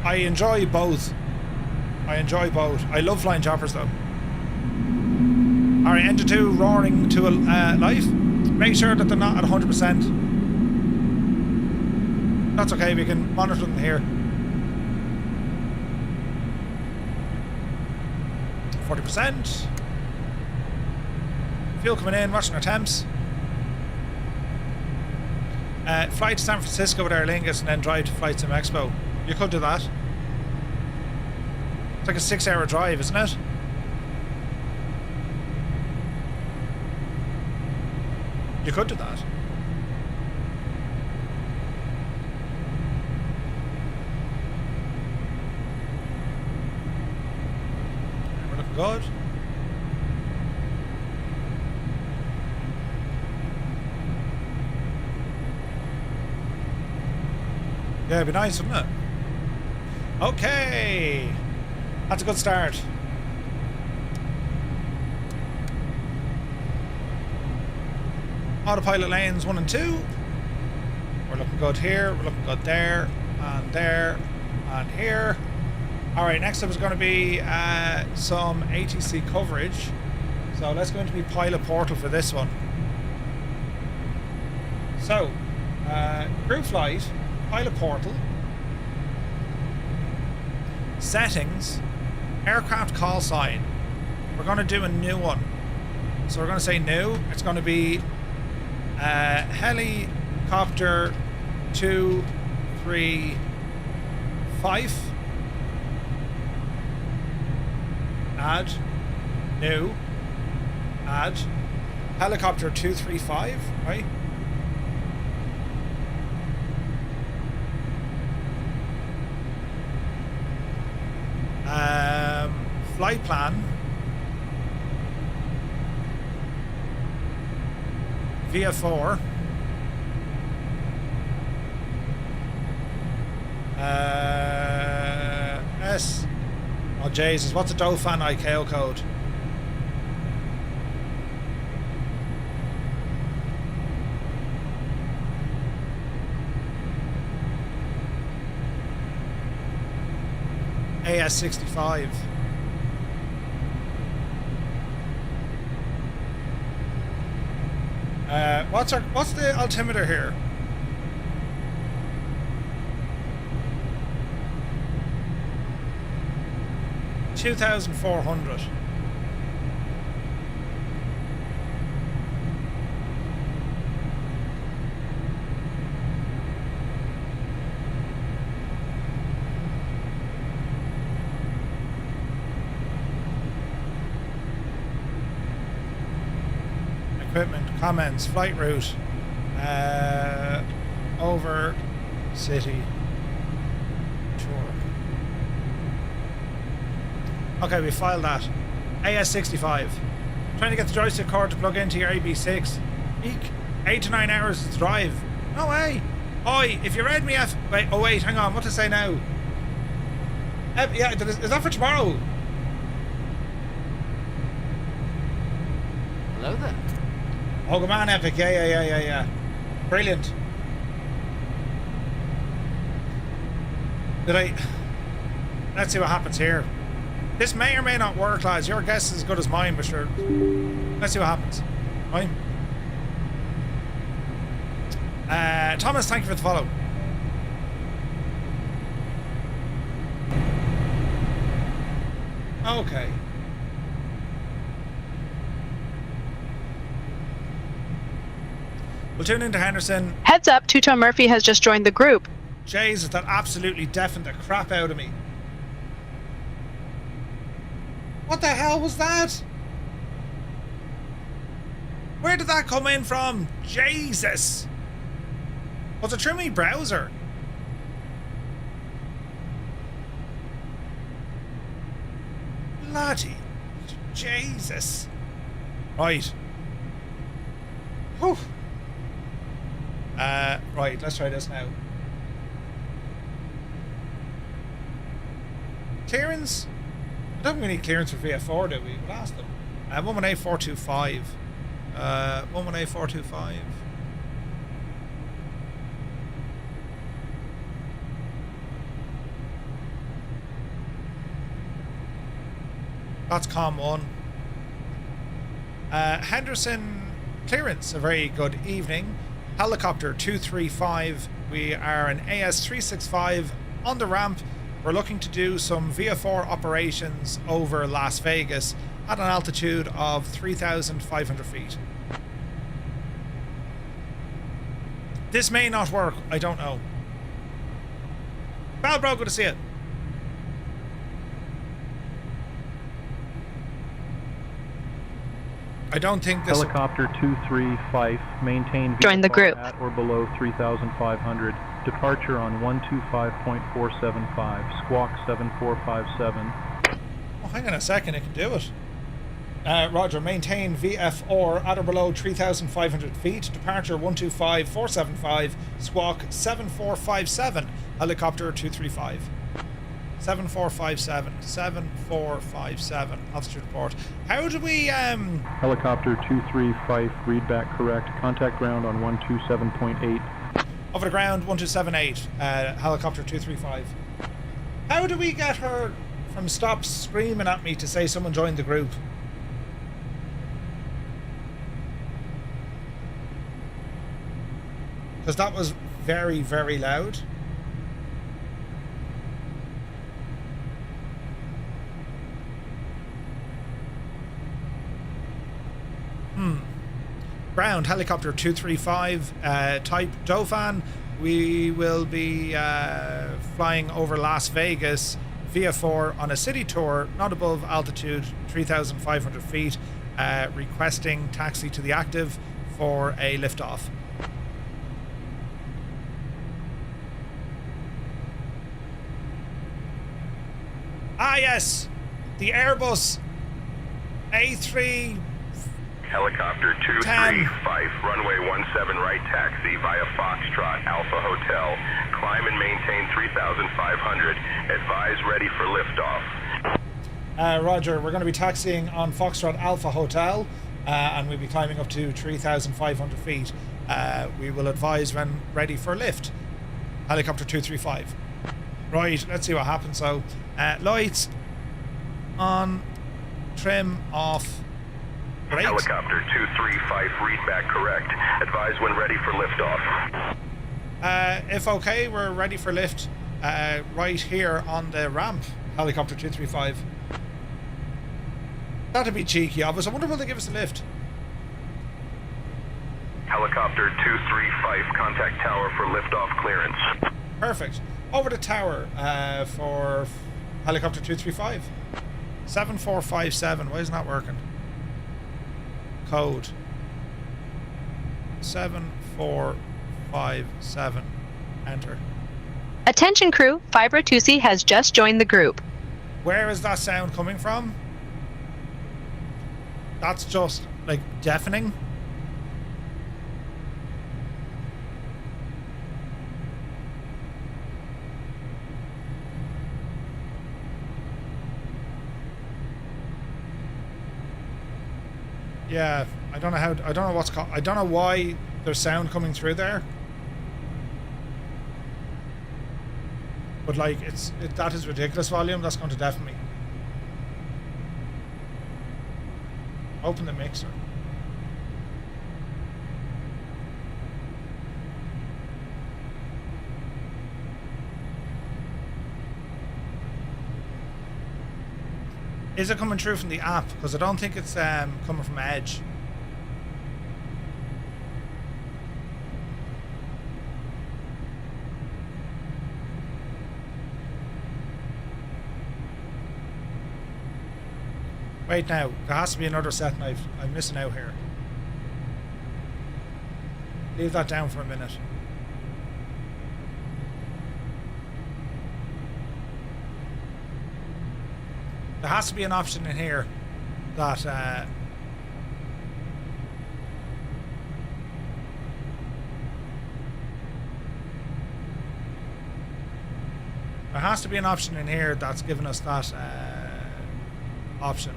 I enjoy both. I love flying choppers though. Alright, engine 2 roaring to life. Make sure that they're not at 100%. That's okay, we can monitor them here. 40%. Fuel coming in, watching our temps. Fly to San Francisco with Aer Lingus and then drive to Flight Sim Expo. You could do that. It's like a 6-hour drive, isn't it? You could do that. Good. Yeah, it'd be nice, wouldn't it? Okay. That's a good start. Autopilot lanes 1 and 2. We're looking good here. We're looking good there. And here. Alright, next up is going to be some ATC coverage. So let's go into the pilot portal for this one. So, crew flight, pilot portal, settings, aircraft call sign. We're going to do a new one. So we're going to say new. It's going to be helicopter 235. Add. New. Add. Helicopter 235, right? Flight plan. VF4. S. Oh Jesus, what's a Dauphin ICAO code? AS365. What's the altimeter here? $2,400. Equipment, comments, flight route, over city tour. Okay, we filed that. AS365. Trying to get the joystick cord to plug into your AB6. Eek. 8 to 9 hours to drive. No way. Oi, if you read me wait, oh wait, hang on, what to say now? Yeah, is that for tomorrow? Hello there. Oh, come on, Epic. Yeah. Brilliant. Let's see what happens here. This may or may not work, lads. Your guess is as good as mine, but sure. Let's see what happens. Right? Thomas, thank you for the follow. Okay. We'll tune into Henderson. Heads up, Two-Tone Murphy has just joined the group. Jesus, that absolutely deafened the crap out of me. What the hell was that? Where did that come in from? Jesus. Was it through my browser? Bloody Jesus. Right. Whew. Right, let's try this now. Clearance? I don't think we need clearance for VF4, do we? We'll ask them. 118-425. 118-425. That's COM 1. Henderson clearance, a very good evening. Helicopter 235. We are an AS365 on the ramp. We're looking to do some VF4 operations over Las Vegas at an altitude of 3,500 feet. This may not work, I don't know. Well, bro, good to see you. I don't think this... Helicopter 235, maintain Join the group. At or below 3,500. Departure on 125.475, squawk 7457. Oh, hang on a second, it can do it. Roger, maintain VF4 at or below 3,500 feet. Departure 125.475, squawk 7457. Helicopter 235. 7457, altitude report. How do we, Helicopter 235, read back correct. Contact ground on 127.8. over the ground, 1278, helicopter 235. How do we get her from stop screaming at me to say someone joined the group? Because that was very, very loud. Ground, helicopter 235, type Dauphin. We will be flying over Las Vegas via 4 on a city tour, not above altitude 3,500 feet, requesting taxi to the active for a liftoff. Ah yes, the Airbus A3 Helicopter 235, runway 17 right taxi via Foxtrot Alpha Hotel. Climb and maintain 3,500. Advise ready for liftoff. Roger, we're going to be taxiing on Foxtrot Alpha Hotel, and we'll be climbing up to 3,500 feet. We will advise when ready for lift. Helicopter 235. Right, let's see what happens. So, lights on, trim off. Great. Helicopter 235, read back correct. Advise when ready for liftoff. If okay, we're ready for lift right here on the ramp. Helicopter 235. That'd be cheeky of us. I wonder will they give us a lift. Helicopter 235, contact tower for liftoff clearance. Perfect. Over the tower for helicopter 235. 7457. Why isn't that working? Code 7457. Enter. Attention crew, Fibratusi has just joined the group. Where is that sound coming from? That's just like deafening. Yeah, I don't know how. I don't know what's. I don't know why there's sound coming through there. But like, that is ridiculous volume. That's going to deafen me. Open the mixer. Is it coming through from the app? Because I don't think it's coming from Edge. Wait now, there has to be another setting I'm missing out here. Leave that down for a minute. There has to be an option in here that there has to be an option in here that's given us that option.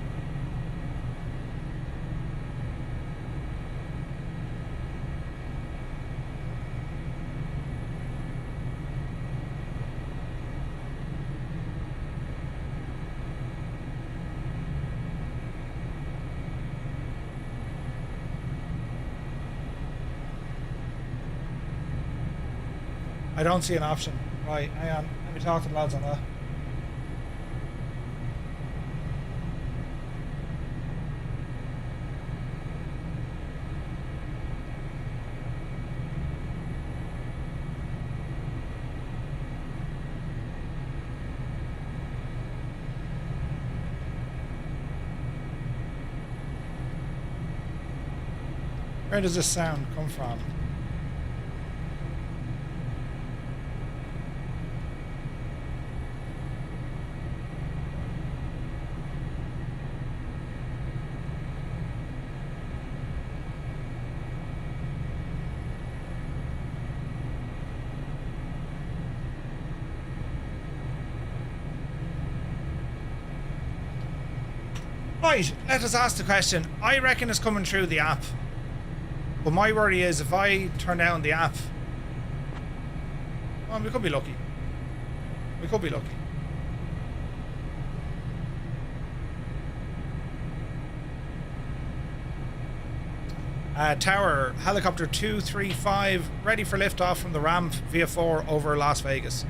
I don't see an option. Right, hang on. Let me talk to the lads on that. Where does this sound come from? Right, let us ask the question. I reckon it's coming through the app. But my worry is if I turn down the app, well, we could be lucky. We could be lucky. Tower, helicopter 235, ready for liftoff from the ramp via 4 over Las Vegas.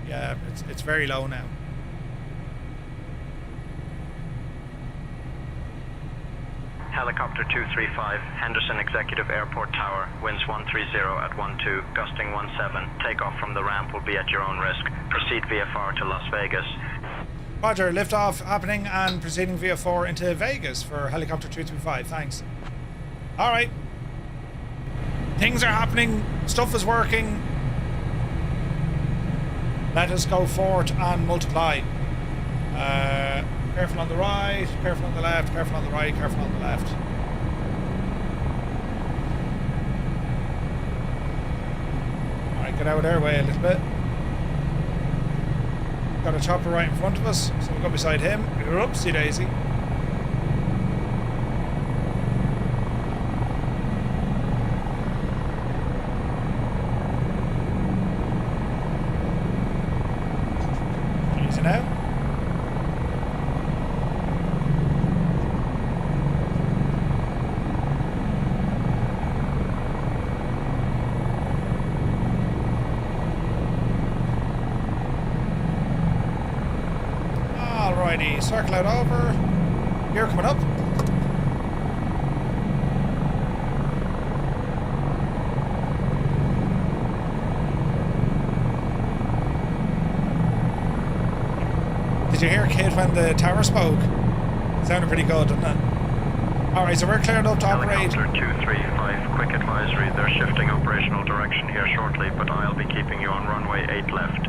Yeah, it's very low now. Helicopter 235, Henderson Executive Airport Tower, winds 130 at 12, gusting 17. Takeoff from the ramp will be at your own risk. Proceed VFR to Las Vegas. Roger, liftoff happening and proceeding via 4 into Vegas for helicopter 235. Thanks. All right. Things are happening. Stuff is working. Let us go forth and multiply. Careful on the right, careful on the left, careful on the right, careful on the left. Alright, get out of their way a little bit. Got a chopper right in front of us, so we'll go beside him. Oopsie daisy. Easy now. Circle out over. Here coming up. Did you hear, kid, when the tower spoke? Sounded pretty good, didn't it? Alright, so we're cleared up to operate. Helicopter 235, quick advisory. They're shifting operational direction here shortly, but I'll be keeping you on runway 8 left.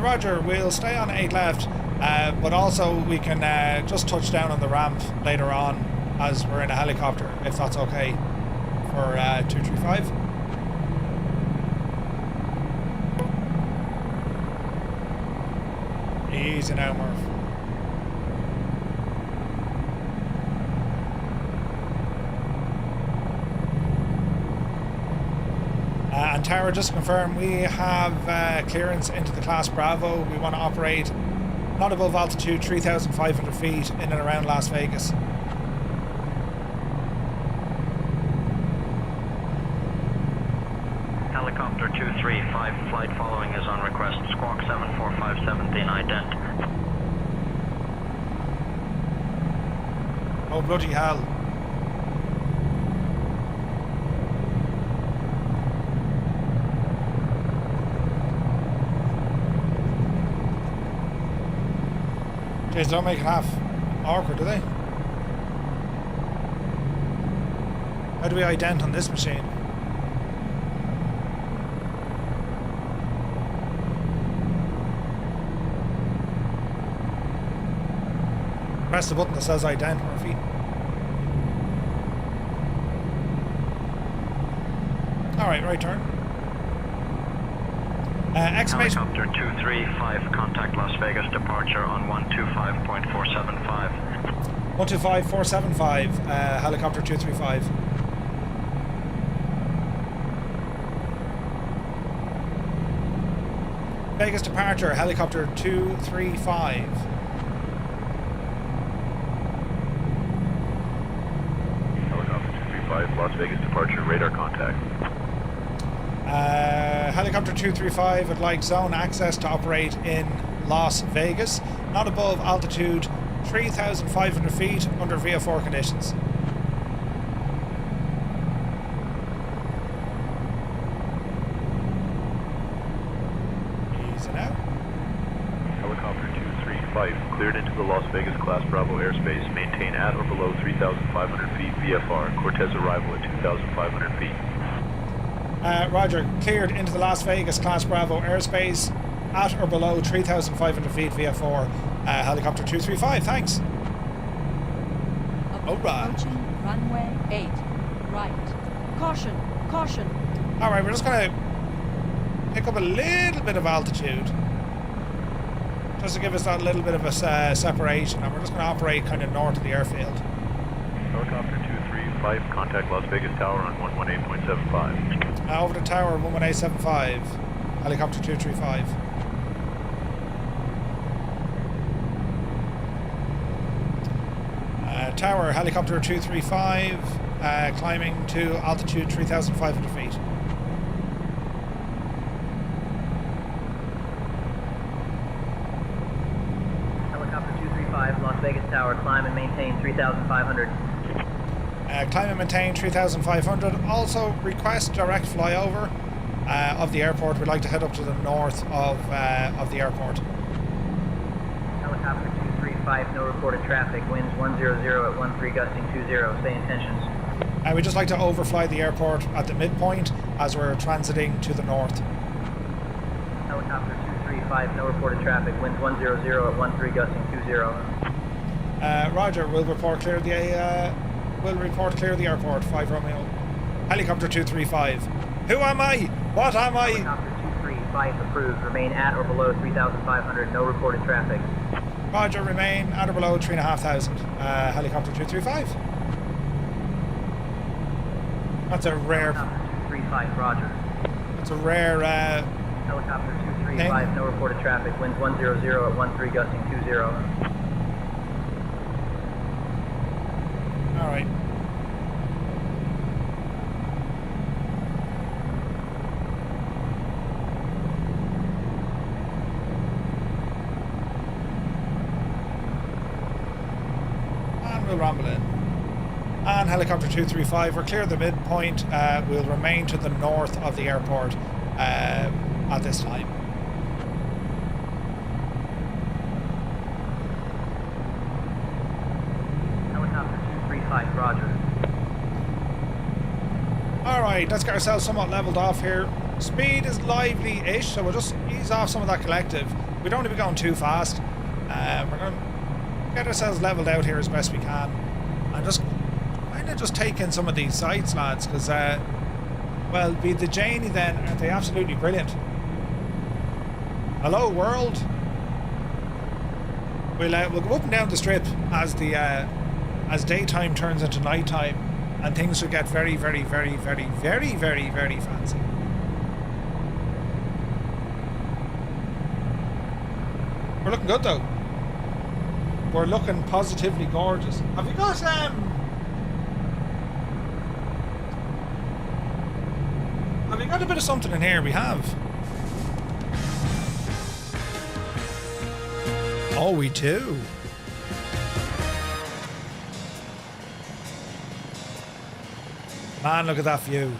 Roger, we'll stay on 8 left. But also we can just touch down on the ramp later on as we're in a helicopter, if that's okay for 235. Easy now, Murph. And Tower, just to confirm, we have clearance into the class Bravo. We want to operate not above altitude 3,500 feet in and around Las Vegas. Helicopter 235, flight following is on request. Squawk 74517 ident. Oh bloody hell. Jeez, don't make it half awkward, do they? How do we ident on this machine? Press the button that says ident, Murphy. Alright, right turn. Helicopter 235, contact Las Vegas departure on 125.475. 125.475, helicopter 235. Vegas departure, helicopter 235. Helicopter 235, Las Vegas departure, radar contact. Helicopter 235 would like zone access to operate in Las Vegas, not above altitude 3,500 feet under VFR conditions. Easy now. Helicopter 235, cleared into the Las Vegas Class Bravo airspace. Maintain at or below 3,500 feet VFR. Cortez arrival at 2,500 feet. Roger, cleared into the Las Vegas Class Bravo airspace at or below 3,500 feet VFR. Helicopter 235, thanks. Alright. Approaching runway 8, right. Caution, caution. Alright, we're just going to pick up a little bit of altitude. just to give us that little bit of a separation, and we're just going to operate kind of north of the airfield. Helicopter 235, contact Las Vegas Tower on 118.75. Over the tower, 118.75. Helicopter 235. Tower, helicopter 235, climbing to altitude 3,500 feet. Helicopter 235, Las Vegas Tower, climb and maintain 3,500. Climb and maintain 3,500. Also request direct flyover of the airport. We'd like to head up to the north of the airport. Helicopter 235, no reported traffic, winds 100 at 13 gusting 20, say intentions. We'd just like to overfly the airport at the midpoint as we're transiting to the north. Helicopter 235, no reported traffic, winds 100 at 13 gusting 20. Roger, we'll report clear the airport, 5 Romeo. Helicopter 235. Who am I? What am I? Helicopter 235 approved, remain at or below 3,500, no reported traffic. Roger, remain at or below 3,500. Helicopter 235. That's a rare... Helicopter 235, roger. That's a rare... Helicopter 235, thing. no reported traffic, winds 100 at 13 gusting 20. Alright. And we'll rumble in. And helicopter 235, we're clear of the midpoint. We'll remain to the north of the airport at this time. Helicopter 235, roger. Alright, let's get ourselves somewhat leveled off here. Speed is lively-ish, so we'll just ease off some of that collective. We don't want to be going too fast. We're going to get ourselves leveled out here as best we can. And just kind of just take in some of these sights, lads, because, well, be the Janey then, aren't they absolutely brilliant? Hello, world. We'll go up and down the strip as the as daytime turns into nighttime, and things will get very, very, very, very, very, very, very fancy. We're looking good though. We're looking positively gorgeous. Have we got a bit of something in here? We have. Oh, we do. Man, look at that view.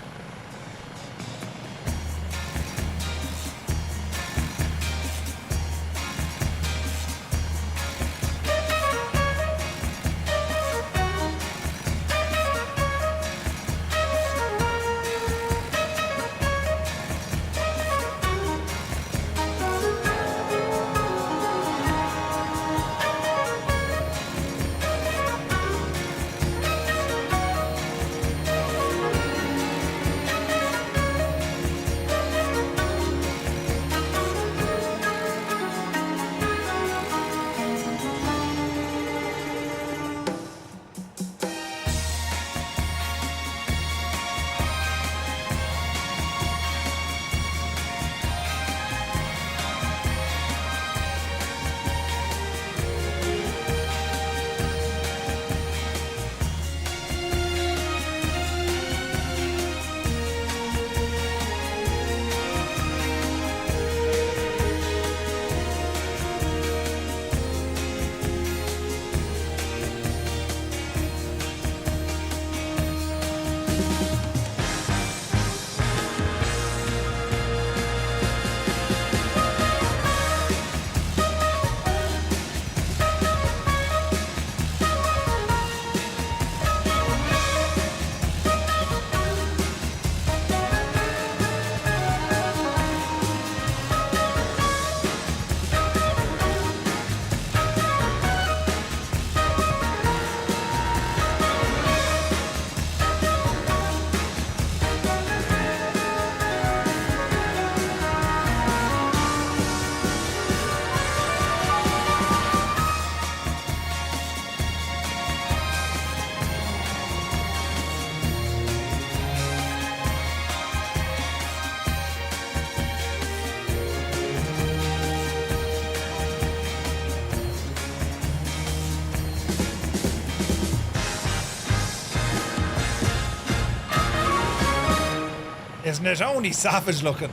Isn't it only savage looking?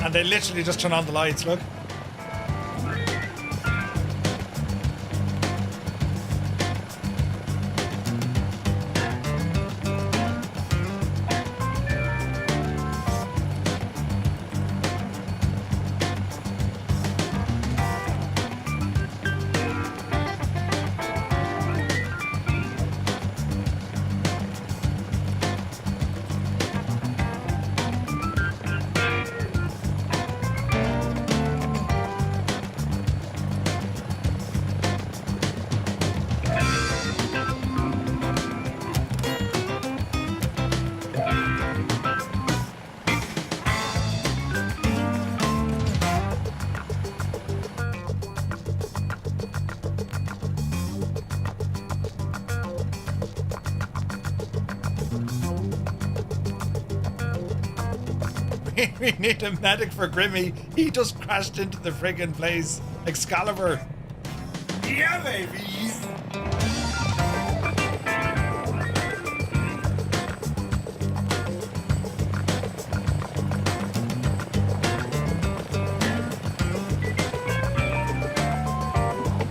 And they literally just turn on the lights, look. We need a medic for Grimmy. He just crashed into the friggin' place. Excalibur. Yeah, babies.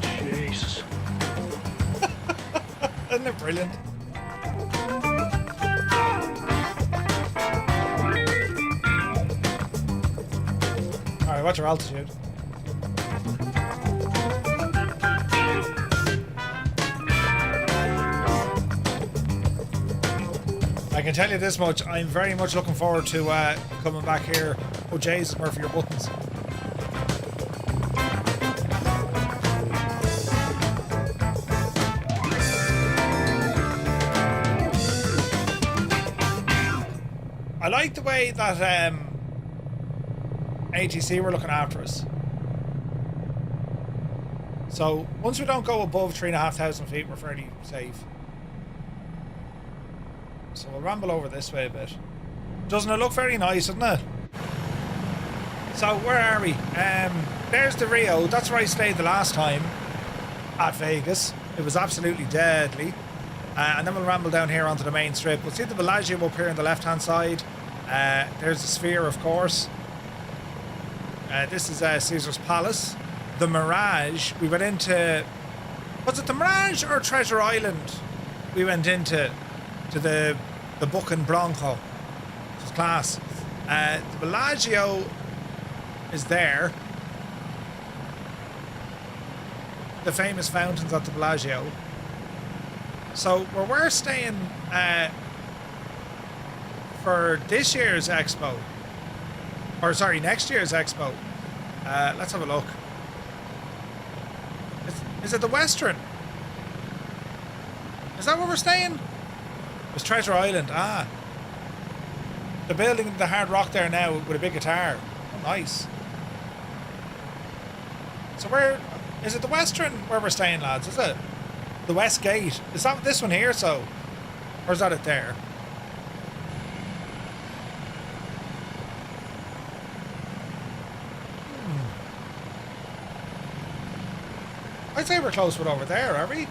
Jesus. Isn't it brilliant? Alright, what's your altitude? I can tell you this much, I'm very much looking forward to coming back here. Oh Jesus, Murphy, your buttons. I like the way that ATC were looking after us. So once we don't go above 3,500 feet, we're fairly safe. So we'll ramble over this way a bit. Doesn't it look very nice, doesn't it? So where are we? There's the Rio. That's where I stayed the last time at Vegas. It was absolutely deadly. And then we'll ramble down here onto the main strip. We'll see the Bellagio up here on the left hand side. There's the Sphere, of course. This is Caesar's Palace. The Mirage. We went into... Was it the Mirage or Treasure Island? We went into the Buck and Bronco. Which is class. The Bellagio is there. The famous fountains at the Bellagio. So where we're staying for this year's expo, or sorry, next year's expo, let's have a look. Is it the Western? Is that where we're staying? It's Treasure Island. Ah, the building, the Hard Rock there now with a big guitar. Oh, nice. So where is it? The Western where we're staying, lads? Is it the West Gate? Is that this one here? So, or is that it there? I'd say we're close with over there, are we?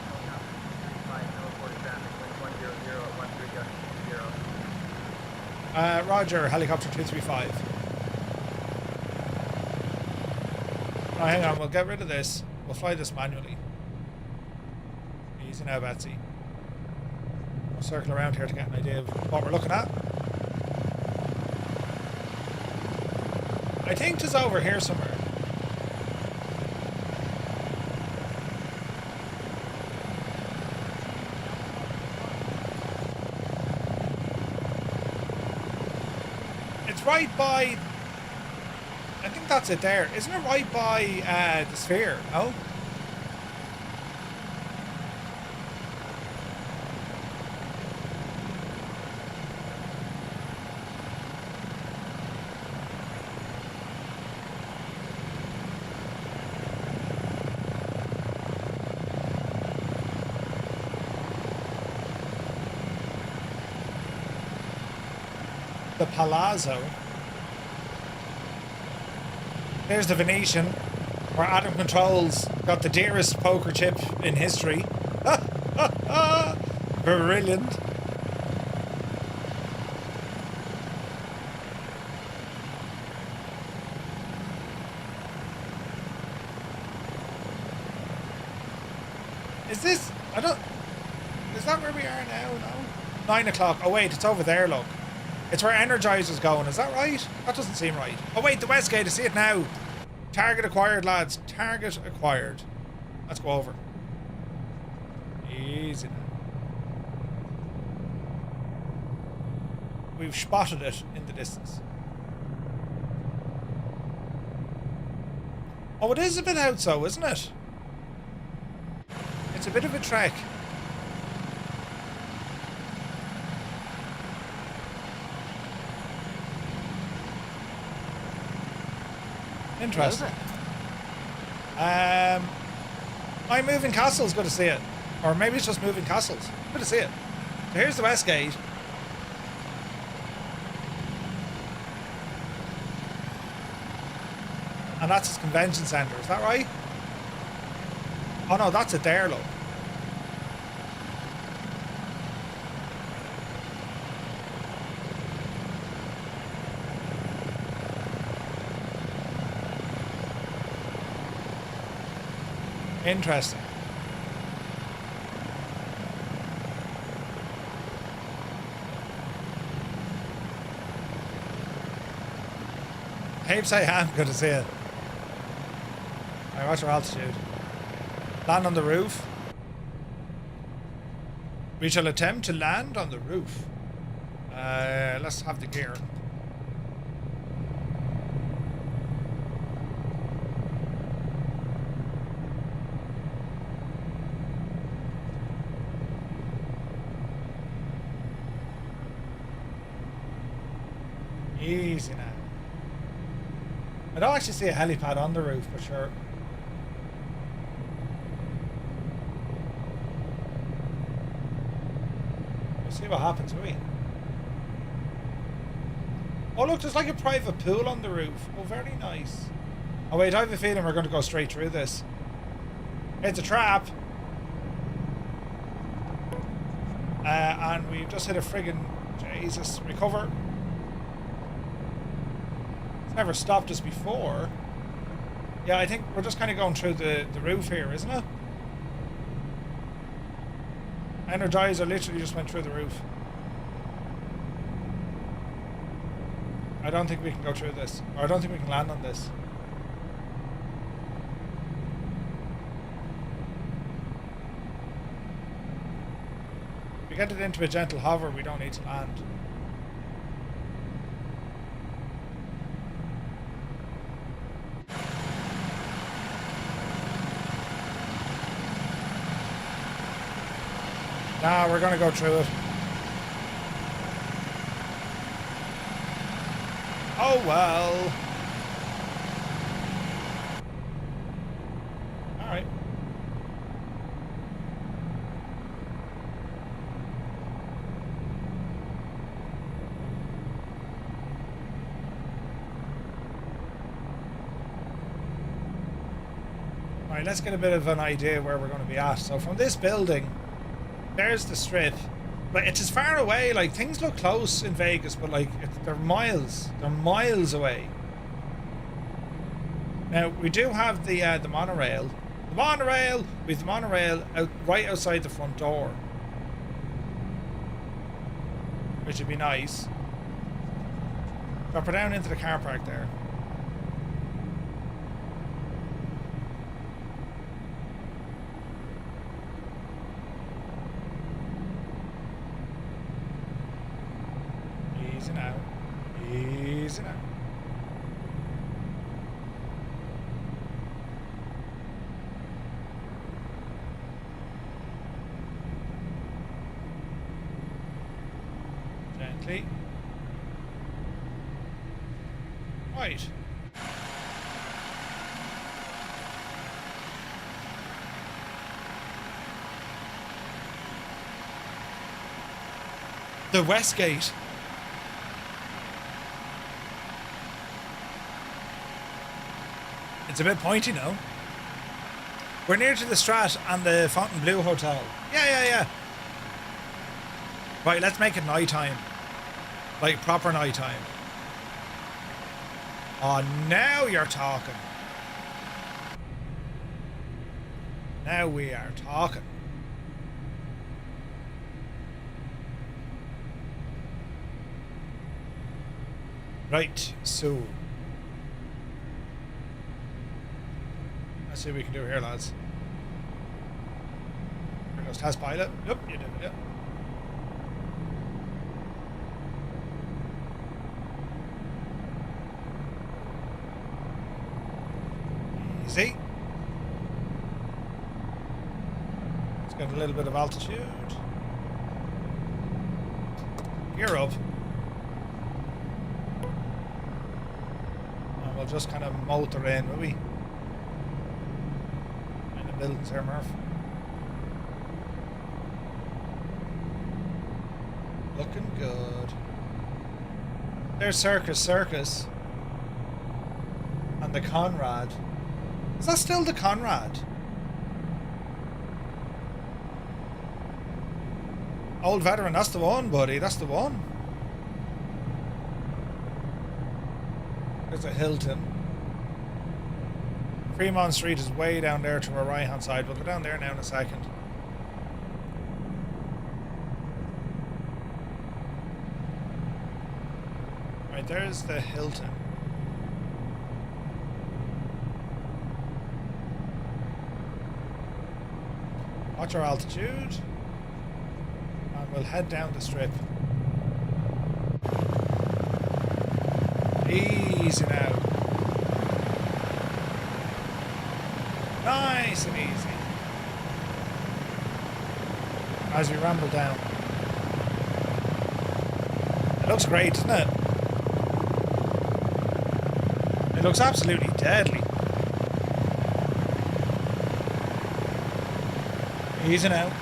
Roger, helicopter 235. Oh, hang on, we'll get rid of this. We'll fly this manually. Easy now, Betsy. We'll circle around here to get an idea of what we're looking at. I think it's over here somewhere. Right by, I think that's it there. Isn't it right by the Sphere? Oh, the Palazzo. There's the Venetian, where Adam Controls got the dearest poker chip in history. Brilliant. Is this, I don't, is that where we are now? No? 9 o'clock. Oh wait, it's over there, look. It's where Energizer's going, is that right? That doesn't seem right. Oh wait, the Westgate, I see it now. Target acquired, lads. Target acquired. Let's go over. Easy now. We've spotted it in the distance. Oh, it is a bit out so, isn't it? It's a bit of a trek. Interesting. My moving castle's good to see it. Or maybe it's just moving castles. Good to see it. So here's the Westgate. And that's his convention centre, is that right? Oh no, that's it there, look. Interesting. Heaps I am, good to see it. Alright, what's your altitude? Land on the roof. We shall attempt to land on the roof. Let's have the gear. Easy now. I don't actually see a helipad on the roof for sure. We'll see what happens, will we? Oh look, there's like a private pool on the roof. Oh, very nice. Oh wait, I have a feeling we're going to go straight through this. It's a trap. And we've just hit a friggin' Jesus. Recover. Never stopped us before. Yeah, I think we're just kind of going through the roof here, isn't it? Energizer literally just went through the roof. I don't think we can go through this. Or I don't think we can land on this. If we get it into a gentle hover, we don't need to land. Nah, we're gonna go through it. Oh well. Alright. Alright, let's get a bit of an idea where we're going to be at. So from this building, there's the strip, but it's as far away. Like, things look close in Vegas, but like they're miles away. Now we do have the monorail. We have the monorail out right outside the front door, which would be nice. Drop her down into the car park there. Easy now. Gently. Right. The Westgate. It's a bit pointy now. We're near to the Strat and the Fontainebleau Hotel. Yeah. Right, let's make it nighttime. Like proper nighttime. Oh, now you're talking. Now we are talking. Right, so let's see what we can do here, lads. Here goes test pilot. Yep, you did it, yep. Easy. Let's get a little bit of altitude. Gear up. And we'll just kind of motor in, will we? In the buildings here, Murph. Looking good. There's Circus. And the Conrad. Is that still the Conrad? Old veteran, that's the one, buddy. That's the one. There's a Hilton. Fremont Street is way down there to our right hand side. We'll go down there now in a second. Right, there's the Hilton. Watch our altitude. And we'll head down the strip. Easy now. Nice and easy. As we ramble down. It looks great, doesn't it? It looks absolutely deadly. Easy now.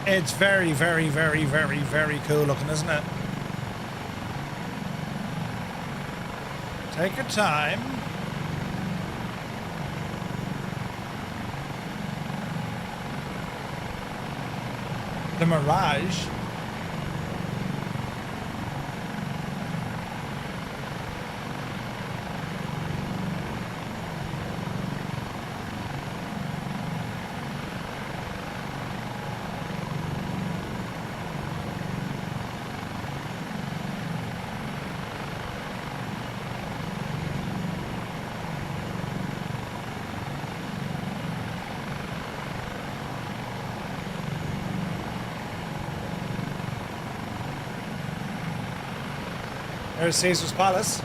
It's very, very, very, very, very cool looking, isn't it? Take your time. The Mirage. There's Caesar's Palace.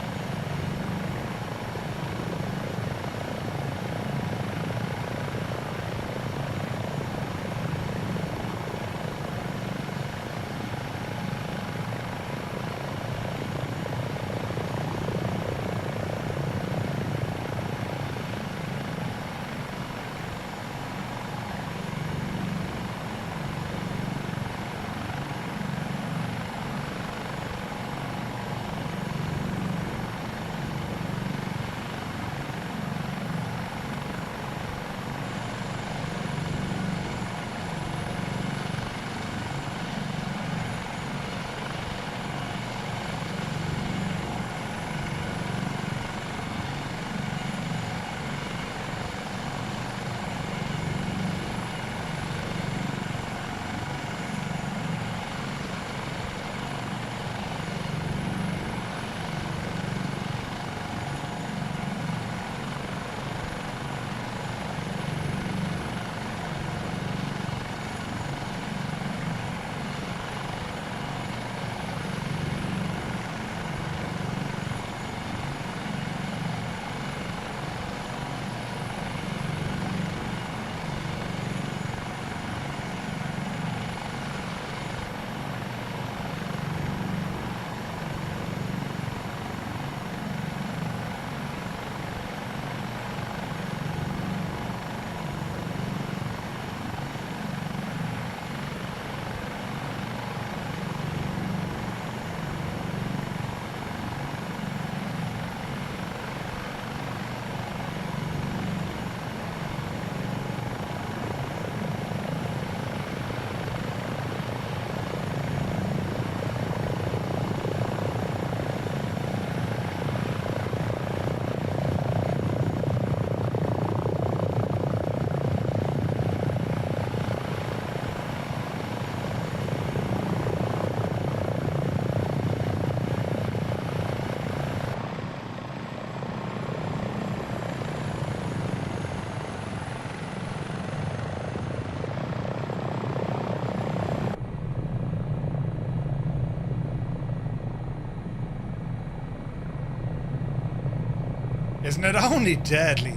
Isn't it only deadly?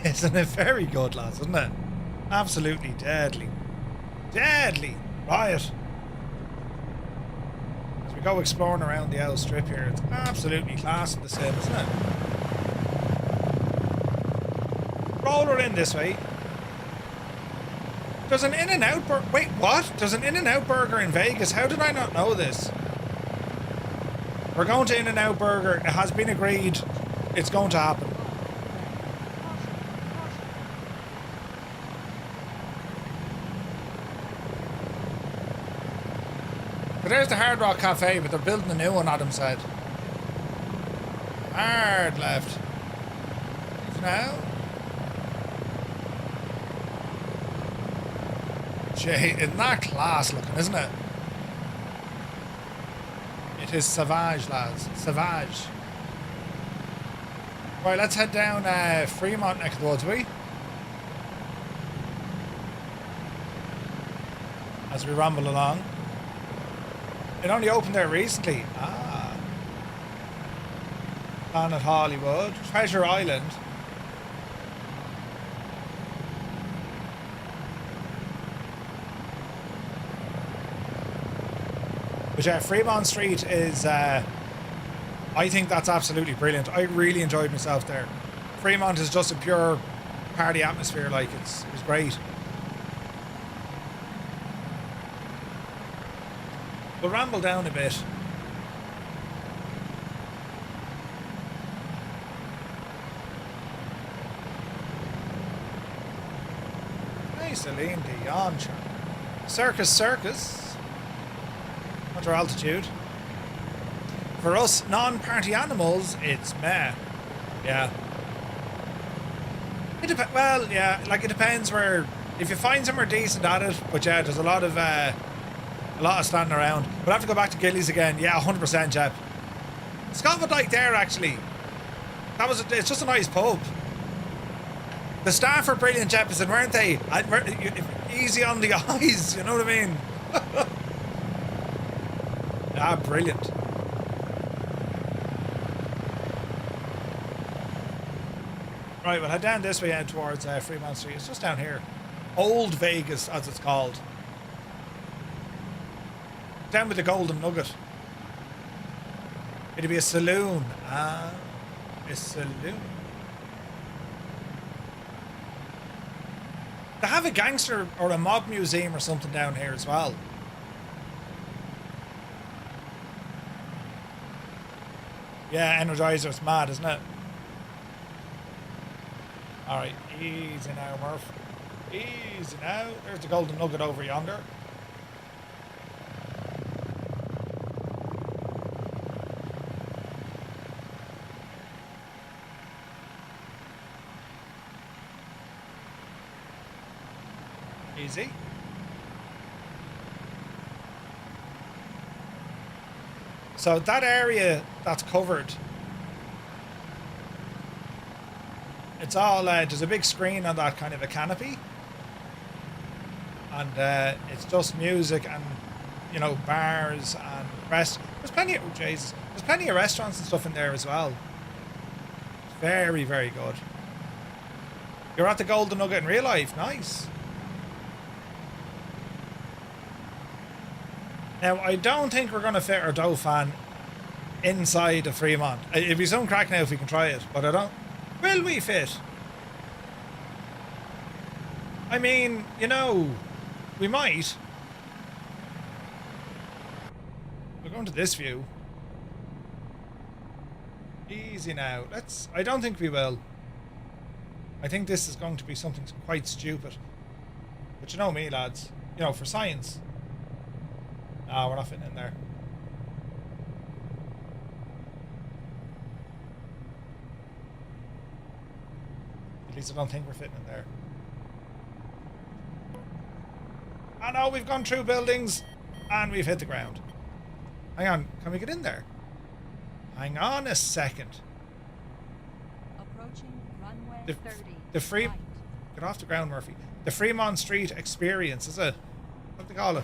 Isn't it very good, lads, isn't it? Absolutely deadly. Deadly! Riot! As we go exploring around the old strip here, it's absolutely class in the sim, isn't it? Roller in this way. There's an In-N-Out burger. Wait, what? There's an In-N-Out burger in Vegas. How did I not know this? We're going to In-N-Out burger. It has been agreed. It's going to happen. There's the Hard Rock Cafe, but they're building a new one, Adam said. Hard left. Now. Gee, isn't that class looking, isn't it? It is savage, lads. Savage. Right, let's head down Fremont neck of the woods, we? As we ramble along. It only opened there recently. Ah. Planet Hollywood. Treasure Island. But yeah, Fremont Street is, I think that's absolutely brilliant. I really enjoyed myself there. Fremont is just a pure party atmosphere, like, it was great. We'll ramble down a bit. Hey, Celine Dion. Circus. What's our altitude? For us non-party animals, it's meh. Yeah. Well, yeah, like it depends where. If you find somewhere decent at it, but yeah, there's a lot of standing around. We'll have to go back to Gillies again. Yeah, 100%, Jep. Scott would like there, actually. It's just a nice pub. The staff are brilliant, Jefferson, weren't they? Easy on the eyes, you know what I mean? Ah, brilliant. Right, we'll head down this way out towards Fremont Street. It's just down here. Old Vegas, as it's called. Down with the Golden Nugget. It'd be a saloon. Ah, a saloon. They have a gangster or a mob museum or something down here as well. Yeah, Energizer's mad, isn't it? Alright, easy now, Murph. Easy now. There's the Golden Nugget over yonder. Easy. So that area that's covered, it's all, there's a big screen on that kind of a canopy. And it's just music and, you know, bars and there's plenty of, oh Jesus, there's plenty of restaurants and stuff in there as well. Very, very good. You're at the Golden Nugget in real life. Nice. Now, I don't think we're going to fit our Dauphin inside of Fremont. It'd be some crack now if we can try it, but I don't... Will we fit? I mean, you know, we might. We're going to this view. Easy now. I don't think we will. I think this is going to be something quite stupid. But you know me, lads. You know, for science. No, we're not fitting in there. At least I don't think we're fitting in there. I know we've gone through buildings and we've hit the ground. Hang on, can we get in there? Hang on a second. Approaching runway 30. The free... Right. Get off the ground, Murphy. The Fremont Street Experience, is it? What do they call it?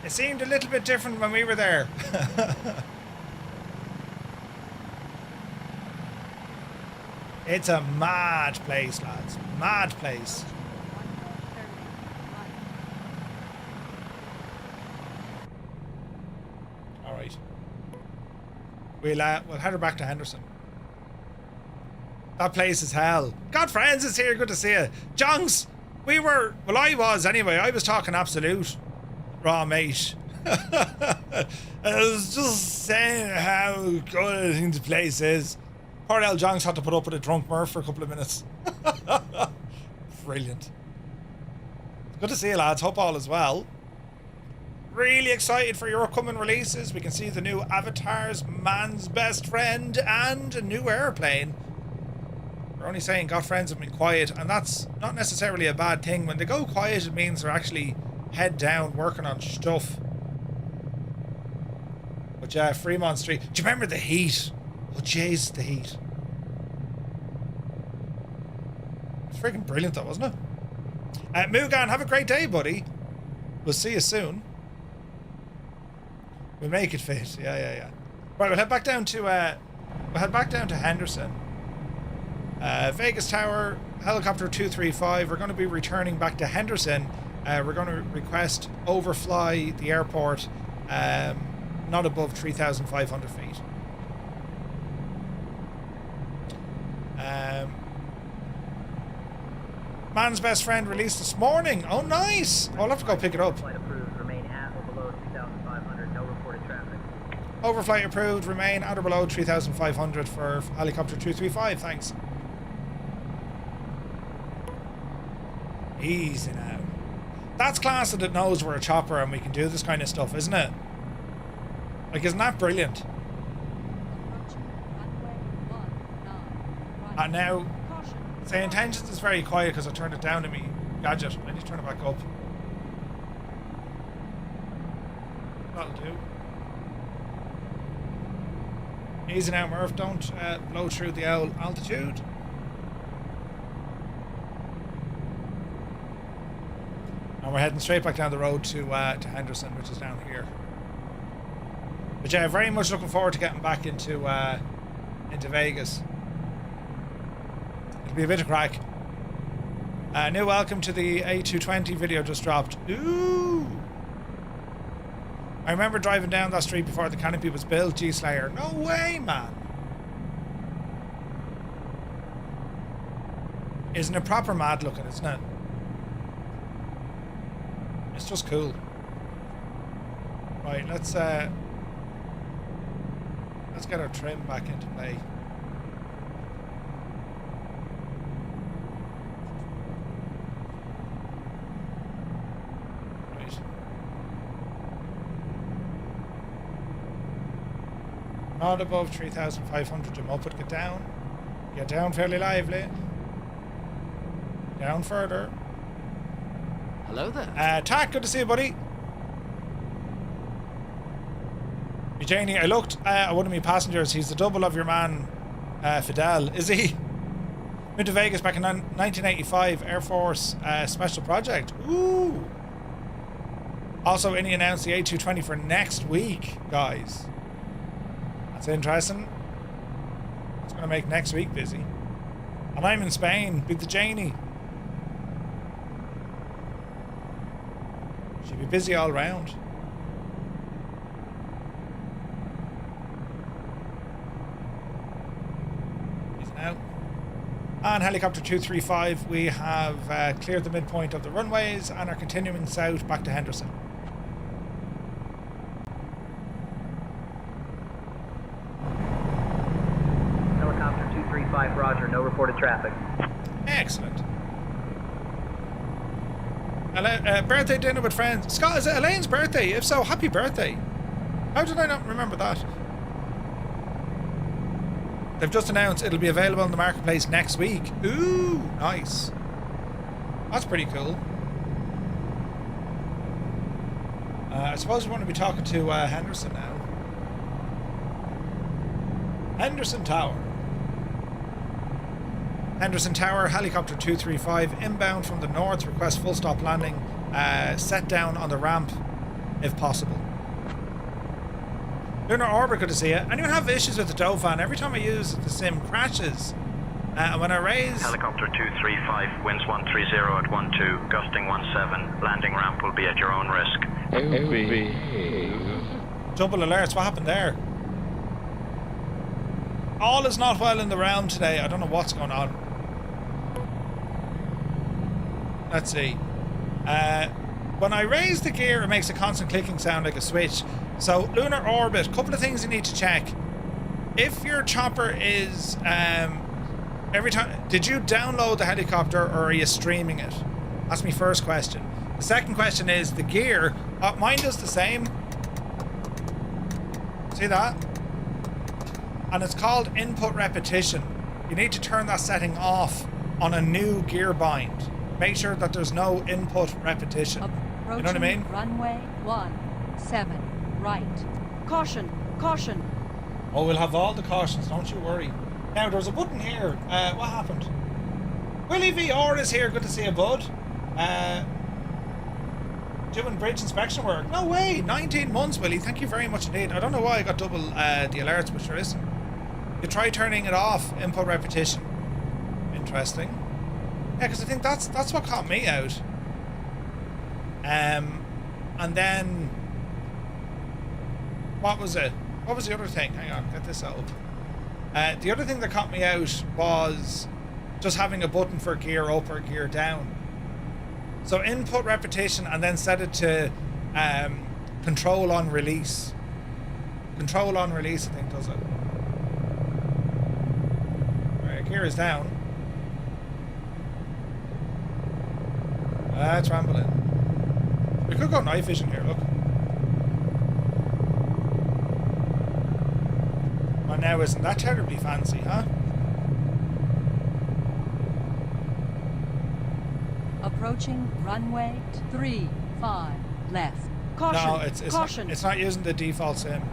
It seemed a little bit different when we were there. It's a mad place, lads. Mad place. Alright. We'll head her back to Henderson. That place is hell. God, friends, it's here. Good to see you. Jonks, we were... Well, I was anyway. I was talking absolute raw mate. I was just saying how good I think the place is. Poor L. Jonks had to put up with a drunk Murph for a couple of minutes. Brilliant. Good to see you, lads. Hope all is well. Really excited for your upcoming releases. We can see the new avatars, man's best friend, and a new airplane. We're only saying got friends have been quiet, and that's not necessarily a bad thing. When they go quiet, it means they're actually head down working on stuff. But yeah, Fremont Street. Do you remember the heat? Oh, jeez, the heat. It's freaking brilliant, though, wasn't it? Mugan, have a great day, buddy. We'll see you soon. We'll make it fit. Yeah. Right, we'll head back down to Henderson. Vegas Tower, helicopter 235. We're going to be returning back to Henderson. We're going to request overfly the airport, not above 3,500 feet. Man's best friend released this morning. Oh, nice. I'll have to go pick it up. Flight approved. Remain at or below 3,500. No reported traffic. Overflight approved. Remain at or below 3,500 for helicopter 235. Thanks. Easy now. That's class that it knows we're a chopper and we can do this kind of stuff, isn't it? Like, isn't that brilliant? And now, SayIntentions is very quiet because I turned it down to me gadget. I need to turn it back up. That'll do. Easy now, Murph. Don't blow through the altitude. And we're heading straight back down the road to Henderson, which is down here. But yeah, very much looking forward to getting back into Vegas. It'll be a bit of crack. New welcome to the A220 video just dropped. Ooh! I remember driving down that street before the canopy was built, G-Slayer. No way, man! Isn't it proper mad looking, isn't it? It's just cool. Right, let's get our trim back into play. Right. Not above 3,500 to Muppet. Get down. Get down fairly lively. Down further. Hello there. Tack, good to see you, buddy. Janie, I looked at one of my passengers. He's the double of your man, Fidel. Is he? Went to Vegas back in 1985, Air Force Special Project. Ooh. Also, Indy announced the A220 for next week, guys. That's interesting. It's going to make next week busy. And I'm in Spain. Beat the Janie. Should be busy all round. He's out. And helicopter 235, we have cleared the midpoint of the runways and are continuing south back to Henderson. Helicopter 235, roger, no reported traffic. Excellent. Birthday dinner with friends. Scott, is it Elaine's birthday? If so, happy birthday. How did I not remember that? They've just announced it'll be available in the marketplace next week. Ooh, nice. That's pretty cool. I suppose we want to be talking to Henderson now. Henderson Tower. Henderson Tower, helicopter 235, inbound from the north, request full stop landing, set down on the ramp if possible. Lunar Orbit, good to see you. Anyone have issues with the Dauphin? Every time I use it, the sim crashes. And when I raise... Helicopter 235, winds 130 at 12, gusting 17, landing ramp will be at your own risk. Double alerts, what happened there? All is not well in the realm today. I don't know what's going on. Let's see. When I raise the gear, it makes a constant clicking sound like a switch. So, Lunar Orbit, couple of things you need to check. If your chopper is... every time... Did you download the helicopter or are you streaming it? That's my first question. The second question is the gear. Mine does the same. See that? And it's called input repetition. You need to turn that setting off on a new gear bind. Make sure that there's no input repetition. You know what I mean? Runway 17, right. Caution, caution. Oh, we'll have all the cautions, don't you worry. Now, there's a button here. What happened? Willie VR is here. Good to see you, bud. Doing bridge inspection work. No way. 19 months, Willie. Thank you very much indeed. I don't know why I got double the alerts, but sure isn't. You try turning it off. Input repetition. Interesting. Yeah, because I think that's what caught me out. And then what was it? What was the other thing? Hang on, get this up. The other thing that caught me out was just having a button for gear up or gear down. So input repetition and then set it to control on release. Control on release, I think, does it. Alright, gear is down. That's rambling. We could go night vision here, look. Well, now isn't that terribly fancy, huh? Approaching runway 35 left. Caution, no, it's caution. It's not using the default sim.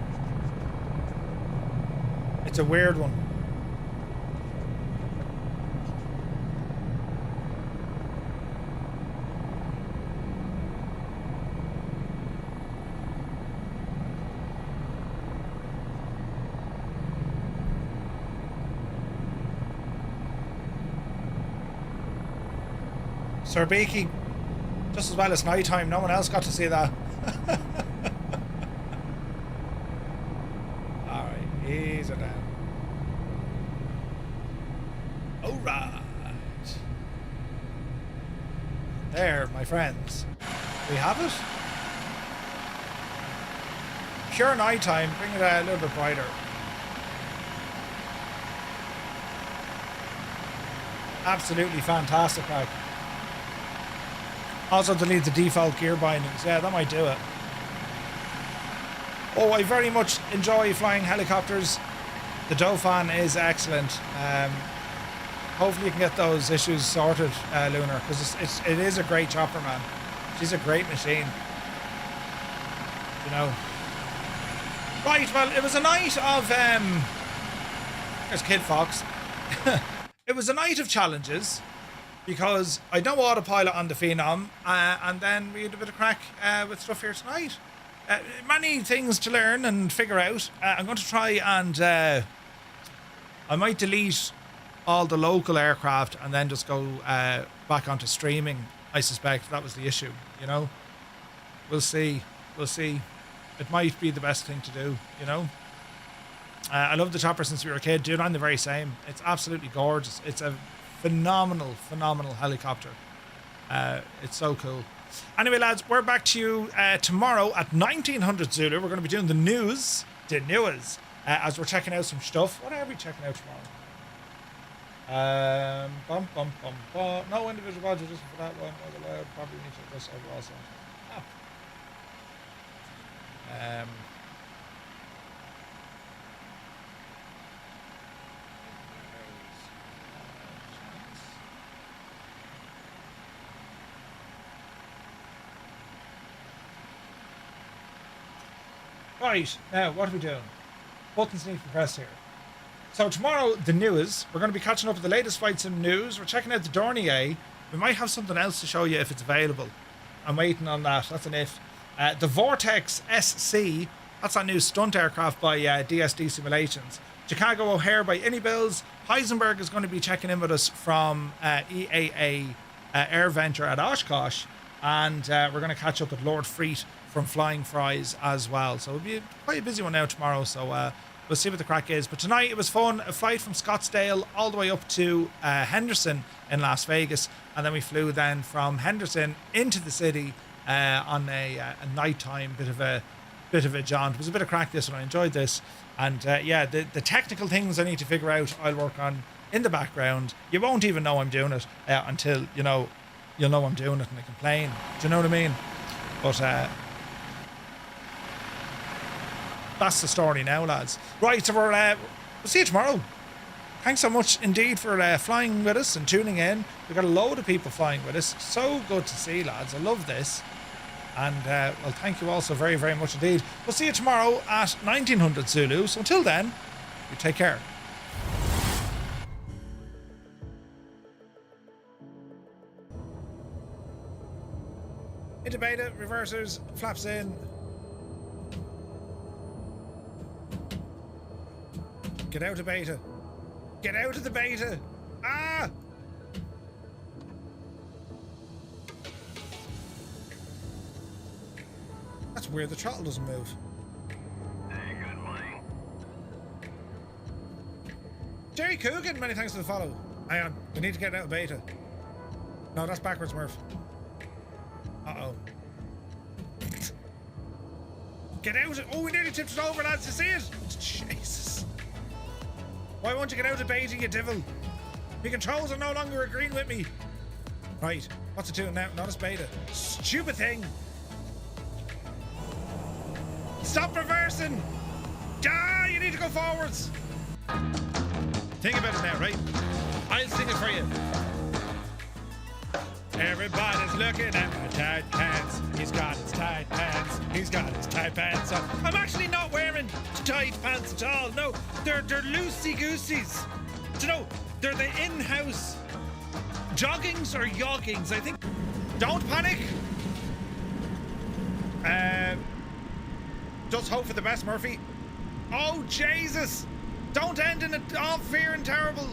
It's a weird one. Sir Beaky, just as well as night time, no one else got to see that. Alright, ease it down. Alright. There, my friends. We have it. Pure night time, bring it a little bit brighter. Absolutely fantastic, like. Also delete the default gear bindings. Yeah, that might do it. Oh, I very much enjoy flying helicopters. The Dauphin is excellent. Hopefully you can get those issues sorted, Lunar, because it is a great chopper, man. She's a great machine. You know. Right, well, it was a night of... there's Kid Fox. It was a night of challenges. because I know autopilot on the Phenom, and then we had a bit of crack with stuff here tonight. Many things to learn and figure out. I'm going to try and I might delete all the local aircraft and then just go back onto streaming. I suspect that was the issue, you know. We'll see. It might be the best thing to do, you know. I love the chopper since we were a kid. Dude, I'm the very same. It's absolutely gorgeous. It's a phenomenal helicopter. It's so cool. Anyway, lads, we're back to you tomorrow at 1900 Zulu. We're going to be doing the news, as we're checking out some stuff. What are we checking out tomorrow? No individual budget just for that one. Was allowed. Probably need to adjust overall sound. Right, now what are we doing? Buttons need to be pressed here. So tomorrow, the news. We're going to be catching up with the latest flights and news. We're checking out the Dornier. We might have something else to show you if it's available. I'm waiting on that. That's an if. The Vortex SC. That's our new stunt aircraft by DSD Simulations. Chicago O'Hare by Anybills. Heisenberg is going to be checking in with us from EAA Air Venture at Oshkosh. And we're going to catch up with Lord Freet from Flying Fries as well. So it'll be quite a busy one now tomorrow. So we'll see what the crack is. But tonight it was fun. A flight from Scottsdale all the way up to Henderson in Las Vegas. And then we flew then from Henderson into the city on a nighttime bit of a jaunt. It was a bit of crack this one. I enjoyed this. And yeah, the technical things I need to figure out, I'll work on in the background. You won't even know I'm doing it until, you know, you'll know I'm doing it and I complain. Do you know what I mean? But that's the story now, lads. Right, so we'll see you tomorrow. Thanks so much indeed for flying with us and tuning in. We've got a load of people flying with us. So good to see, lads. I love this. And well, thank you all so very, very much indeed. We'll see you tomorrow at 1900 Zulu. So until then, you take care. Into beta, reversers, flaps in. Get out of beta. Get out of the beta. Ah! That's weird, the throttle doesn't move. Hey, good morning. Jerry Coogan, many thanks for the follow. Hang on, we need to get out of beta. No, that's backwards, Murph. Uh-oh. Get out of... Oh, we nearly tipped it over, lads. You see it? Jesus. Why won't you get out of beta, you devil? Your controls are no longer agreeing with me. Right. What's it doing now? Not a beta. Stupid thing. Stop reversing. Ah, you need to go forwards. Think about it now, right? I'll sing it for you. Everybody's looking at my tight pants. He's got his tight pants. He's got his tight pants on. I'm actually not wearing tight pants at all. No, they're loosey-gooseys. Do you know, they're the in-house joggings or yoggings, I think. Don't panic. Just hope for the best, Murphy. Oh, Jesus. Don't end in all fear and terrible.